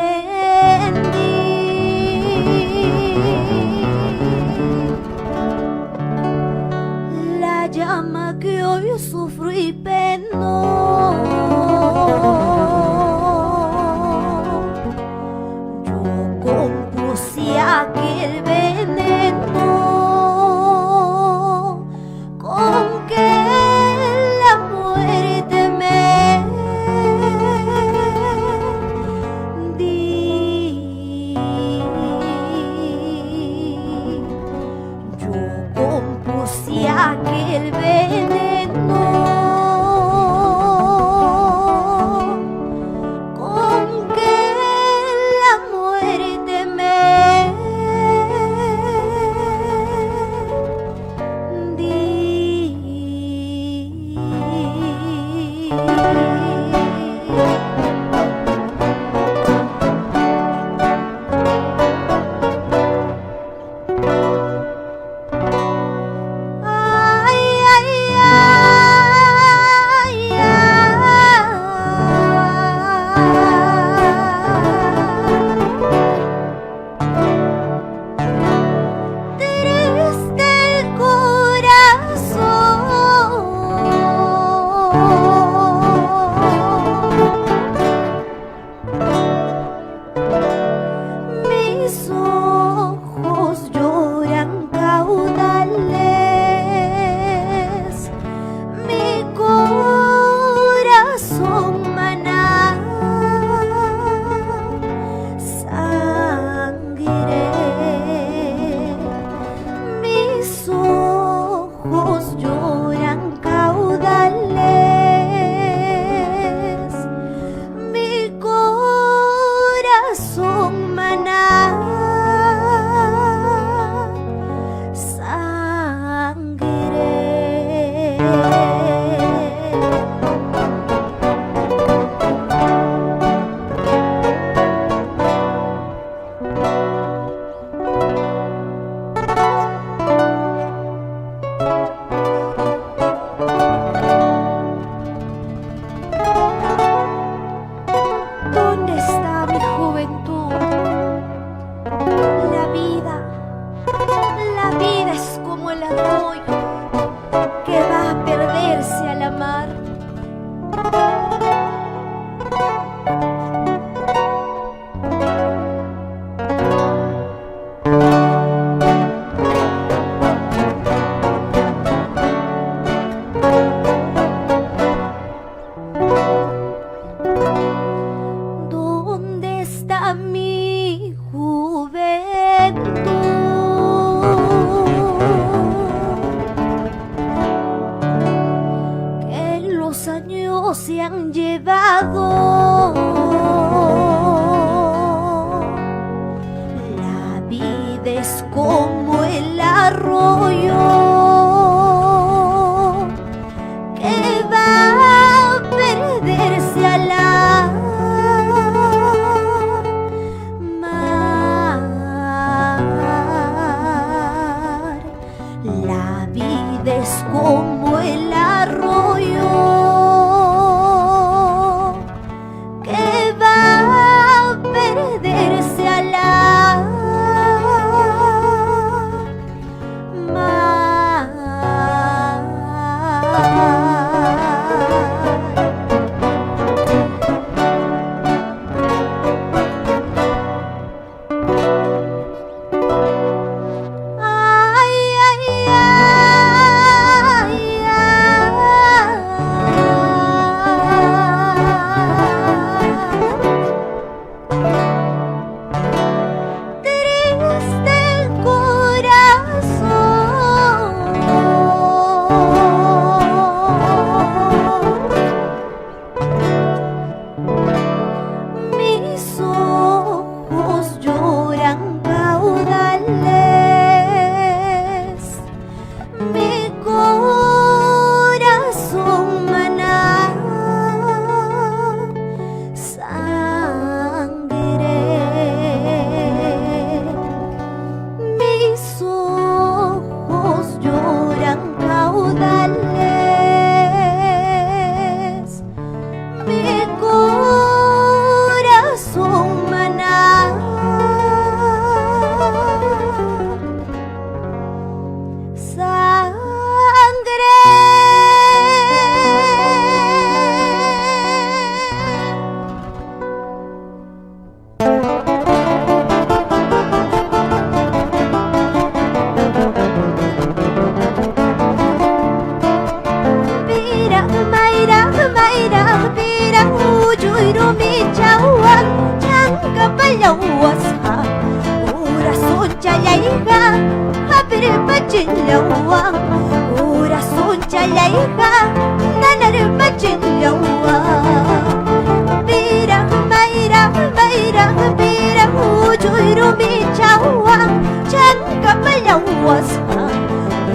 la llama que hoy sufro y peno. Yo compuse aquel veneno con que la muerte me di. Yo compuse aquel veneno con que la muerte me se han llevado. La vida es como el arroyo que va a perderse a la mar. La vida es como el arroyo que va a perderse a la mar. yawas Urasun chalayga Hapir bachin lawa Urasun chalayga Nanar bachin lawa Birang bayrang bayrang birang Ujuru bichawa Chanka palawas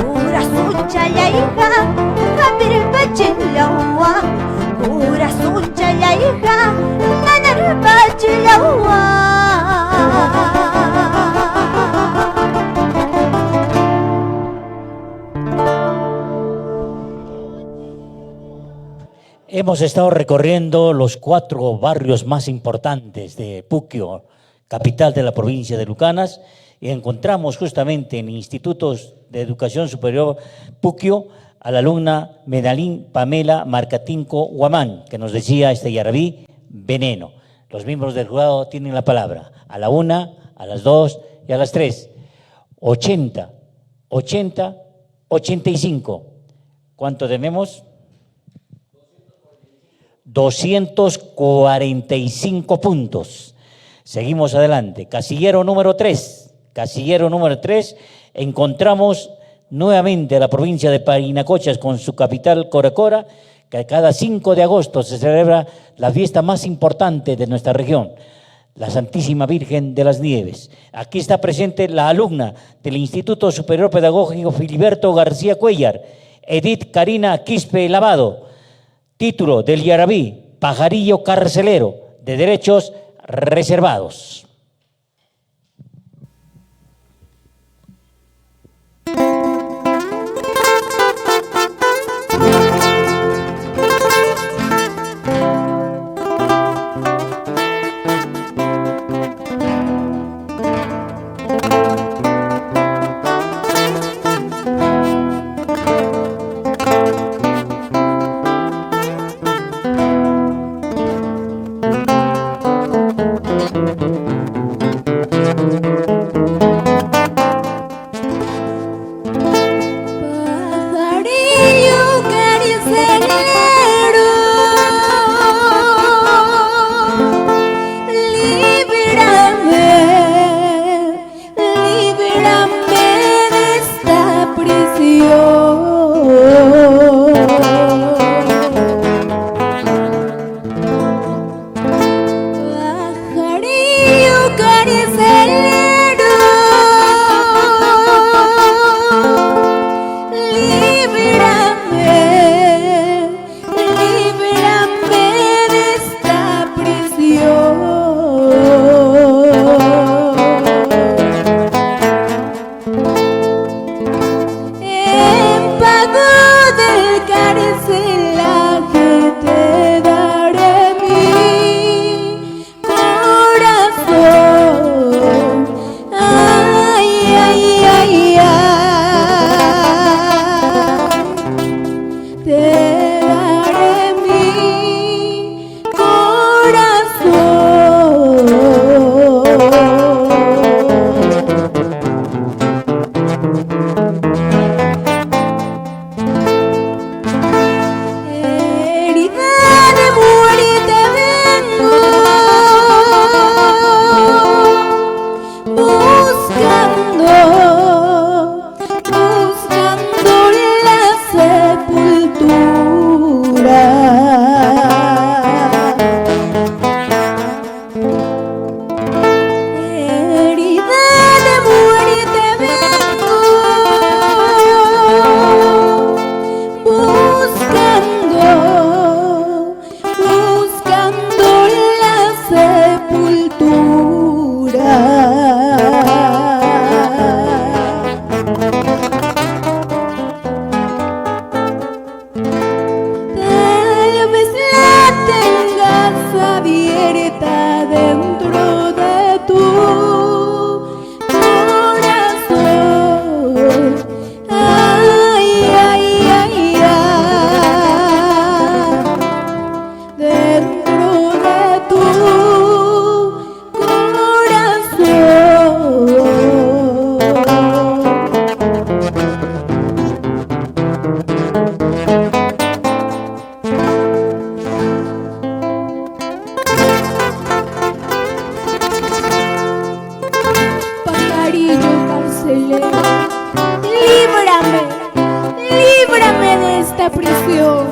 Urasun chalayga Hapir bachin lawa Urasun chalayga Nanar bachin lawa Hemos estado recorriendo los 4 barrios más importantes de Puquio, capital de la provincia de Lucanas, y encontramos justamente en Institutos de Educación Superior Puquio a la alumna Medalín Pamela Marcatinco Huamán, que nos decía este yarabí, veneno. Los miembros del jurado tienen la palabra, a la 1, a las 2 y a las 3. 80, 80, 85. ¿Cuánto tenemos? 245 puntos. Seguimos adelante. Casillero número 3. Casillero número 3. Encontramos nuevamente a la provincia de Parinacochas con su capital Coracora, que cada 5 de agosto se celebra la fiesta más importante de nuestra región, la Santísima Virgen de las Nieves. Aquí está presente la alumna del Instituto Superior Pedagógico Filiberto García Cuellar, Edith Karina Quispe Lavado. Título del yarabí, pajarillo carcelero, de derechos reservados. Puquio.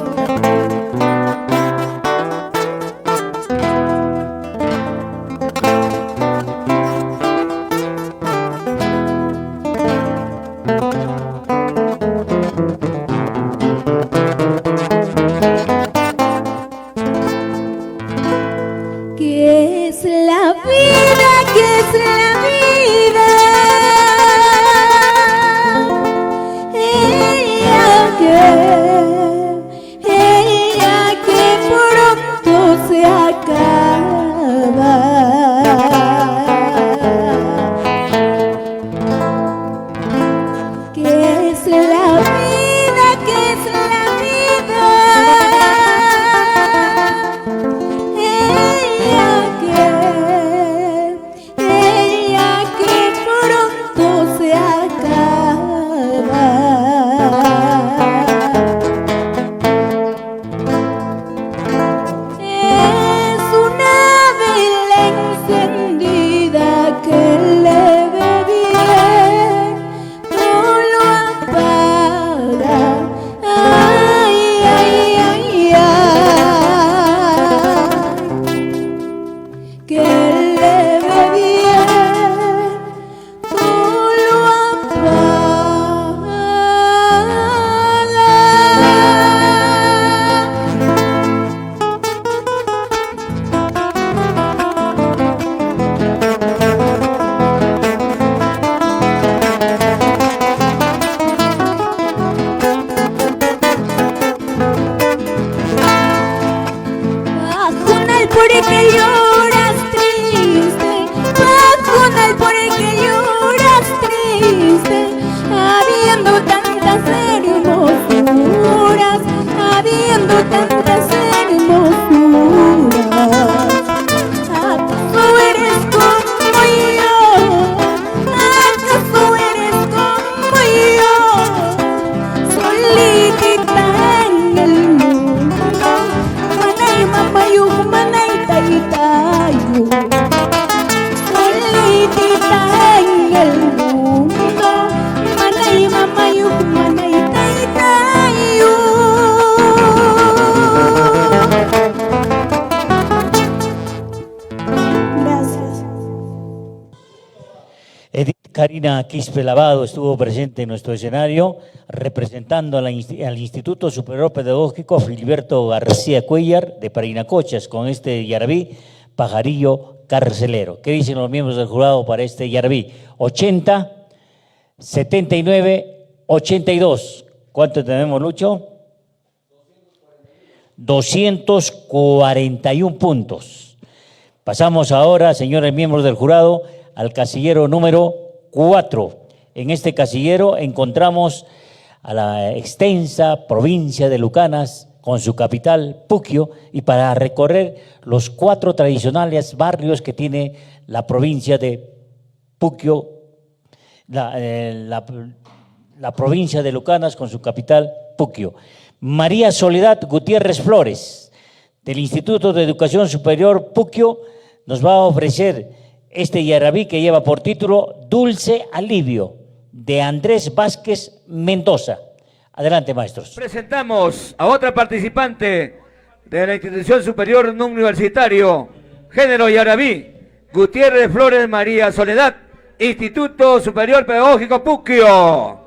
¿Qué es la vida? ¿Qué es la vida? Ella que pronto se acaba. ¿Qué es la vida? ¿Qué es la vida? Ella que pronto se acaba. Es una vela encendida que le ve bien, no lo apaga. Ay, ay, ay, ay, que le ve bien, no lo apaga. Bajuna el porque lloras triste, bajuna el porque lloras triste, habiendo tantas hermosuras, habiendo tantas hermosuras. ¿Acaso eres como yo? ¿Acaso eres como yo? Solitita en el mundo, manay mamayu, manay taitayu. Solitita en el mundo, manay mamayu, manay taitayu. Gracias. Edith Karina Quispe Lavado estuvo presente en nuestro escenario representando al Instituto Superior Pedagógico Filiberto García Cuellar de Parinacochas con este yarabí Pajarillo Carcelero. ¿Qué dicen los miembros del jurado para este yarabí? 80, 79, 82. ¿Cuánto tenemos, Lucho? 241 puntos. Pasamos ahora, señores miembros del jurado, al casillero número 4. En este casillero encontramos a la extensa provincia de Lucanas con su capital Puquio, y para recorrer los 4 tradicionales barrios que tiene la provincia de Puquio, la provincia de Lucanas con su capital Puquio. María Soledad Gutiérrez Flores, del Instituto de Educación Superior Puquio, nos va a ofrecer este yarabí que lleva por título Dulce Alivio, de Andrés Vázquez Mendoza. Adelante, maestros. Presentamos a otra participante de la Institución Superior No Universitario, género yarabí, Gutiérrez Flores María Soledad, Instituto Superior Pedagógico Puquio.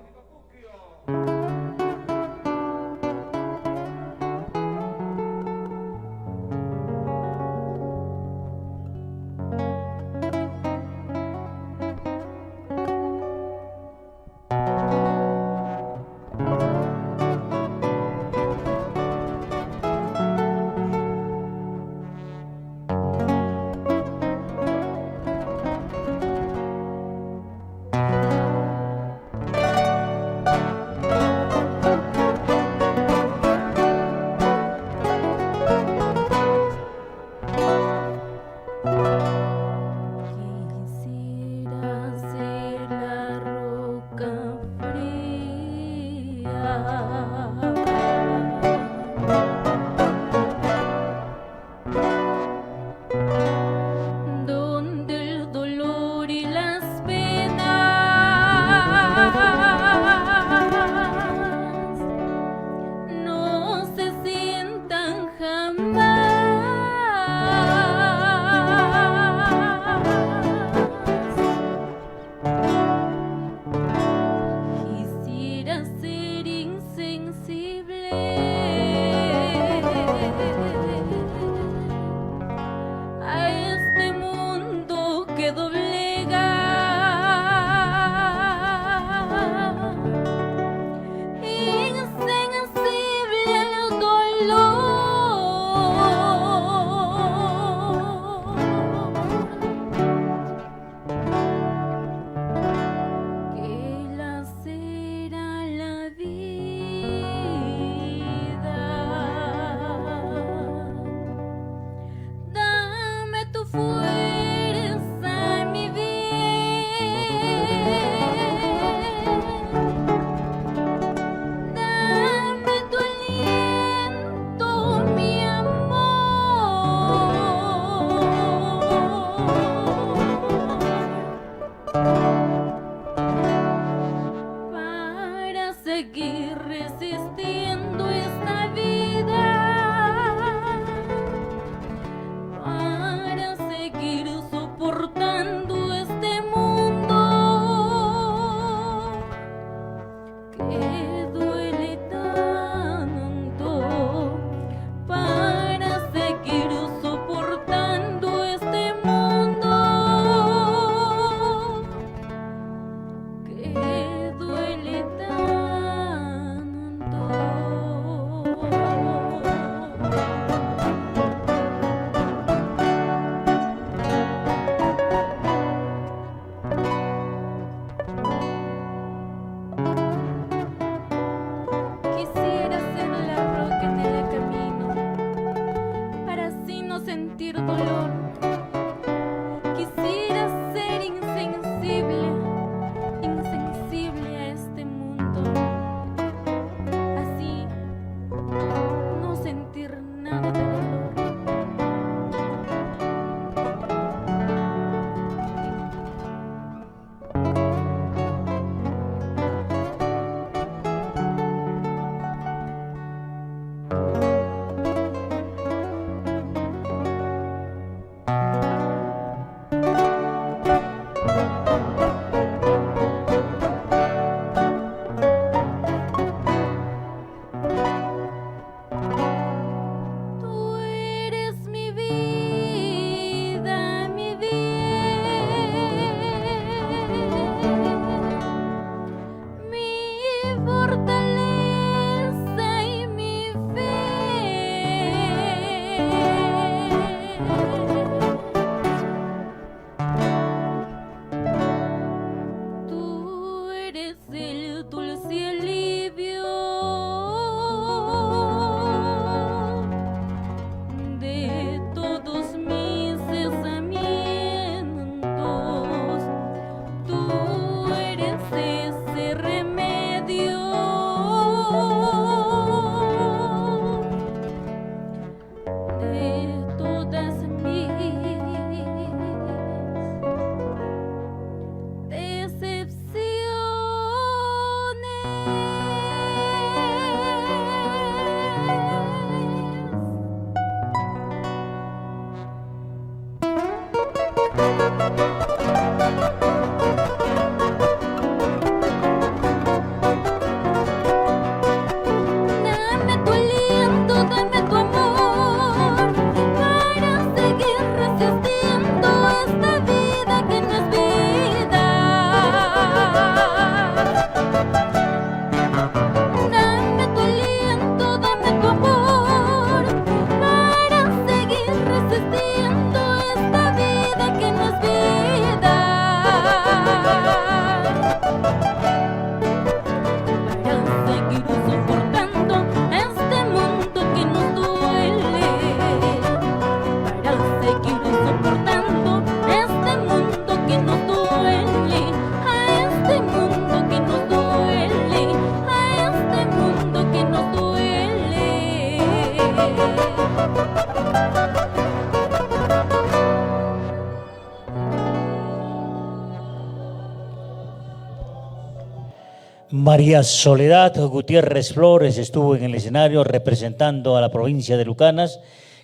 María Soledad Gutiérrez Flores estuvo en el escenario representando a la provincia de Lucanas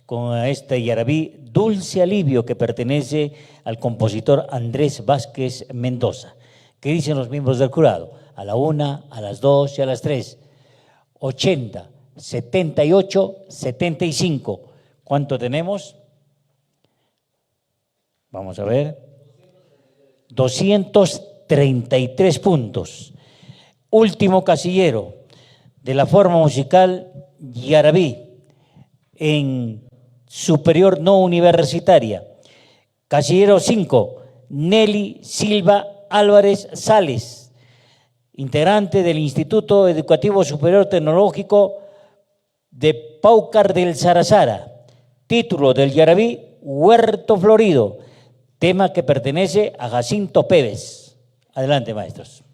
con este yarabí Dulce Alivio, que pertenece al compositor Andrés Vázquez Mendoza. ¿Qué dicen los miembros del jurado? A la 1, a las 2 y a las 3. 80, 78, 75. ¿Cuánto tenemos? Vamos a ver. 233 puntos. Último casillero de la forma musical yarabí en superior no universitaria. Casillero 5, Nelly Silva Álvarez Sales, integrante del Instituto Educativo Superior Tecnológico de Paucar del Sarazara. Título del yarabí, Huerto Florido, tema que pertenece a Jacinto Pérez. Adelante, maestros.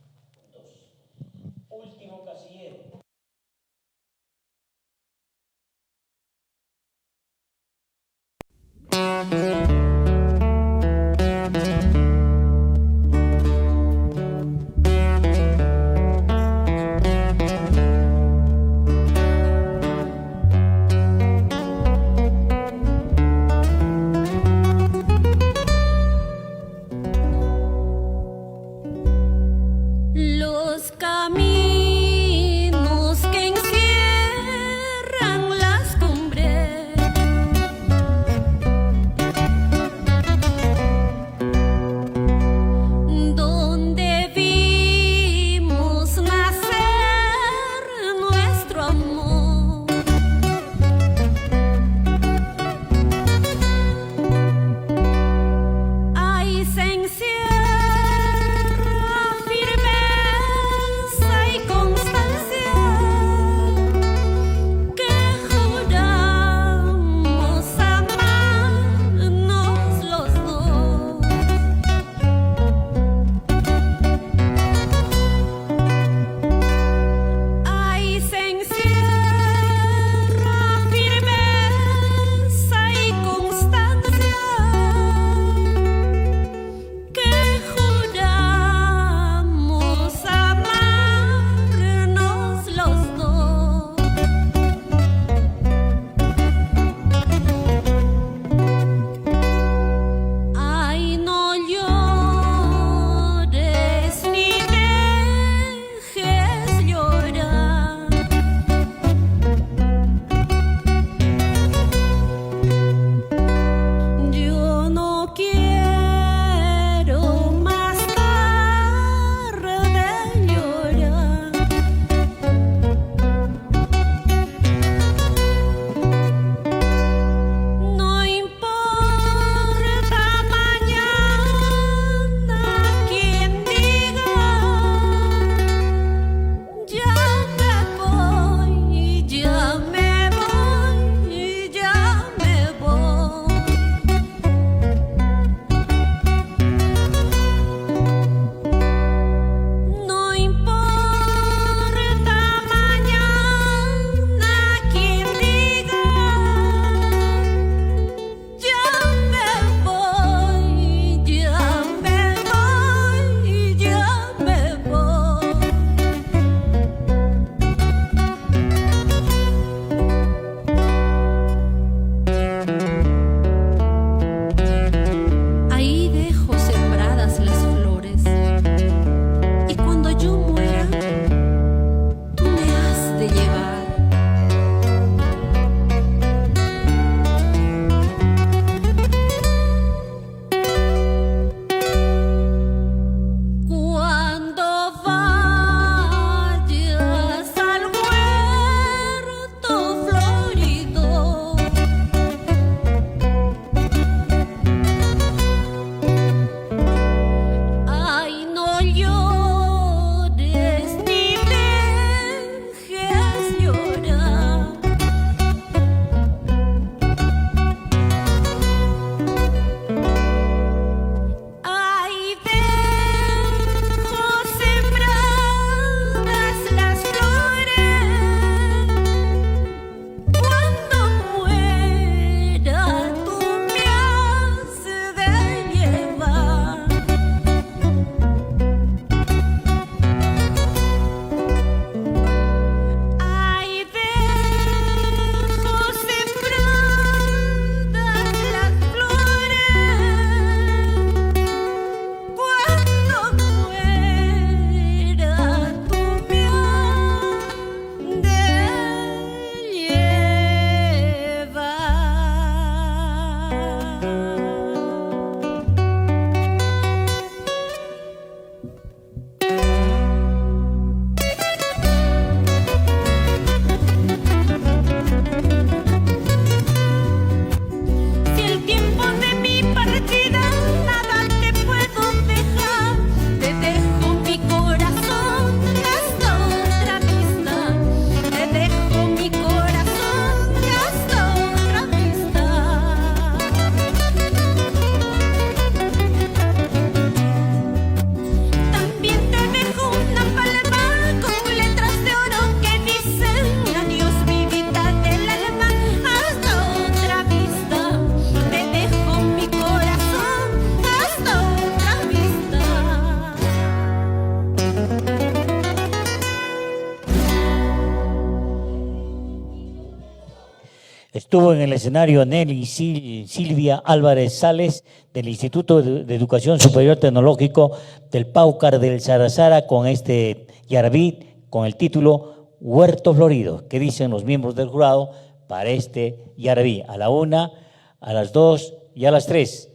Estuvo en el escenario Nelly Silvia Álvarez Sales del Instituto de Educación Superior Tecnológico del Paucar del Sarazara con este yarabí con el título Huerto Florido. ¿Qué dicen los miembros del jurado para este yarabí? A la 1, a las 2 y a las 3.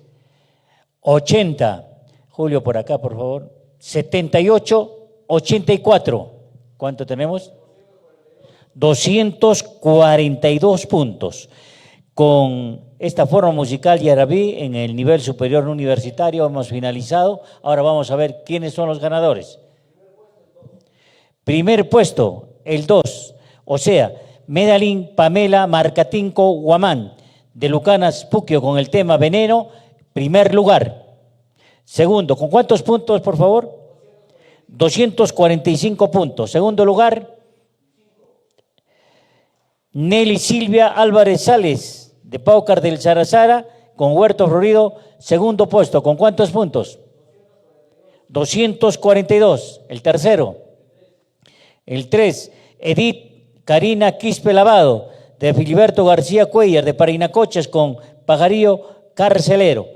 80. Julio, por acá, por favor. 78, 84. ¿Cuánto tenemos? 242 puntos. Con esta forma musical yarabí en el nivel superior universitario hemos finalizado. Ahora vamos a ver quiénes son los ganadores. Primer puesto, el 2, o sea, Medalín Pamela Marcatinco Guamán, de Lucanas Puquio, con el tema Veneno, primer lugar. Segundo, ¿con cuántos puntos, por favor? 245 puntos. Segundo lugar, Nelly Silvia Álvarez Sales, de Paucar del Sarazara, con Huerto Florido, segundo puesto. ¿Con cuántos puntos? 242. El tercero. El 3, Edith Karina Quispe Lavado, de Filiberto García Cuellar, de Parinacochas, con Pajarillo Carcelero.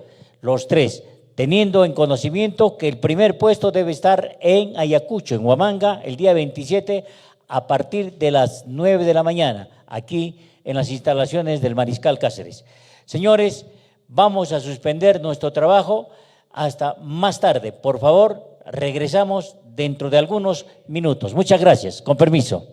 Los 3, teniendo en conocimiento que el primer puesto debe estar en Ayacucho, en Huamanga, el día 27, a partir de las 9 de la mañana, aquí en las instalaciones del Mariscal Cáceres. Señores, vamos a suspender nuestro trabajo hasta más tarde. Por favor, regresamos dentro de algunos minutos. Muchas gracias. Con permiso.